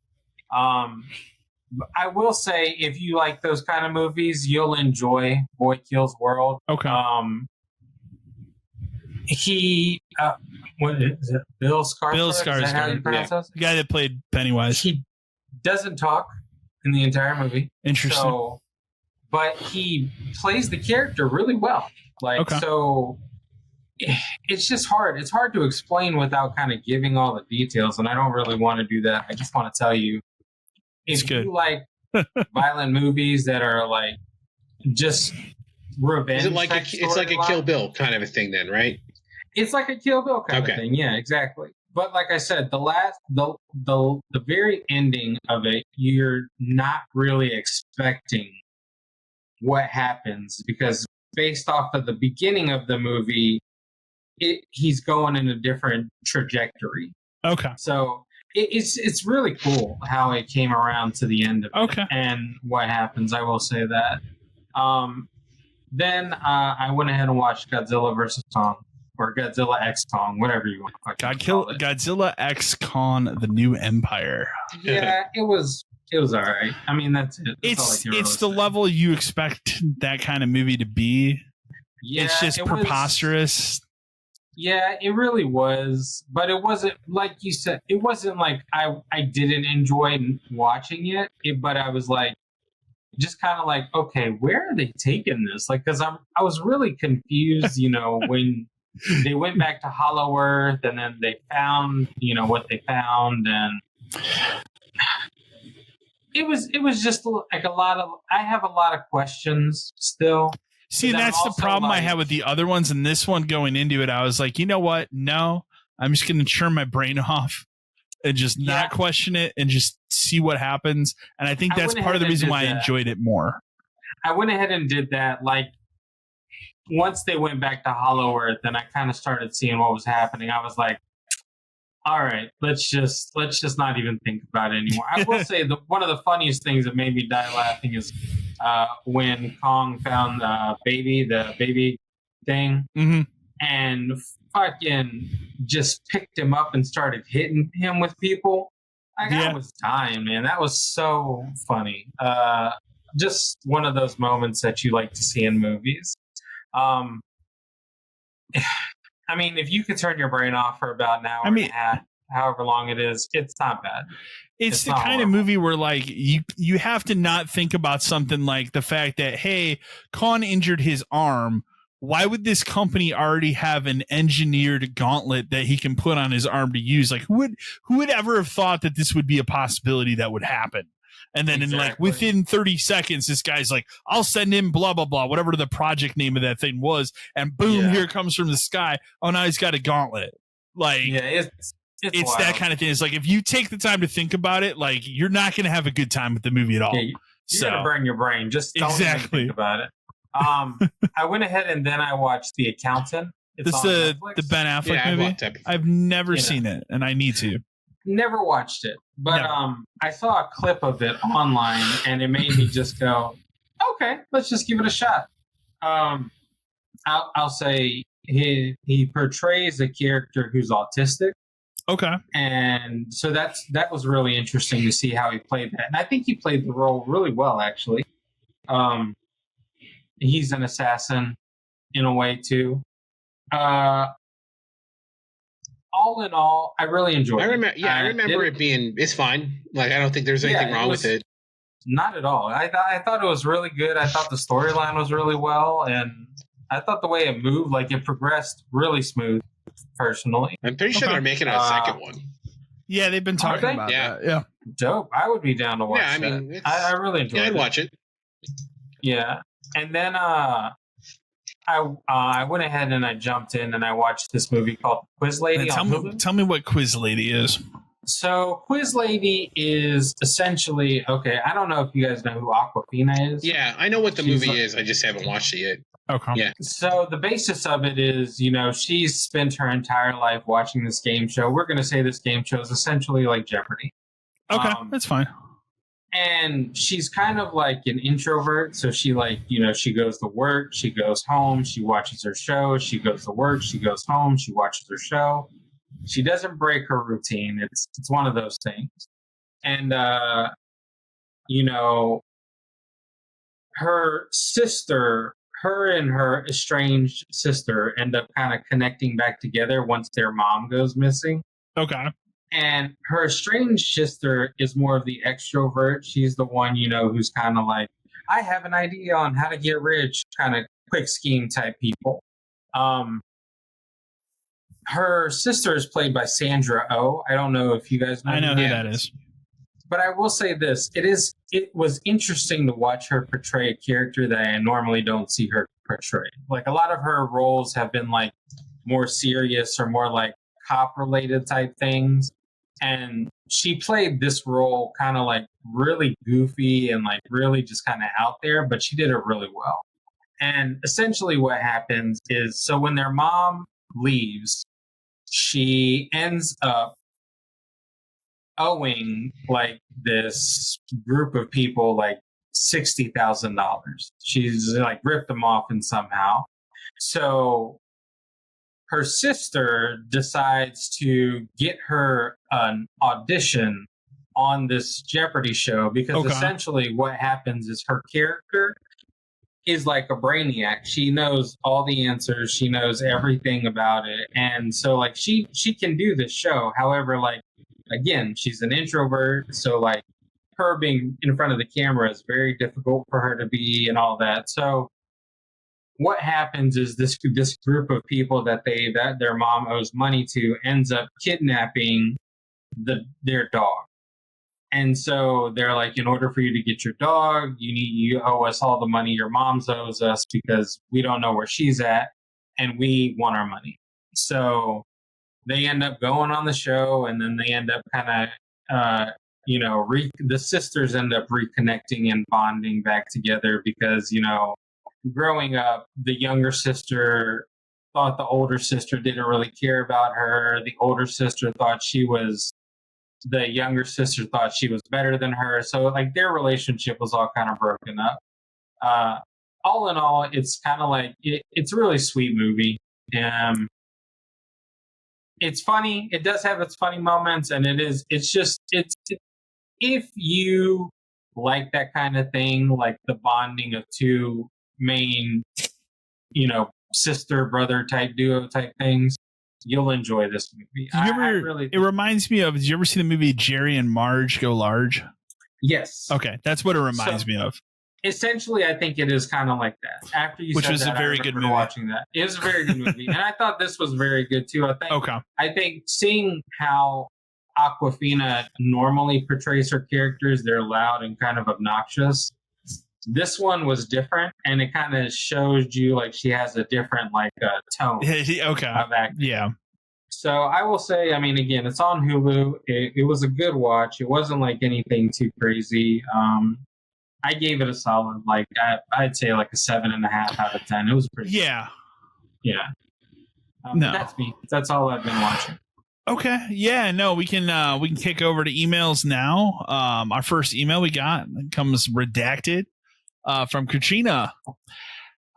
I will say, if you like those kind of movies, you'll enjoy Boy Kills World. Okay. What is it? Bill Skarsgård? Bill Skarsgård. Is that how you pronounce it? The guy that played Pennywise. He doesn't talk in the entire movie. Interesting. But he plays the character really well. So it's just hard. It's hard to explain without kind of giving all the details, and I don't really want to do that. I just want to tell you, if you like violent movies that are like just revenge, is it like it's like a Kill Bill kind of a thing then, right? It's like a Kill Bill kind of thing. Yeah, exactly. But like I said, the very ending of it, you're not really expecting what happens, because based off of the beginning of the movie, he's going in a different trajectory. Okay. So it's really cool how it came around to the end of it and what happens. I will say that. Then I went ahead and watched Godzilla vs. Kong, or Godzilla X Kong, whatever you want to call it. Godzilla X Kong: The New Empire. Yeah, it was all right. I mean, that's it. It's the level you expect that kind of movie to be. Yeah, it's just preposterous. Yeah, it really was, but it wasn't, like you said, it wasn't like I didn't enjoy watching it, but I was like, just kind of like, okay, where are they taking this? Like, because I was really confused, when they went back to Hollow Earth, and then they found, what they found, and it was just like I have a lot of questions still. See, that's the problem I had with the other ones, and this one going into it, I was like, you know what? No, I'm just going to turn my brain off and just not question it and just see what happens. And I think that's part of the reason why I enjoyed it more. I went ahead and did that. Like, once they went back to Hollow Earth and I kind of started seeing what was happening, I was like, all right, let's just not even think about it anymore. I will say one of the funniest things that made me die laughing is when Kong found the baby thing, and fucking just picked him up and started hitting him with people. That was time, man. That was so funny. Just one of those moments that you like to see in movies. I mean, if you could turn your brain off for about an hour and a half, however long it is, it's not bad. It's the kind of movie where, like, you have to not think about something like the fact that, hey, Khan injured his arm. Why would this company already have an engineered gauntlet that he can put on his arm to use? Like, who would ever have thought that this would be a possibility that would happen? And then within 30 seconds, this guy's like, I'll send him blah, blah, blah, whatever the project name of that thing was. And boom, here it comes from the sky. Oh, now he's got a gauntlet. Like, it's that kind of thing. It's like, if you take the time to think about it, like, you're not going to have a good time with the movie at all. Yeah, you're going to burn your brain. Just don't even think about it. I went ahead and then I watched The Accountant. This is the Ben Affleck movie? I've never seen it, and I need to. Never watched it, but I saw a clip of it online, and it made me just go, okay, let's just give it a shot. I'll say he portrays a character who's autistic. Okay. And so that was really interesting to see how he played that. And I think he played the role really well, actually. He's an assassin in a way, too. All in all, I really enjoyed it. I remember it being, it's fine. Like, I don't think there's anything wrong with it. Not at all. I thought it was really good. I thought the storyline was really well. And I thought the way it moved, like it progressed really smooth, personally. I'm pretty sure they're making a second one. Yeah, they've been talking about that. Yeah. Dope. I would be down to watch I mean, I really enjoyed it. I'd watch it. Yeah. And then I went ahead and I jumped in and I watched this movie called Quiz Lady on Hulu. Tell me what Quiz Lady is. So Quiz Lady is essentially, okay, I don't know if you guys know who Awkwafina is. Yeah, I know what the movie is. I just haven't watched it yet. Okay. Yeah. So the basis of it is, she's spent her entire life watching this game show. We're going to say this game show is essentially like Jeopardy. Okay, that's fine. And she's kind of like an introvert. So she she goes to work, she goes home, she watches her show, she goes to work, she goes home, she watches her show. She doesn't break her routine. It's one of those things. And, her sister, her and her estranged sister end up kind of connecting back together once their mom goes missing. Okay. And her estranged sister is more of the extrovert. She's the one, who's kind of like, I have an idea on how to get rich, kind of quick scheme type people. Her sister is played by Sandra Oh. I don't know if you guys know. I know who that is. But I will say this. It was interesting to watch her portray a character that I normally don't see her portray. Like a lot of her roles have been like more serious or more like cop related type things. And she played this role kind of like really goofy and like really just kind of out there, but she did it really well. And essentially what happens is, so when their mom leaves, she ends up owing like this group of people like $60,000. She's like ripped them off and somehow. So her sister decides to get her an audition on this Jeopardy show because essentially what happens is her character is like a brainiac. She knows all the answers. She knows everything about it. And so like she can do this show. However, like, again, she's an introvert. So like her being in front of the camera is very difficult for her to be and all that. So what happens is this group of people that their mom owes money to ends up kidnapping their dog. And so they're like, in order for you to get your dog, you owe us all the money your mom owes us because we don't know where she's at and we want our money. So they end up going on the show and then they end up kind of, the sisters end up reconnecting and bonding back together because, growing up, the younger sister thought the older sister didn't really care about her. The older sister thought the younger sister thought she was better than her. So like their relationship was all kind of broken up. All in all, it's kind of like, it's a really sweet movie. It's funny. It does have its funny moments and if you like that kind of thing, like the bonding of two main, sister brother type duo type things, you'll enjoy this movie. It reminds me of, did you ever see the movie Jerry and Marge Go Large? Yes. Okay, that's what it reminds me of. Essentially, I think it is kind of like that. After you Which said was that, a very good movie. Watching that, it was a very good movie, and I thought this was very good too. I think seeing how Awkwafina normally portrays her characters, they're loud and kind of obnoxious. This one was different, and it kind of shows you like she has a different like tone. Of acting. Yeah. So I will say, I mean, again, it's on Hulu. It was a good watch. It wasn't like anything too crazy. I gave it a solid, like I'd say like a 7.5 out of 10. It was pretty. Yeah. Good. Yeah. No, that's me. That's all I've been watching. Okay. Yeah. No, we can kick over to emails now. Our first email we got comes redacted from Katrina.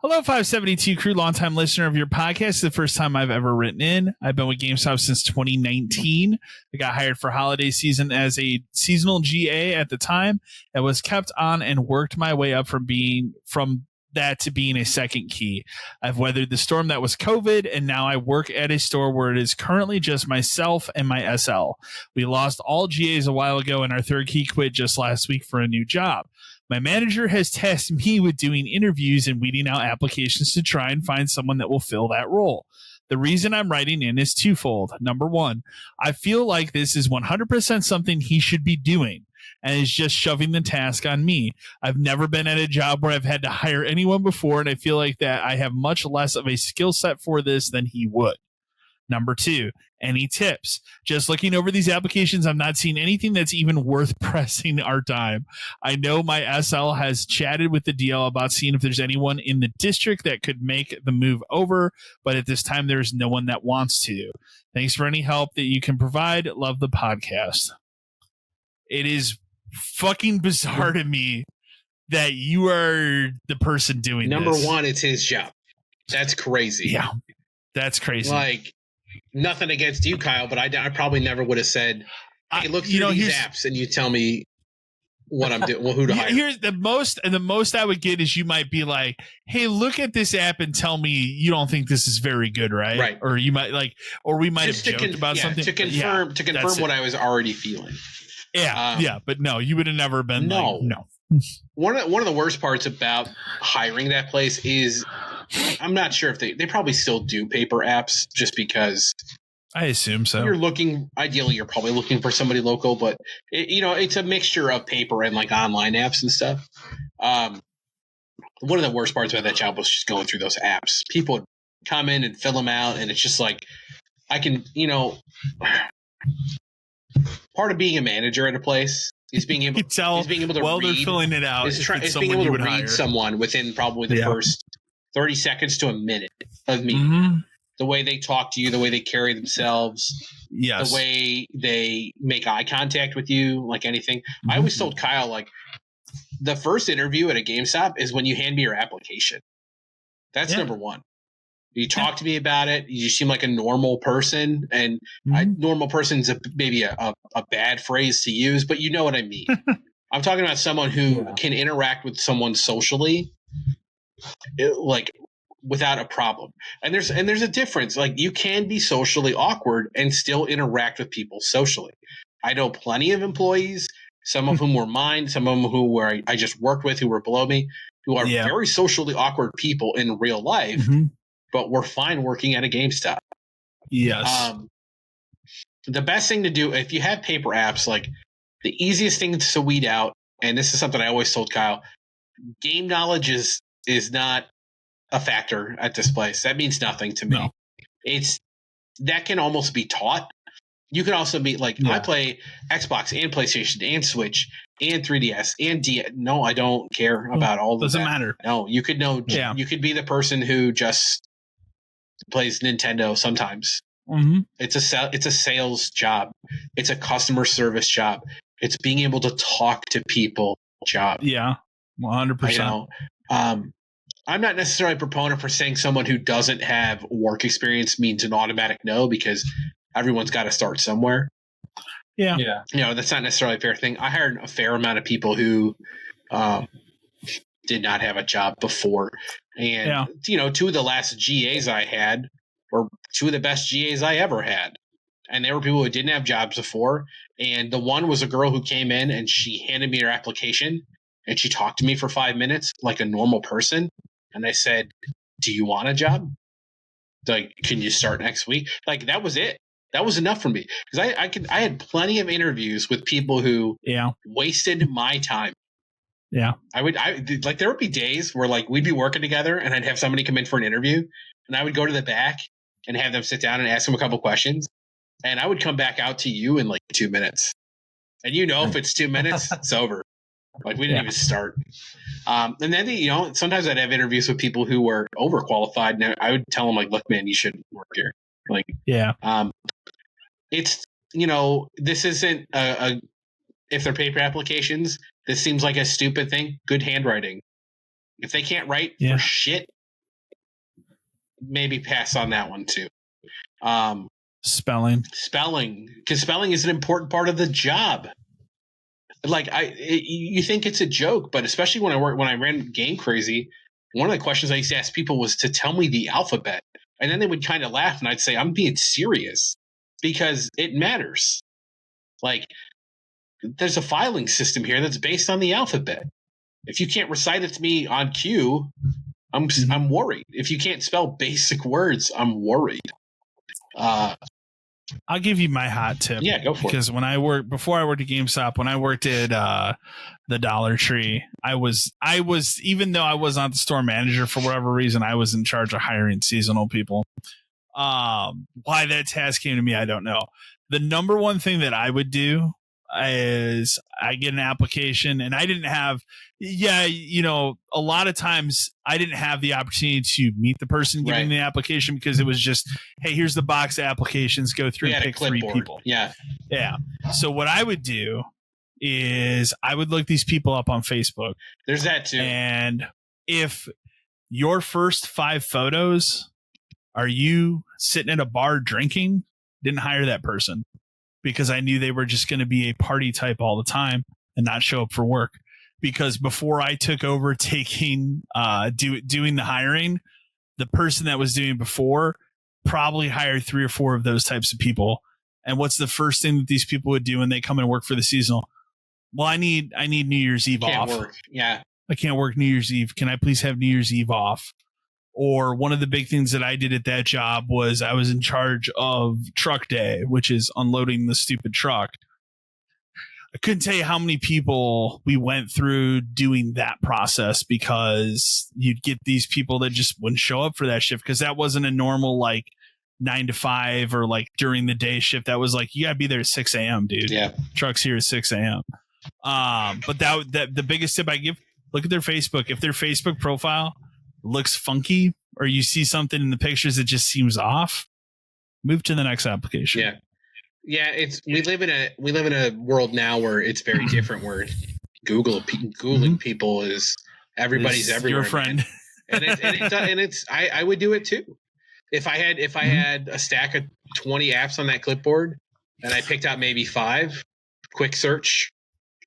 Hello, 572 crew, longtime listener of your podcast. It's the first time I've ever written in. I've been with GameStop since 2019. I got hired for holiday season as a seasonal GA at the time and was kept on and worked my way up from that to being a second key. I've weathered the storm that was COVID, and now I work at a store where it is currently just myself and my SL. We lost all GAs a while ago, and our third key quit just last week for a new job. My manager has tasked me with doing interviews and weeding out applications to try and find someone that will fill that role. The reason I'm writing in is twofold. Number one, I feel like this is 100% something he should be doing and is just shoving the task on me. I've never been at a job where I've had to hire anyone before, and I feel like that I have much less of a skill set for this than he would. Number two, any tips? Just looking over these applications, I'm not seeing anything that's even worth pressing our time. I know my SL has chatted with the DL about seeing if there's anyone in the district that could make the move over, but at this time, there's no one that wants to. Thanks for any help that you can provide. Love the podcast. It is fucking bizarre to me that you are the person doing Number this. one, it's his job. That's crazy. Yeah, that's crazy. Like, nothing against you, Kyle, but I probably never would have said, hey, look through these apps and you tell me what I'm doing, who to hire. Here's the most I would get is you might be like, hey, look at this app and tell me you don't think this is very good, right? Right. Or you might or we might just have joked about something. To confirm what I was already feeling. Yeah, but no, you would have never been no. One of the worst parts about hiring that place is I'm not sure if they probably still do paper apps just because I assume so. Ideally you're probably looking for somebody local, but it's a mixture of paper and like online apps and stuff. One of the worst parts about that job was just going through those apps. People would come in and fill them out, and it's just like I can, part of being a manager at a place is being able to while read, they're filling it out. Is being able to read someone within probably the first 30 seconds to a minute of meeting. Mm-hmm. The way they talk to you, the way they carry themselves, the way they make eye contact with you, like anything. Mm-hmm. I always told Kyle, like, the first interview at a GameStop is when you hand me your application. That's number one. You talk to me about it. You seem like a normal person, and normal person's maybe a bad phrase to use, but you know what I mean. I'm talking about someone who can interact with someone socially, like without a problem. And there's a difference. Like, you can be socially awkward and still interact with people socially. I know plenty of employees, some of whom were mine, some of them who were I just worked with, who were below me, who are very socially awkward people in real life. Mm-hmm. But we're fine working at a GameStop. Yes. The best thing to do, if you have paper apps, like the easiest thing to weed out, and this is something I always told Kyle, game knowledge is not a factor at this place. That means nothing to me. No. That can almost be taught. You can also be like, I play Xbox and PlayStation and Switch and 3DS and DS. No, I don't care about all of that. Doesn't matter. No, you could know. Yeah. You could be the person who just plays Nintendo sometimes. Mm-hmm. It's a sales job. It's a customer service job. It's being able to talk to people job. Yeah, 100%. I'm not necessarily a proponent for saying someone who doesn't have work experience means an automatic no, because everyone's got to start somewhere. Yeah. That's not necessarily a fair thing. I hired a fair amount of people who did not have a job before. And, two of the last GAs I had were two of the best GAs I ever had. And they were people who didn't have jobs before. And the one was a girl who came in and she handed me her application and she talked to me for 5 minutes like a normal person. And I said, do you want a job? Like, can you start next week? Like, that was it. That was enough for me. Because I had plenty of interviews with people who wasted my time. Yeah. There would be days where like we'd be working together and I'd have somebody come in for an interview and I would go to the back and have them sit down and ask them a couple questions. And I would come back out to you in like 2 minutes. And if it's 2 minutes, it's over. Like, we didn't even start. And then, sometimes I'd have interviews with people who were overqualified. And I would tell them, like, look, man, you shouldn't work here. Like, it's, this isn't if they're paper applications, this seems like a stupid thing. Good handwriting. If they can't write for shit, maybe pass on that one too. Spelling, because spelling is an important part of the job. Like, you think it's a joke, but especially when I ran Game Crazy, one of the questions I used to ask people was to tell me the alphabet, and then they would kind of laugh, and I'd say, I'm being serious because it matters. Like, there's a filing system here that's based on the alphabet. If you can't recite it to me on cue, I'm worried. If you can't spell basic words, I'm worried. I'll give you my hot tip. Yeah, go for it. Because before I worked at GameStop, when I worked at the Dollar Tree, I was even though I was not the store manager for whatever reason, I was in charge of hiring seasonal people. Why that task came to me, I don't know. The number one thing that I would do is I get an application, and I didn't have, a lot of times I didn't have the opportunity to meet the person giving the application because it was just, hey, here's the box of applications, go through and pick 3 people. Yeah. So what I would do is I would look these people up on Facebook. There's that too. And if your first 5 photos are you sitting at a bar drinking, didn't hire that person, because I knew they were just going to be a party type all the time and not show up for work. Because before I took over doing the hiring, the person that was doing before probably hired 3 or 4 of those types of people. And what's the first thing that these people would do when they come and work for the seasonal? Well, I need New Year's Eve off. Work. Yeah. I can't work New Year's Eve. Can I please have New Year's Eve off? Or one of the big things that I did at that job was I was in charge of truck day, which is unloading the stupid truck. I couldn't tell you how many people we went through doing that process, because you'd get these people that just wouldn't show up for that shift, because that wasn't a normal 9 to 5 or during the day shift. That was you gotta be there at 6 a.m., dude. Yeah. Truck's here at 6 a.m. But that the biggest tip I give, look at their Facebook. If their Facebook profile looks funky, or you see something in the pictures that just seems off, move to the next application. Yeah. We live in a world now where it's very different, where Googling people is everybody's everywhere. Your friend. I would do it too. If I had a stack of 20 apps on that clipboard and I picked out maybe 5, quick search.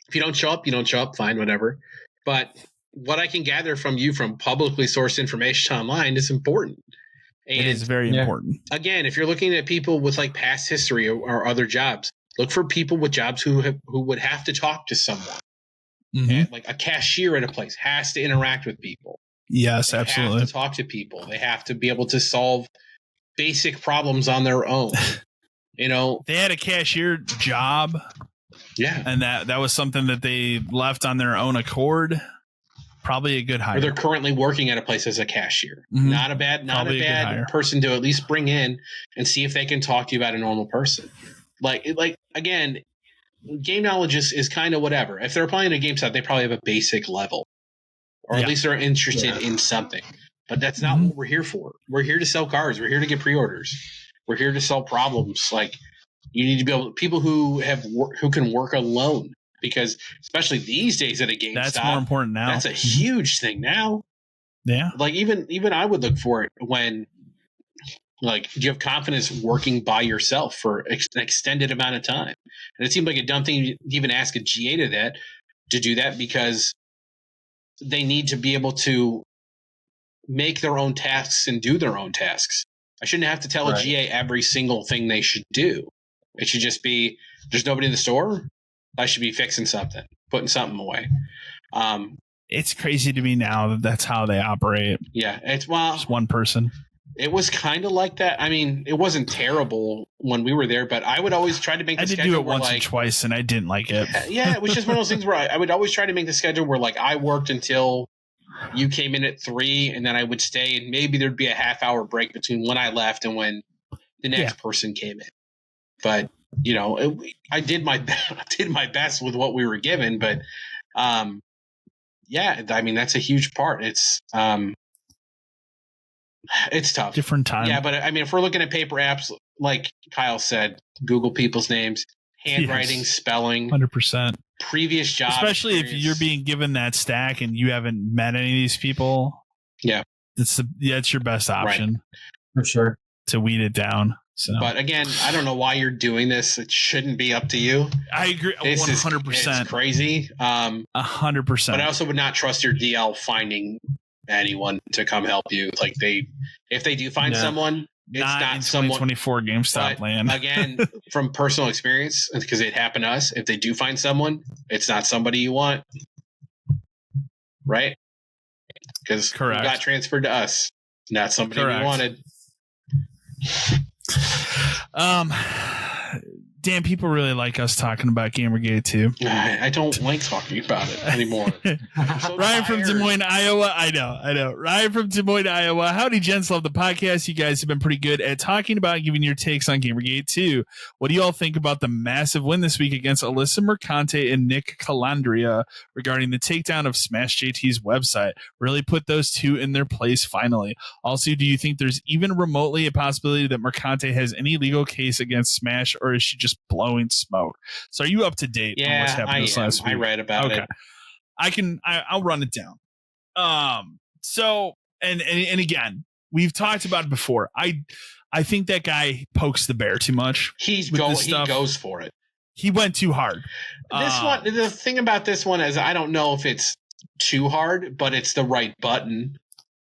If you don't show up, you don't show up, fine, whatever. But what I can gather from publicly sourced information online is important. And it is very important. Again, if you're looking at people with past history or other jobs, look for people with jobs who would have to talk to someone. And, a cashier at a place has to interact with people. Yes, absolutely. They have to talk to people. They have to be able to solve basic problems on their own. They had a cashier job. Yeah. And that was something that they left on their own accord. Probably a good hire. Or they're currently working at a place as a cashier. Not a bad person to at least bring in and see if they can talk to you about a normal person. Again, game knowledge is kind of whatever. If they're applying to GameStop, they probably have a basic level. Or at least they're interested in something. But that's not what we're here for. We're here to sell cars. We're here to get pre-orders. We're here to solve problems. You need to be able people who can work alone. Because especially these days at a GameStop, that's more important now. That's a huge thing now. Yeah. Even I would look for it when do you have confidence working by yourself for an extended amount of time? And it seemed like a dumb thing to even ask a GA to do that, because they need to be able to make their own tasks and do their own tasks. I shouldn't have to tell a GA every single thing they should do. It should just be, there's nobody in the store, I should be fixing something, putting something away. It's crazy to me now that that's how they operate. Yeah, just one person. It was kind of like that. I mean, it wasn't terrible when we were there, but I would always try to make the schedule. I did do it once or twice, and I didn't like it. Yeah, it was just one of those things where I would always try to make the schedule where I worked until you came in at 3, and then I would stay, and maybe there'd be a half-hour break between when I left and when the next person came in. But I did my best with what we were given, but I mean, that's a huge part. It's tough. Different time. Yeah, but I mean, if we're looking at paper apps, like Kyle said, Google people's names, handwriting, spelling, 100%. Previous jobs, especially if you're being given that stack and you haven't met any of these people. Yeah, it's your best option for sure to weed it down. So. But again, I don't know why you're doing this. It shouldn't be up to you. I agree 100%. It's crazy. 100%. But I also would not trust your DL finding anyone to come help you. If they do find someone, it's not someone 2024 GameStop land. Again, from personal experience, because it happened to us, if they do find someone, it's not somebody you want. right? Because we got transferred to us, not somebody we wanted. Dan, people really like us talking about Gamergate too. I don't like talking about it anymore. So Ryan from Des Moines, Iowa. I know. Ryan from Des Moines, Iowa. Howdy, gents. Love the podcast. You guys have been pretty good at talking about and giving your takes on Gamergate too. What do you all think about the massive win this week against Alyssa Mercante and Nick Calandria regarding the takedown of Smash JT's website? Really put those two in their place finally. Also, do you think there's even remotely a possibility that Mercante has any legal case against Smash, or is she just blowing smoke? So are you up to date on what's happened this last week? I read about it. I'll run it down. So and again, we've talked about it before. I think that guy pokes the bear too much. He goes for it. He went too hard. The thing about this one is I don't know if it's too hard, but it's the right button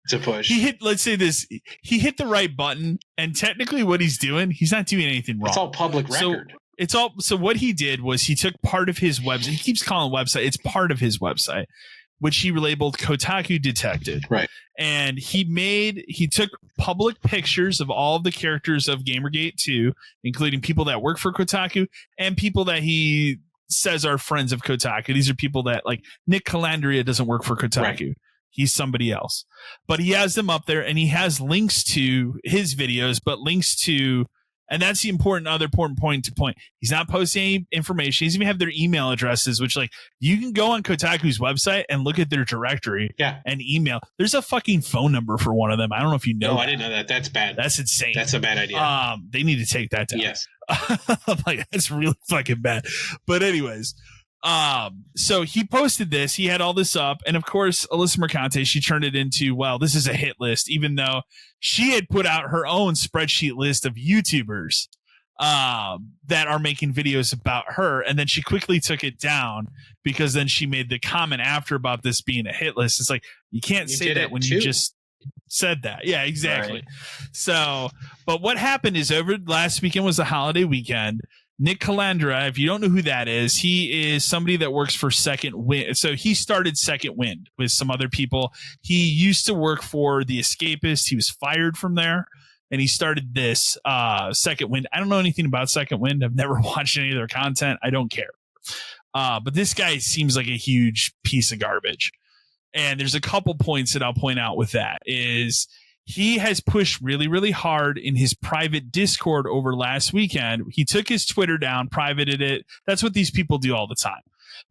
to push. Let's say this, he hit the right button, and technically what he's doing, he's not doing anything wrong. It's all public record. So what he did was he took part of his website. He keeps calling website. It's part of his website, which he labeled Kotaku Detected. Right. And he took public pictures of all of the characters of Gamergate 2, including people that work for Kotaku and people that he says are friends of Kotaku. These are people that, like, Nick Calandria doesn't work for Kotaku. Right. He's somebody else. But he has them up there, and he has links to his videos, but links to, and that's the other important point to point. He's not posting any information. He's even have their email addresses, which, like, you can go on Kotaku's website and look at their directory and email. There's a fucking phone number for one of them. I don't know if you know. No, I didn't know that. That's bad. That's insane. That's a bad idea. They need to take that down. Yes. Like, that's really fucking bad. But anyways, so he posted this, he had all this up, and of course Alyssa Mercante, she turned it into, well, this is a hit list, even though she had put out her own spreadsheet list of YouTubers that are making videos about her, and then she quickly took it down because then she made the comment after about this being a hit list. It's like, you can't say that when you just said that. Yeah, exactly. Right. So, but what happened is, over last weekend was the holiday weekend. Nick Calandra, if you don't know who that is, he is somebody that works for Second Wind. So he started Second Wind with some other people. He used to work for The Escapist. He was fired from there, and he started this Second Wind. I don't know anything about Second Wind. I've never watched any of their content. I don't care. But this guy seems like a huge piece of garbage. And there's a couple points that I'll point out with that is, he has pushed really, really hard in his private Discord over last weekend. He took his Twitter down, privated it. That's what these people do all the time.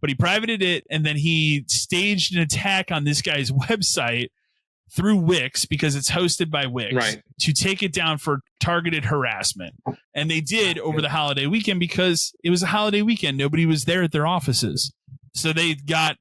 But he privated it, and then he staged an attack on this guy's website through Wix, because it's hosted by Wix, right, to take it down for targeted harassment. And they did over the holiday weekend because it was a holiday weekend. Nobody was there at their offices. So they got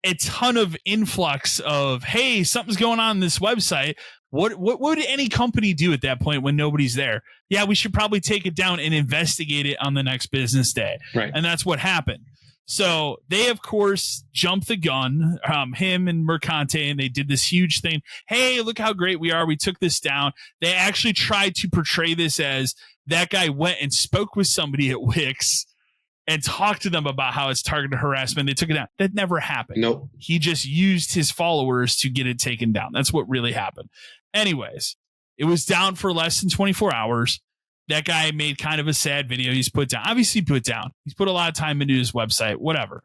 a ton of influx of, hey, something's going on this website. What would any company do at that point when nobody's there? Yeah, we should probably take it down and investigate it on the next business day. Right. And that's what happened. So they, of course, jumped the gun, him and Mercante, and they did this huge thing. Hey, look how great we are. We took this down. They actually tried to portray this as that guy went and spoke with somebody at Wix and talked to them about how it's targeted harassment. They took it down. That never happened. Nope. He just used his followers to get it taken down. That's what really happened. Anyways, it was down for less than 24 hours. That guy made kind of a sad video. He's put down. Obviously put down. He's put a lot of time into his website, whatever.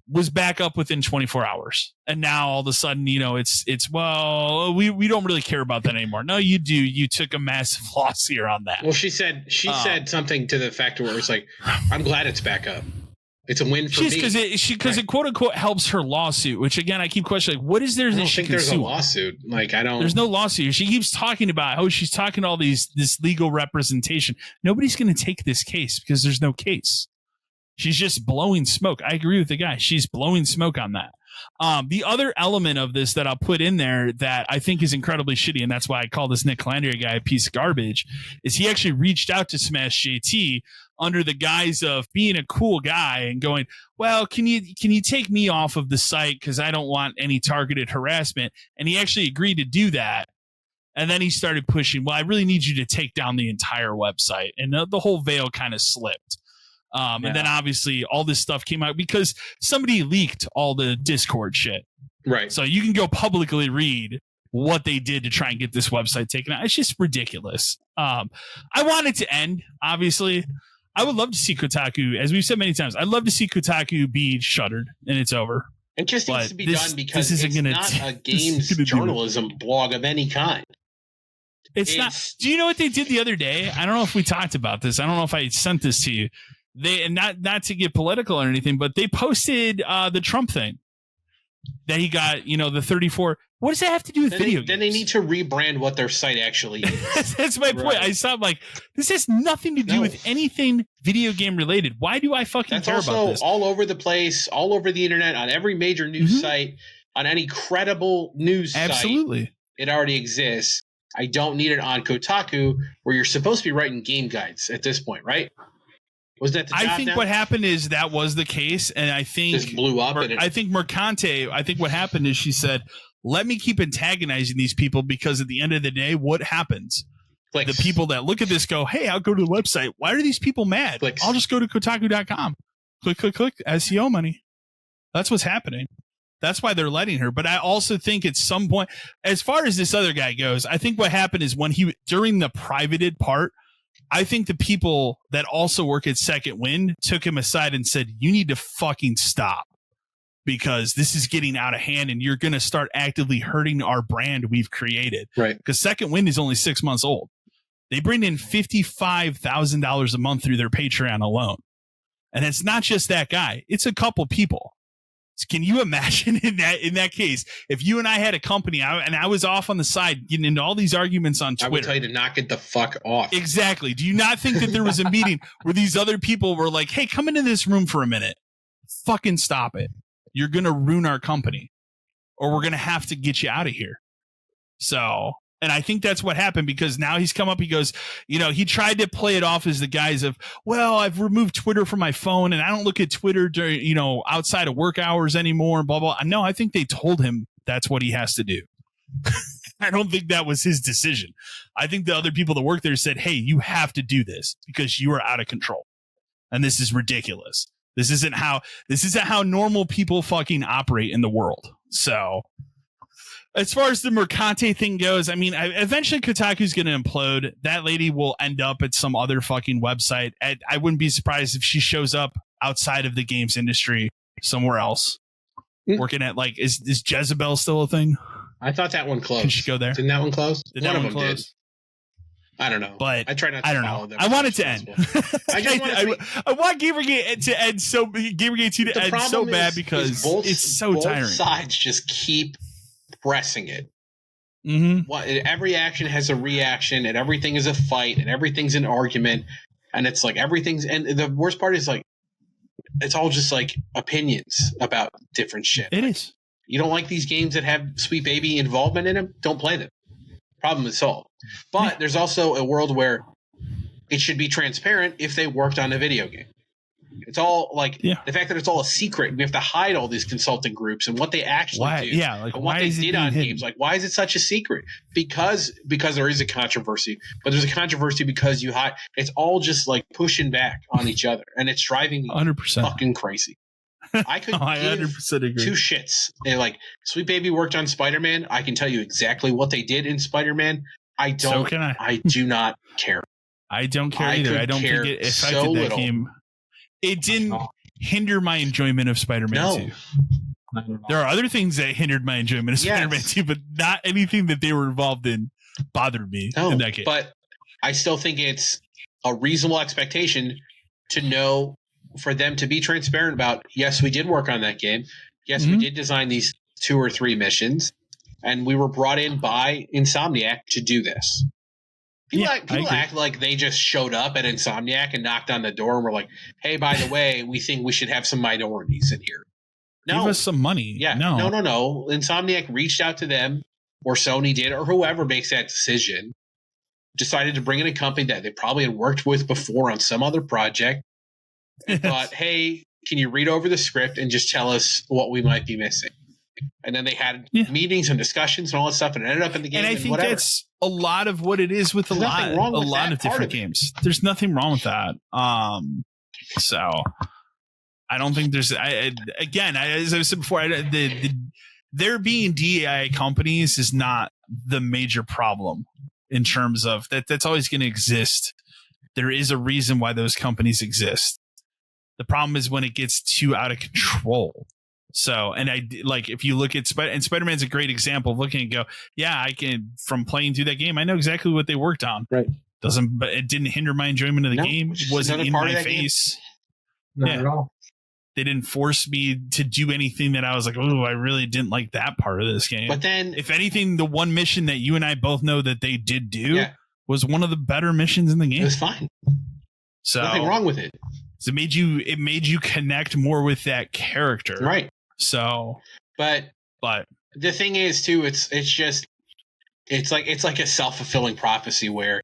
Was back up within 24 hours. And now all of a sudden, you know, it's well, we don't really care about that anymore. No, you do. You took a massive loss here on that. Well, she said something to the fact where it's like, I'm glad it's back up. It's a win for me. Because it quote unquote helps her lawsuit, which again, I keep questioning, like, what is there? I don't think there's a lawsuit. Like, I don't. There's no lawsuit. She keeps talking about how she's talking all this legal representation. Nobody's going to take this case because there's no case. She's just blowing smoke. I agree with the guy. She's blowing smoke on that. The other element of this that I'll put in there that I think is incredibly shitty, and that's why I call this Nick Calandria guy a piece of garbage, is he actually reached out to Smash JT under the guise of being a cool guy and going, well, can you take me off of the site because I don't want any targeted harassment? And he actually agreed to do that. And then he started pushing, well, I really need you to take down the entire website. And the whole veil kind of slipped. And then obviously all this stuff came out because somebody leaked all the Discord shit. Right. So you can go publicly read what they did to try and get this website taken out. It's just ridiculous. I want it to end, obviously. I would love to see Kotaku, as we've said many times, I'd love to see Kotaku be shuttered and it's over. It just needs to be done because it's not a games journalism blog of any kind. It's not. Do you know what they did the other day? I don't know if we talked about this. I don't know if I sent this to you. And not to get political or anything, but they posted the Trump thing that he got, the 34. What does that have to do with video games? Then they need to rebrand what their site actually is. That's my point. I saw like, this has nothing to do with anything video game related. Why do I fucking care about this? All over the place, all over the internet, on every major news site, on any credible news site. It already exists. I don't need it on Kotaku where you're supposed to be writing game guides at this point, right? Was that the job I think now? What happened is that was the case, and I think just blew up. I think Mercante. I think what happened is she said, "Let me keep antagonizing these people because at the end of the day, what happens? Clicks. The people that look at this go, hey, I'll go to the website. Why are these people mad? Clicks. I'll just go to Kotaku.com. Click, click, click. SEO money. That's what's happening. That's why they're letting her. But I also think at some point, as far as this other guy goes, I think what happened is when during the privated part, I think the people that also work at Second Wind took him aside and said, you need to fucking stop because this is getting out of hand and you're going to start actively hurting our brand we've created. Right. Because Second Wind is only 6 months old. They bring in $55,000 a month through their Patreon alone. And it's not just that guy. It's a couple people. Can you imagine in that case, if you and I had a company and I was off on the side getting into all these arguments on Twitter? I would tell you to knock it the fuck off. Exactly. Do you not think that there was a meeting where these other people were like, hey, come into this room for a minute. Fucking stop it. You're going to ruin our company or we're going to have to get you out of here. So, and I think that's what happened because now he's come up, he goes, he tried to play it off as the guise of, well, I've removed Twitter from my phone and I don't look at Twitter during, outside of work hours anymore, blah, blah. No, I think they told him that's what he has to do. I don't think that was his decision. I think the other people that work there said, hey, you have to do this because you are out of control. And this is ridiculous. This isn't how normal people fucking operate in the world. So as far as the Mercante thing goes, I mean, eventually Kotaku's going to implode. That lady will end up at some other fucking website. I wouldn't be surprised if she shows up outside of the games industry somewhere else. Working at is Jezebel still a thing? I thought that one closed. Can she go there? Didn't that one close? One of them close? Did. I don't know. But I try not to follow them. I want it to end. I want Gamergate to end Gamergate 2 to end so bad because it's so tiring. Both sides just keep pressing it. Mm-hmm. Every action has a reaction, and everything is a fight, and everything's an argument, and it's like everything's. And the worst part is it's all just opinions about different shit. It is. You don't like these games that have Sweet Baby involvement in them? Don't play them. Problem is solved. But there's also a world where it should be transparent if they worked on a video game. It's all the fact that it's all a secret. We have to hide all these consulting groups and what they actually do. Yeah, and what they did on games. Why is it such a secret? Because there is a controversy. But there's a controversy because you hide. It's all just pushing back on each other, and it's driving me 100% fucking crazy. I could I give 100% agree. Two shits. Sweet Baby worked on Spider-Man. I can tell you exactly what they did in Spider-Man. I don't. So can I. I do not care. I don't care either. I don't think it affected that game. It didn't hinder my enjoyment of Spider-Man 2. There are other things that hindered my enjoyment of Spider-Man 2, but not anything that they were involved in bothered me in that game. But I still think it's a reasonable expectation to know for them to be transparent about, yes, we did work on that game. Yes, we did design these 2 or 3 missions, and we were brought in by Insomniac to do this. People act like they just showed up at Insomniac and knocked on the door and were like, hey, by the way, we think we should have some minorities in here. No. Give us some money. Yeah. No. Insomniac reached out to them, or Sony did, or whoever makes that decision, decided to bring in a company that they probably had worked with before on some other project, and thought, hey, can you read over the script and just tell us what we might be missing? And then they had meetings and discussions and all that stuff, and it ended up in the game. And I think that's a lot of what it is with a lot of different games. There's nothing wrong with that. So I don't think there's. Again, as I said before, there being DEI companies is not the major problem in terms of that. That's always going to exist. There is a reason why those companies exist. The problem is when it gets too out of control. So, and if you look at Spider-Man's a great example of looking and go, yeah, I can, from playing through that game, I know exactly what they worked on. Right. But it didn't hinder my enjoyment of the game. It wasn't in my face. Not at all. They didn't force me to do anything that I was like, oh, I really didn't like that part of this game. But then, if anything, the one mission that you and I both know that they did do was one of the better missions in the game. It was fine. So nothing wrong with it. So it made you connect more with that character. Right. So, but the thing is too, it's like a self-fulfilling prophecy where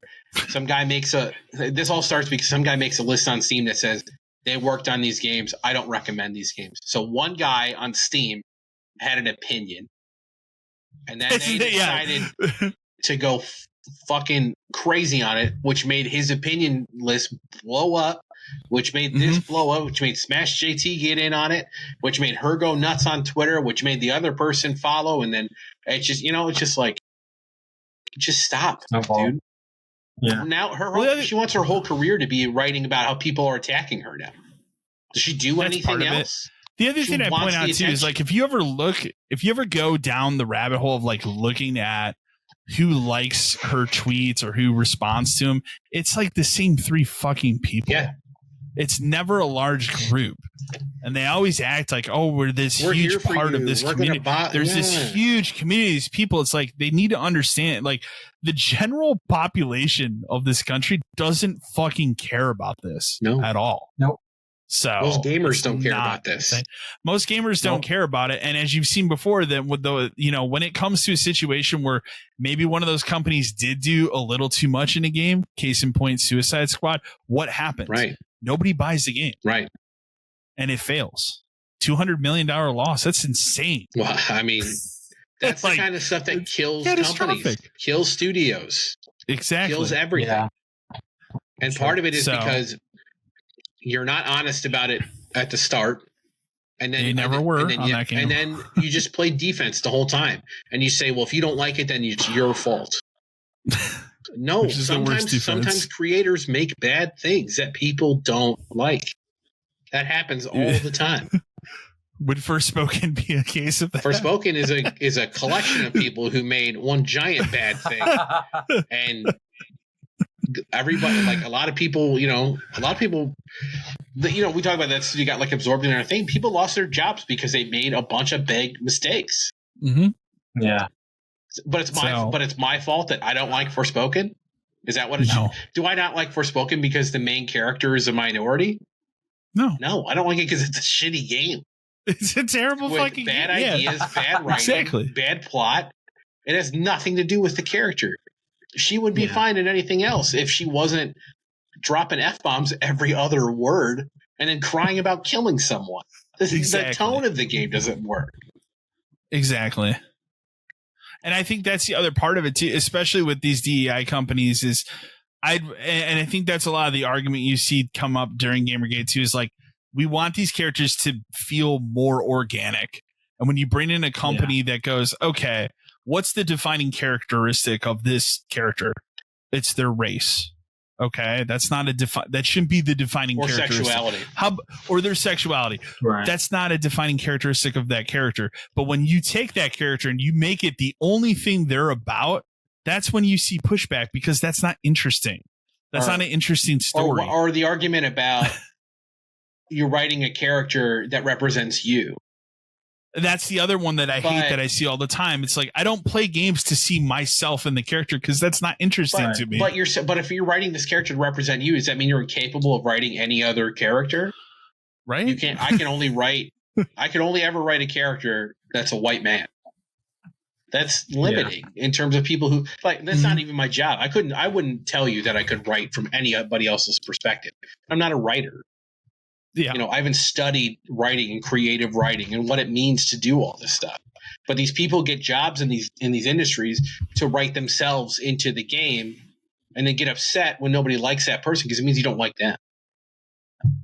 this all starts because some guy makes a list on Steam that says they worked on these games. I don't recommend these games. So one guy on Steam had an opinion, and then they decided to go fucking crazy on it, which made his opinion list blow up, which made this blow up, which made Smash JT get in on it, which made her go nuts on Twitter, which made the other person follow, and then it's just, it's just like, just stop, dude. Yeah. Now she wants her whole career to be writing about how people are attacking her now. Does she do anything else? The other thing I point out too is like, if you ever go down the rabbit hole of like looking at who likes her tweets or who responds to them, it's like the same 3 fucking people. Yeah. It's never a large group. And they always act like, oh, we're huge part of this community. There's this huge community of these people. It's like they need to understand, like, the general population of this country doesn't fucking care about this at all. Nope. So most gamers don't care about this. Most gamers don't care about it. And as you've seen before, that with when it comes to a situation where maybe one of those companies did do a little too much in a game, case in point, Suicide Squad, what happens? Right. Nobody buys the game. Right. And it fails. $200 million loss. That's insane. Well, I mean, that's the kind of stuff that kills companies, kills studios. Exactly. Kills everything. Yeah. And part of it is because you're not honest about it at the start. And then you never were on that game. And then you just play defense the whole time. And you say, well, if you don't like it, then it's your fault. No, sometimes creators make bad things that people don't like. That happens all the time. Would Forspoken be a case of that? Forspoken is a collection of people who made one giant bad thing, and everybody, like a lot of people, we talk about that studio got like absorbed in our thing. People lost their jobs because they made a bunch of big mistakes. Mm-hmm. Yeah. But it's my fault that I don't like Forspoken. Is that what it is? Do I not like Forspoken because the main character is a minority? No, I don't like it because it's a shitty game. It's a terrible fucking bad game. Ideas, bad writing, bad plot. It has nothing to do with the character. She would be fine in anything else if she wasn't dropping F-bombs every other word and then crying about killing someone. The tone of the game doesn't work. Exactly. And I think that's the other part of it too, especially with these DEI companies is I think that's a lot of the argument you see come up during Gamergate too, is like, we want these characters to feel more organic. And when you bring in a company that goes, okay, what's the defining characteristic of this character? It's their race. Okay, that's not that shouldn't be the defining characteristic. Sexuality. Or their sexuality. Right. That's not a defining characteristic of that character. But when you take that character and you make it the only thing they're about, that's when you see pushback, because that's not interesting. That's not an interesting story. Or the argument about you're writing a character that represents you. That's the other one that I hate that I see all the time. It's like, I don't play games to see myself in the character because that's not interesting to me. But if you're writing this character to represent you, does that mean you're incapable of writing any other character? Right? You can't. I can only ever write a character that's a white man. That's limiting in terms of people who like. That's not even my job. I wouldn't tell you that I could write from anybody else's perspective. I'm not a writer. Yeah. I haven't studied writing and creative writing and what it means to do all this stuff. But these people get jobs in these industries to write themselves into the game, and then get upset when nobody likes that person because it means you don't like them.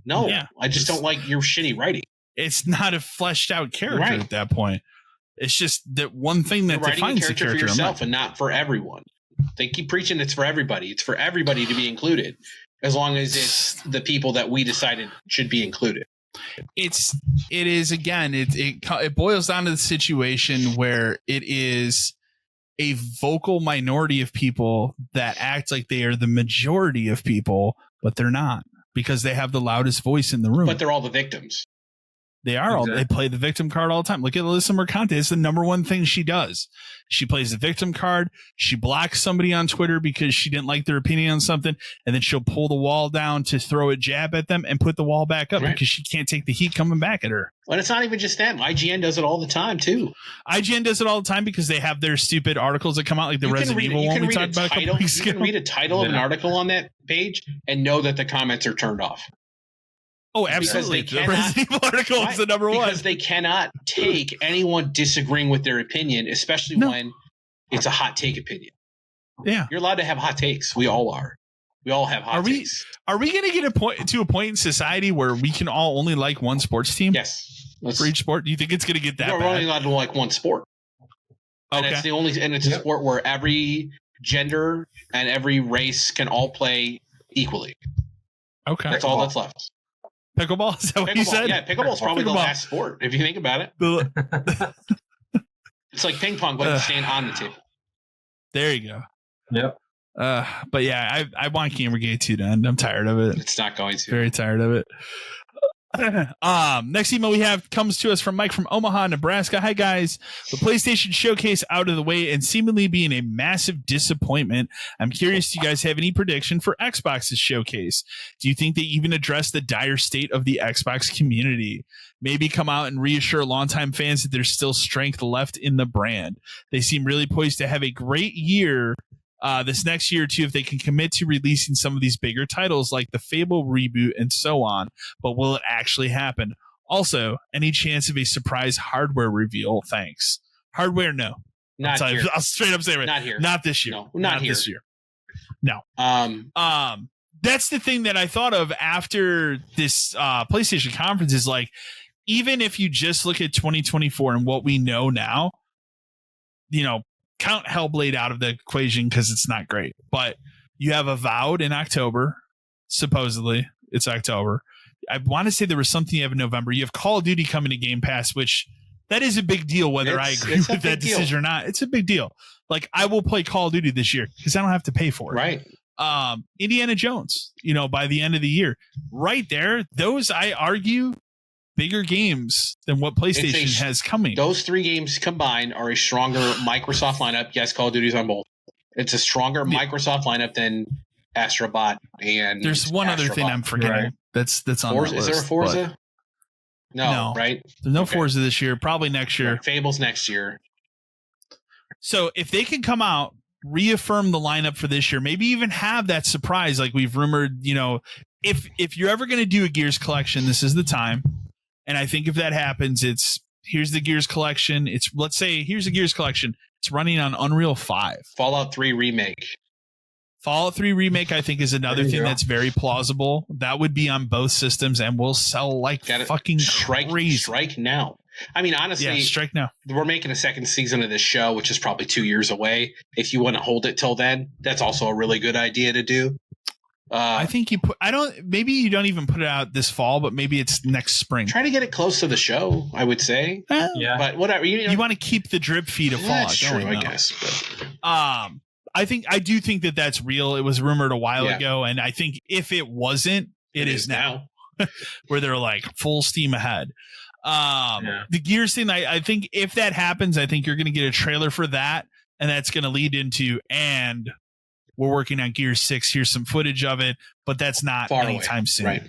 No, I just don't like your shitty writing. It's not a fleshed out character at that point. It's just that one thing that defines the character for yourself and not for everyone. They keep preaching it's for everybody. It's for everybody to be included, as long as it's the people that we decided should be included. It boils down to the situation where it is a vocal minority of people that act like they are the majority of people, but they're not, because they have the loudest voice in the room. But they're all the victims. They are they play the victim card all the time. Look at Alyssa Mercante. It's the number one thing she does. She plays the victim card. She blocks somebody on Twitter because she didn't like their opinion on something, and then she'll pull the wall down to throw a jab at them and put the wall back up because she can't take the heat coming back at her. Well, it's not even just them. IGN does it all the time too. IGN does it all the time because they have their stupid articles that come out, like the Resident Evil one we talked about a couple weeks ago. You can read a title of an article on that page and know that the comments are turned off. Oh, absolutely. The Resident Evil article is the number one. Because they cannot take anyone disagreeing with their opinion, especially when it's a hot take opinion. Yeah. You're allowed to have hot takes. We all are. We all have hot takes. Are we going to get a point in society where we can all only like one sports team? Yes. For each sport? Do you think it's going to get that bad? We're only allowed to like one sport. And it's a sport where every gender and every race can all play equally. Okay. That's all that's left. Pickleball? Is that what you said? Yeah, pickleball is probably the last sport, if you think about it. It's like ping pong, but you stand on the table. There you go. Yep. But yeah, I want Gamergate 2 to end. I'm tired of it. It's not going to. Very tired of it. Next email we have comes to us from Mike from Omaha, Nebraska. Hi guys, the PlayStation Showcase out of the way and seemingly being a massive disappointment. I'm curious, do you guys have any prediction for Xbox's Showcase? Do you think they even address the dire state of the Xbox community? Maybe come out and reassure longtime fans that there's still strength left in the brand. They seem really poised to have a great year this next year or two if they can commit to releasing some of these bigger titles like the Fable reboot and so on. But will it actually happen? Also, any chance of a surprise hardware reveal? Thanks. Hardware, no. Not here. I'll straight up say it. Not here. Not this year. No, not here. This year. No. That's the thing that I thought of after this PlayStation conference is like, even if you just look at 2024 and what we know now, count Hellblade out of the equation because it's not great. But you have Avowed in October. Supposedly, it's October. I want to say there was something you have in November. You have Call of Duty coming to Game Pass, which that is a big deal, whether I agree with that decision or not. It's a big deal. Like, I will play Call of Duty this year because I don't have to pay for it. Right. Indiana Jones, by the end of the year. Right there, those, I argue, bigger games than what PlayStation has coming. Those three games combined are a stronger Microsoft lineup. Yes, Call of Duty's on both. It's a stronger Microsoft lineup than Astrobot and there's one other thing I'm forgetting. Right. That's on Forza, that list. Is there a Forza? No, right? There's no Forza this year. Probably next year. Yeah, Fable's next year. So if they can come out, reaffirm the lineup for this year, maybe even have that surprise like we've rumored, if you're ever going to do a Gears collection, this is the time. And I think if that happens, here's the Gears collection. Let's say here's a Gears collection. It's running on Unreal 5. Fallout 3 remake. Fallout 3 remake, I think, is another thing that's very plausible. That would be on both systems and will sell like fucking crazy. Strike now. I mean, honestly, strike now. We're making a second season of this show, which is probably 2 years away. If you want to hold it till then, that's also a really good idea to do. I think maybe you don't even put it out this fall, but maybe it's next spring. Try to get it close to the show, I would say. Yeah. But whatever. You want to keep the drip feed of Fallout. That's true, I guess. But. I do think that that's real. It was rumored a while ago. And I think if it wasn't, it is now. Where they're like full steam ahead. The Gears thing, I think if that happens, I think you're going to get a trailer for that. And that's going to lead into, and we're working on Gears 6. Here's some footage of it, but that's not anytime soon. Right.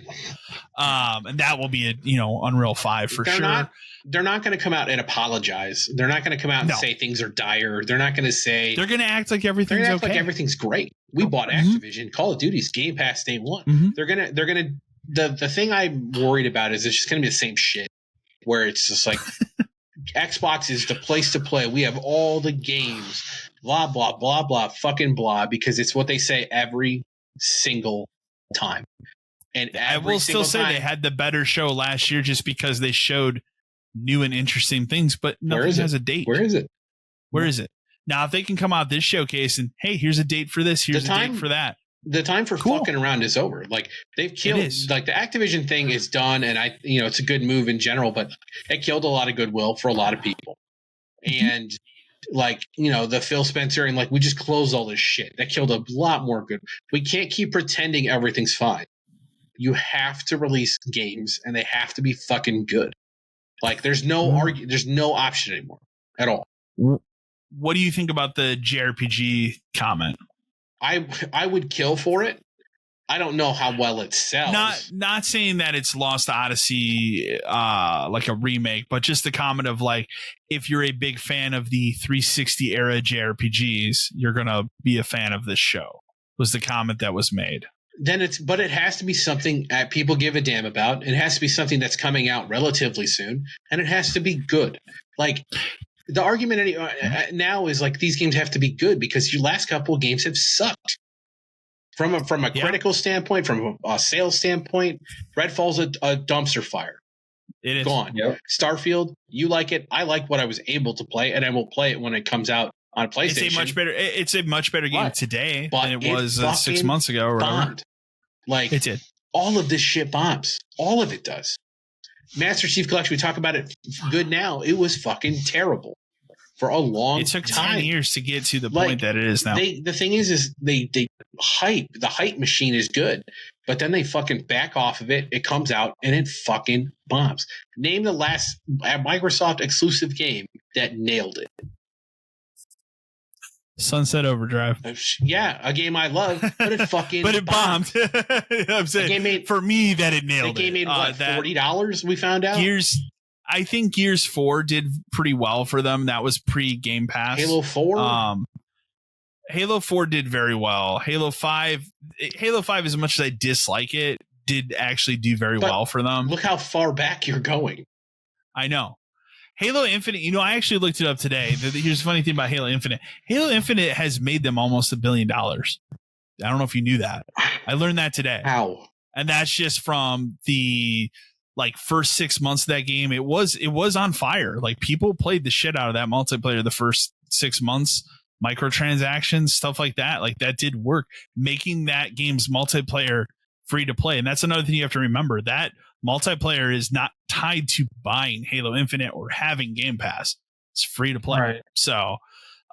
And that will be Unreal 5 for sure. They're not going to come out and apologize. They're not going to come out and say things are dire. They're not going to say. They're going to act like everything's okay. Like everything's great. We bought Activision. Call of Duty's Game Pass day one. Mm-hmm. They're gonna. The thing I'm worried about is it's just going to be the same shit. Where it's just like Xbox is the place to play. We have all the games. Blah, blah, blah, blah, fucking blah, because it's what they say every single time. And I will still say they had the better show last year just because they showed new and interesting things, but nothing has a date. Where is it? Where is it? Now, if they can come out this showcase and, hey, here's a date for this, here's a date for that. The time for fucking around is over. Like, they've killed, like, the Activision thing is done, and it's a good move in general, but it killed a lot of goodwill for a lot of people. And, like, the Phil Spencer and, like, we just closed all this shit. That killed a lot more good. We can't keep pretending everything's fine. You have to release games, and they have to be fucking good. Like, there's no option anymore at all. What do you think about the JRPG comment? I would kill for it. I don't know how well it sells. Not saying that it's Lost Odyssey like a remake, but just the comment of, like, if you're a big fan of the 360 era JRPGs, you're gonna be a fan of this show, was the comment that was made. But it has to be something that people give a damn about. It has to be something that's coming out relatively soon, and it has to be good. Like, the argument now is, like, these games have to be good because your last couple of games have sucked. From a critical standpoint, from a sales standpoint, Redfall's a dumpster fire. It is gone. Yep. Starfield, you like it. I like what I was able to play, and I will play it when it comes out on PlayStation. It's a much better game today than it was 6 months ago. Or bombed. Like, it did. All of this shit bombs. All of it does. Master Chief Collection, we talk about it good now. It was fucking terrible for a long time. It took 10 years to get to the point that it is now. The thing is they hype. The hype machine is good, but then they fucking back off of it. It comes out and it fucking bombs. Name the last Microsoft exclusive game that nailed it. Sunset Overdrive. Yeah, a game I love, but it fucking but it bombed. I'm saying, for me, that it nailed it. The game made what, $40, we found out? I think Gears 4 did pretty well for them. That was pre-Game Pass. Halo 4? Halo 4 did very well. Halo 5, as much as I dislike it, did actually do very well for them. Look how far back you're going. I know. Halo Infinite, I actually looked it up today. Here's the funny thing about Halo Infinite. Halo Infinite has made them almost $1 billion. I don't know if you knew that. I learned that today. How? And that's just from the first 6 months of that game. It was on fire. Like, people played the shit out of that multiplayer the first 6 months. Microtransactions, stuff like that. Like, that did work, making that game's multiplayer free to play. And that's another thing you have to remember. That multiplayer is not tied to buying Halo Infinite or having Game Pass. It's free to play. Right. So,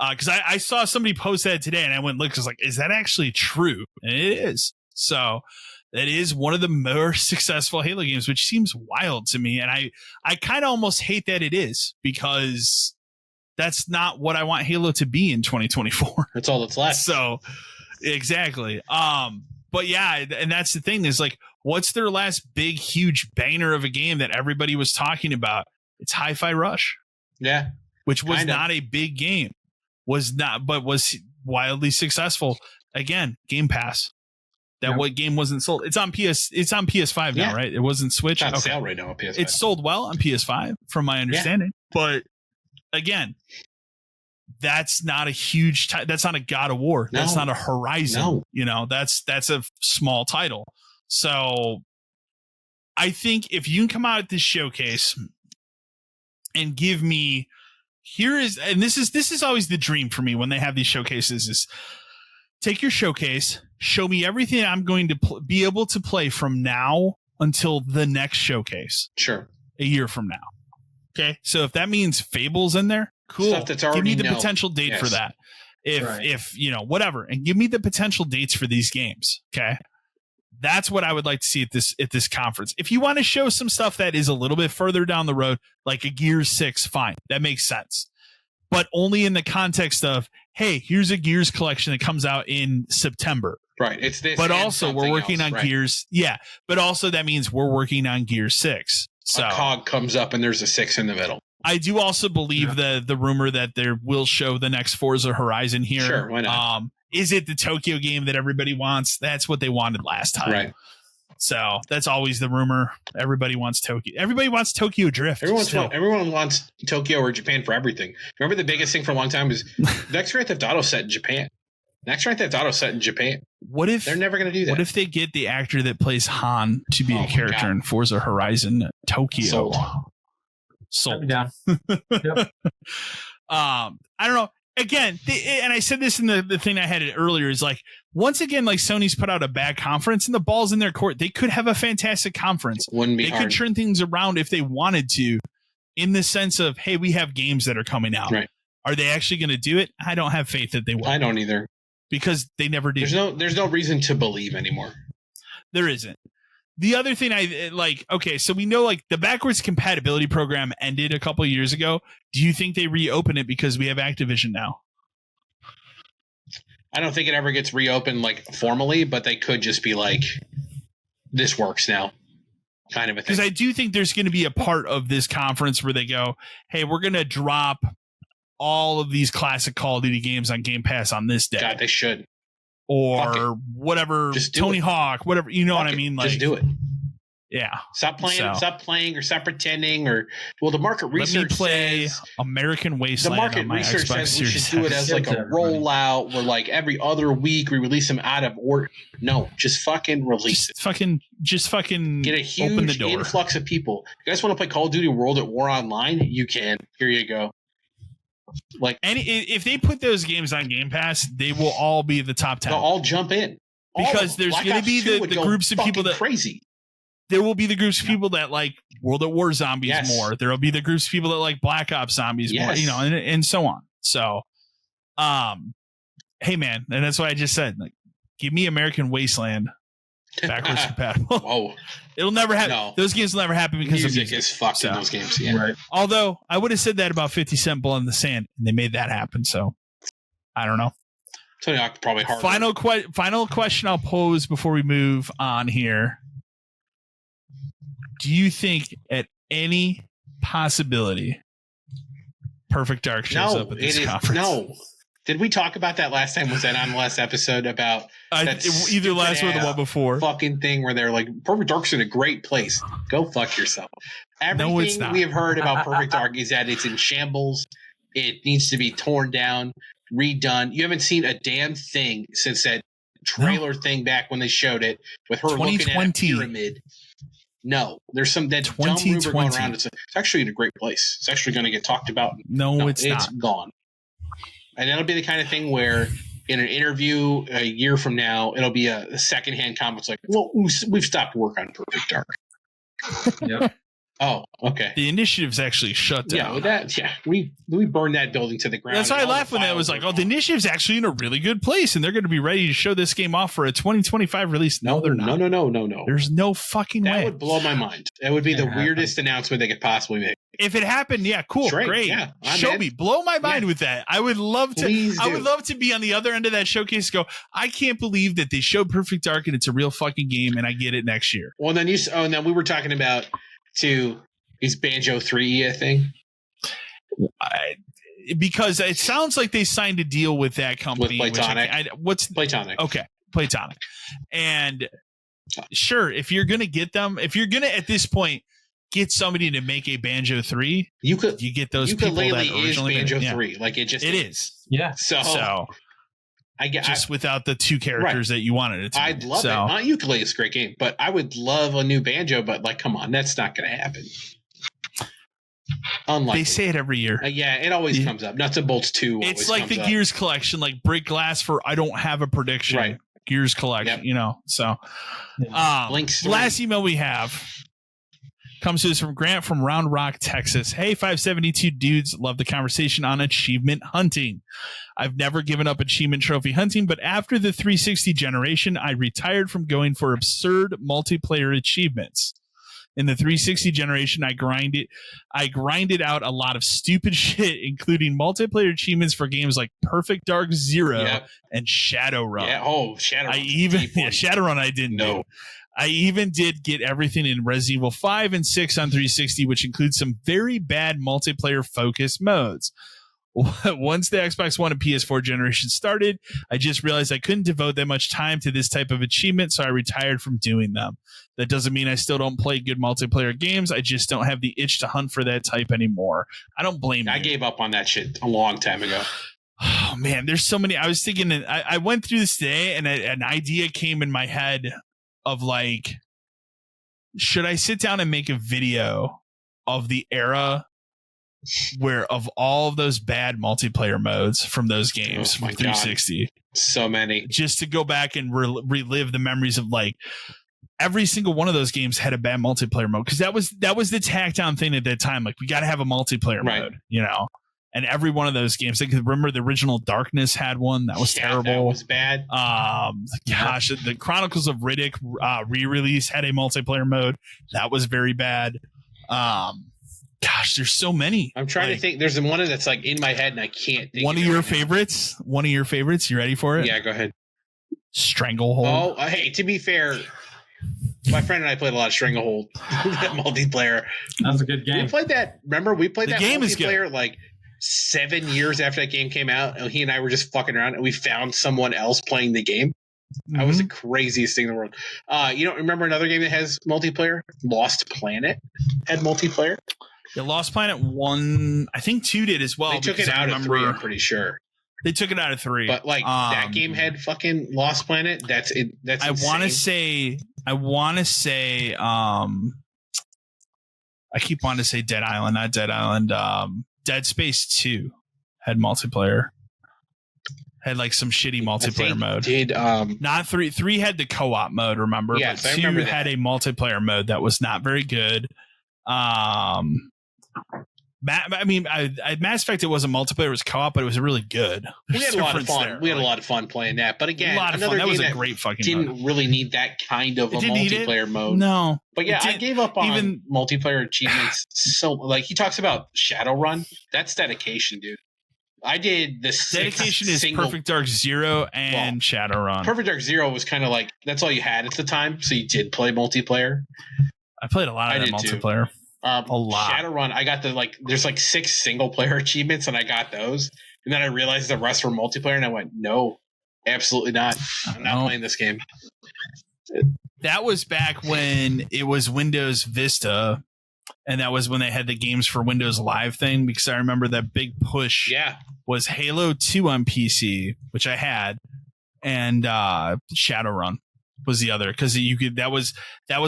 because I saw somebody post that today, and I went and looked. I was like, is that actually true? And it is. So that is one of the more successful Halo games, which seems wild to me. And I kind of almost hate that it is, because that's not what I want Halo to be in 2024. That's all that's left. So exactly. But yeah, and that's the thing is, like, what's their last big, huge banger of a game that everybody was talking about? It's Hi-Fi Rush. Yeah. Which was not a big game. But was wildly successful. Again, Game Pass. What game wasn't sold? It's on PS5 now, right? It wasn't Switch. It's on sale right now on PS5. It's sold well on PS5, from my understanding. But again, that's not a huge that's not a God of War. That's not a Horizon. That's a small title. So I think if you can come out at this showcase and give me, this is always the dream for me when they have these showcases, is take your showcase, show me everything I'm going to be able to play from now until the next showcase. Sure. A year from now. Okay. So if that means Fable's in there, cool. Stuff that's already give me the potential date for that. If whatever, and give me the potential dates for these games. Okay. That's what I would like to see at this conference. If you want to show some stuff that is a little bit further down the road, like a Gears 6, fine. That makes sense. But only in the context of, hey, here's a Gears collection that comes out in September. Right. It's this. But also we're working on Gears. Yeah. But also that means we're working on Gears 6. So a cog comes up and there's a 6 in the middle. I do also believe the rumor that there will show the next Forza Horizon here. Sure, why not? Is it the Tokyo game that everybody wants? That's what they wanted last time. Right. So that's always the rumor. Everybody wants Tokyo. Everybody wants Tokyo Drift. Everyone wants Tokyo or Japan for everything. Remember, the biggest thing for a long time was next Grand Theft Auto set in Japan. Next Grand Theft Auto set in Japan. What if they're never going to do that? What if they get the actor that plays Han to be a character in Forza Horizon Tokyo? Sold. Down. Yep. I don't know. Again, and I said this in the thing I had it earlier, is like, once again, like Sony's put out a bad conference and the ball's in their court. They could have a fantastic conference. Wouldn't be they hard. could turn things around if they wanted to, in the sense of, hey, we have games that are coming out. Right. Are they actually going to do it? I don't have faith that they will. I don't either. Because they never do. There's no reason to believe anymore. There isn't. The other thing I like, okay, so we know like the backwards compatibility program ended a couple of years ago. Do you think they reopen it because we have Activision now? I don't think it ever gets reopened like formally, but they could just be like, this works now, kind of a thing. Because I do think there's going to be a part of this conference where they go, hey, we're going to drop all of these classic Call of Duty games on Game Pass on this day. God, they should. Or whatever, Tony Hawk, whatever, you know what I mean? Like, just do it. Yeah. Stop playing or stop pretending, or the market research says American Wasteland. The market research says we should do it as like a rollout where like every other week we release them out of order. No, just fucking release it. Just fucking get a huge open the door. Influx of people. You guys want to play Call of Duty World at War Online? You can. Here you go. Like, and if they put those games on Game Pass, they will all be the top 10. They'll all jump in because there's going to be the groups of people that crazy. There will be the groups of people that like World at War Zombies more. There will be the groups of people that like Black Ops Zombies more. You know, and so on. So, hey man, and that's why I just said, like, give me American Wasteland backwards compatible. Whoa. It'll never happen. No. Those games will never happen because music is fucked in those games. Yeah. Right. Although I would have said that about 50 Cent Blood in the Sand, and they made that happen. So I don't know. Tony Hawk probably harder. Final question I'll pose before we move on here. Do you think at any possibility Perfect Dark shows up at this conference? No. Did we talk about that last time? Was that on the last episode about either last or the one before? Fucking thing where they're like, Perfect Dark's in a great place. Go fuck yourself. Everything we have heard about Perfect Dark is that it's in shambles. It needs to be torn down, redone. You haven't seen a damn thing since that trailer thing back when they showed it with her looking at a pyramid. No, there's some that dumb rumor going around. It's actually in a great place. It's actually going to get talked about. No, it's not. It's gone. And that'll be the kind of thing where in an interview a year from now, it'll be a secondhand comment. It's like, well, we've stopped work on Perfect Dark. Yep. Oh, okay. The initiative's actually shut down. We burned that building to the ground. That's why I laughed when that was like, oh, the initiative's actually in a really good place, and they're going to be ready to show this game off for a 2025 release. No, they're not. No. There's no fucking way. That would blow my mind. That would be the weirdest announcement they could possibly make. If it happened, yeah, cool, great. Yeah, show me, blow my mind with that. I would love to. I would love to be on the other end of that showcase. And go, I can't believe that they showed Perfect Dark and it's a real fucking game, and I get it next year. Well, then and then we were talking about is Banjo 3 a thing? Because it sounds like they signed a deal with that company. With Playtonic. Playtonic? Okay, Playtonic. And sure, if you're going to get them, if you're going to, at this point, get somebody to make a Banjo 3, you get those people that originally is Banjo 3. Like it is. Yeah. So I get just without the two characters that you wanted it to. I'd love it. Ukulele is a great game, but I would love a new Banjo. But like, come on, that's not going to happen. Unlikely. They say it every year. It always comes up. Nuts and Bolts 2. It's like the Gears collection, like break glass for I don't have a prediction. Right. Gears collection, So, last email we have comes to us from Grant from Round Rock, Texas. Hey, 572 dudes, love the conversation on achievement hunting. I've never given up achievement trophy hunting, but after the 360 generation, I retired from going for absurd multiplayer achievements. In the 360 generation, I grinded out a lot of stupid shit, including multiplayer achievements for games like Perfect Dark Zero and Shadowrun. Yeah, Shadowrun. Shadowrun I didn't know. I even did get everything in Resident Evil 5 and 6 on 360, which includes some very bad multiplayer focused modes. Once the Xbox One and PS4 generation started, I just realized I couldn't devote that much time to this type of achievement, so I retired from doing them. That doesn't mean I still don't play good multiplayer games. I just don't have the itch to hunt for that type anymore. I don't blame you. I gave up on that shit a long time ago. Oh, man, there's so many. I was thinking, I went through this today, and an idea came in my head of like, should I sit down and make a video of the era where of all of those bad multiplayer modes from those games from 360? God. So many. Just to go back and relive the memories of like every single one of those games had a bad multiplayer mode, because that was the tack down thing at that time. Like, we got to have a multiplayer mode, you know. And every one of those games, like, remember the original Darkness had one that was terrible. That was bad. Gosh, the Chronicles of Riddick re-release had a multiplayer mode that was very bad. Gosh, there's so many. I'm trying to think. There's one that's like in my head, and I can't think. One of your favorites. One of your favorites. You ready for it? Yeah, go ahead. Stranglehold. Oh, hey, to be fair, my friend and I played a lot of Stranglehold. That multiplayer. That was a good game. We played that. Remember, we played that game multiplayer like 7 years after that game came out, and he and I were just fucking around, and we found someone else playing the game. That was the craziest thing in the world. You don't remember another game that has multiplayer? Lost Planet had multiplayer. Yeah, Lost Planet 1, I think 2 did as well. They took it out of 3, I'm pretty sure. They took it out of 3. But like that game had fucking Lost Planet. That's it. That's I want to say I keep wanting to say Dead Island, not Dead Island. Dead Space 2 had multiplayer. Had like some shitty multiplayer mode. Did not 3? 3 had the co-op mode, remember? Yes, but 2 I remember that. had a multiplayer mode that was not very good. Mass Effect, it wasn't multiplayer, it was co-op, but it was really good. We had a lot of fun. We had a lot of fun playing that. But again, another game that great fucking didn't mode. Really need that kind of a multiplayer mode. No. But yeah, I gave up on multiplayer achievements. So like he talks about Shadowrun. That's dedication, dude. I did the dedication is Perfect Dark Zero and Shadowrun. Perfect Dark Zero was kind of like that's all you had at the time, so you did play multiplayer. I played a lot of that multiplayer. Too. A lot. Shadowrun, I got there's like 6 single player achievements, and I got those. And then I realized the rest were multiplayer, and I went, no, absolutely not. I'm not playing this game. That was back when it was Windows Vista, and that was when they had the games for Windows Live thing, because I remember that big push was Halo 2 on PC, which I had, and Shadowrun was the other, because you could that was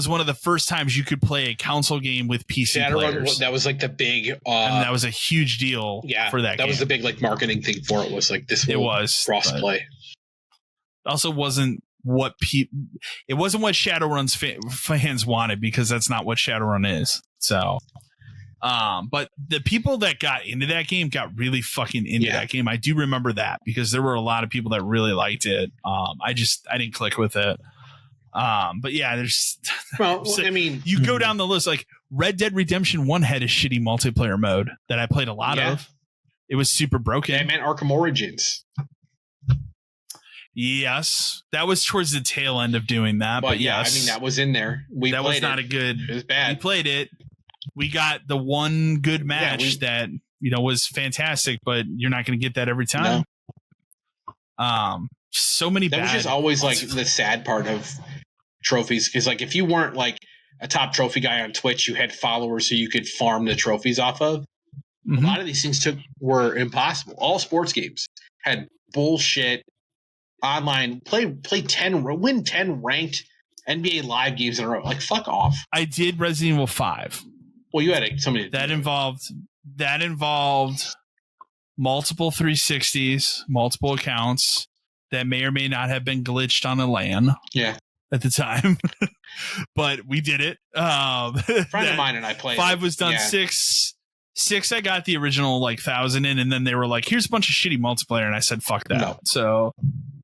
one of the first times you could play a console game with PC players. That was like the big and that was a huge deal for that game. That was the big like marketing thing for it, was like this cross play. Also wasn't what it wasn't what Shadowrun's fans wanted, because that's not what Shadowrun is. So but the people that got into that game got really fucking into that game. I do remember that, because there were a lot of people that really liked it. I didn't click with it. But yeah, there's I mean, you go down the list, like Red Dead Redemption 1 had a shitty multiplayer mode that I played a lot of. It was super broken. Yeah, man, Arkham Origins. Yes, that was towards the tail end of doing that. But yes, I mean, that was in there. That was not a good. It was bad. We played it. We got the one good match that was fantastic, but you're not going to get that every time. No. So many. That was just always like the sad part of trophies, because like if you weren't like a top trophy guy on Twitch, you had followers so you could farm the trophies off of. A lot of these things were impossible. All sports games had bullshit online win 10 ranked NBA live games in a row. Like, fuck off. I did Resident Evil 5. Well, you had somebody that involved multiple 360s, multiple accounts that may or may not have been glitched on a LAN. Yeah. At the time, but we did it. A friend of mine and I played. 5 was done. 6, I got the original like 1,000 in, and then they were like, "Here's a bunch of shitty multiplayer," and I said, "Fuck that." No. So,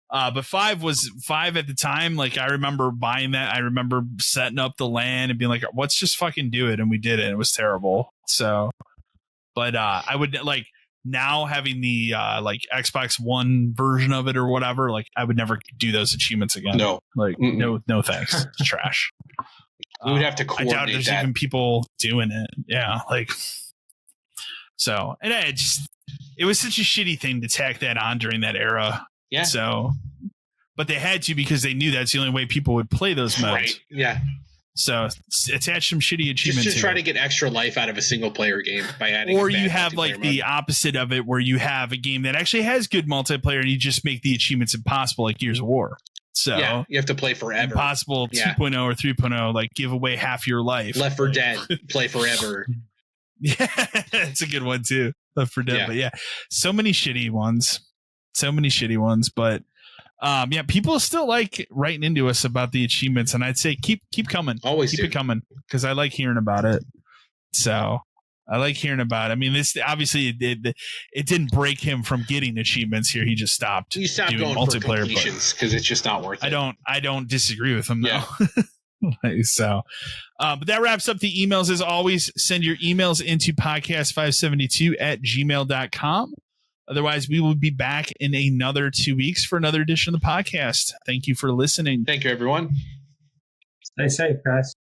but 5 at the time. Like, I remember buying that. I remember setting up the LAN and being like, "Let's just fucking do it," and we did it. It was terrible. So, but I would like. Now having the like Xbox One version of it or whatever, like I would never do those achievements again. No, like no thanks. It's trash. We would have to coordinate. I doubt there's even people doing it. Yeah, like so, and it was such a shitty thing to tack that on during that era. Yeah. So, but they had to, because they knew that's the only way people would play those modes. Right. Yeah. So attach some shitty achievements. Just to try to get extra life out of a single player game by adding. Or you have like the opposite of it, where you have a game that actually has good multiplayer, and you just make the achievements impossible, like Gears of War. So yeah, you have to play forever. Impossible 2.0 or 3.0, like give away half your life. Left 4 Dead, play forever. Yeah, that's a good one too. Left 4 Dead, but so many shitty ones. But yeah, people still like writing into us about the achievements, and I'd say keep coming. Always keep it coming, because I like hearing about it. So I like hearing about it. I mean, this obviously it didn't break him from getting achievements here. He just stopped. You stopped doing going multiplayer for completions because it's just not worth it. I don't disagree with him though. So, but that wraps up the emails. As always, send your emails into podcast572@gmail.com. Otherwise, we will be back in another 2 weeks for another edition of the podcast. Thank you for listening. Thank you, everyone. Stay safe, guys.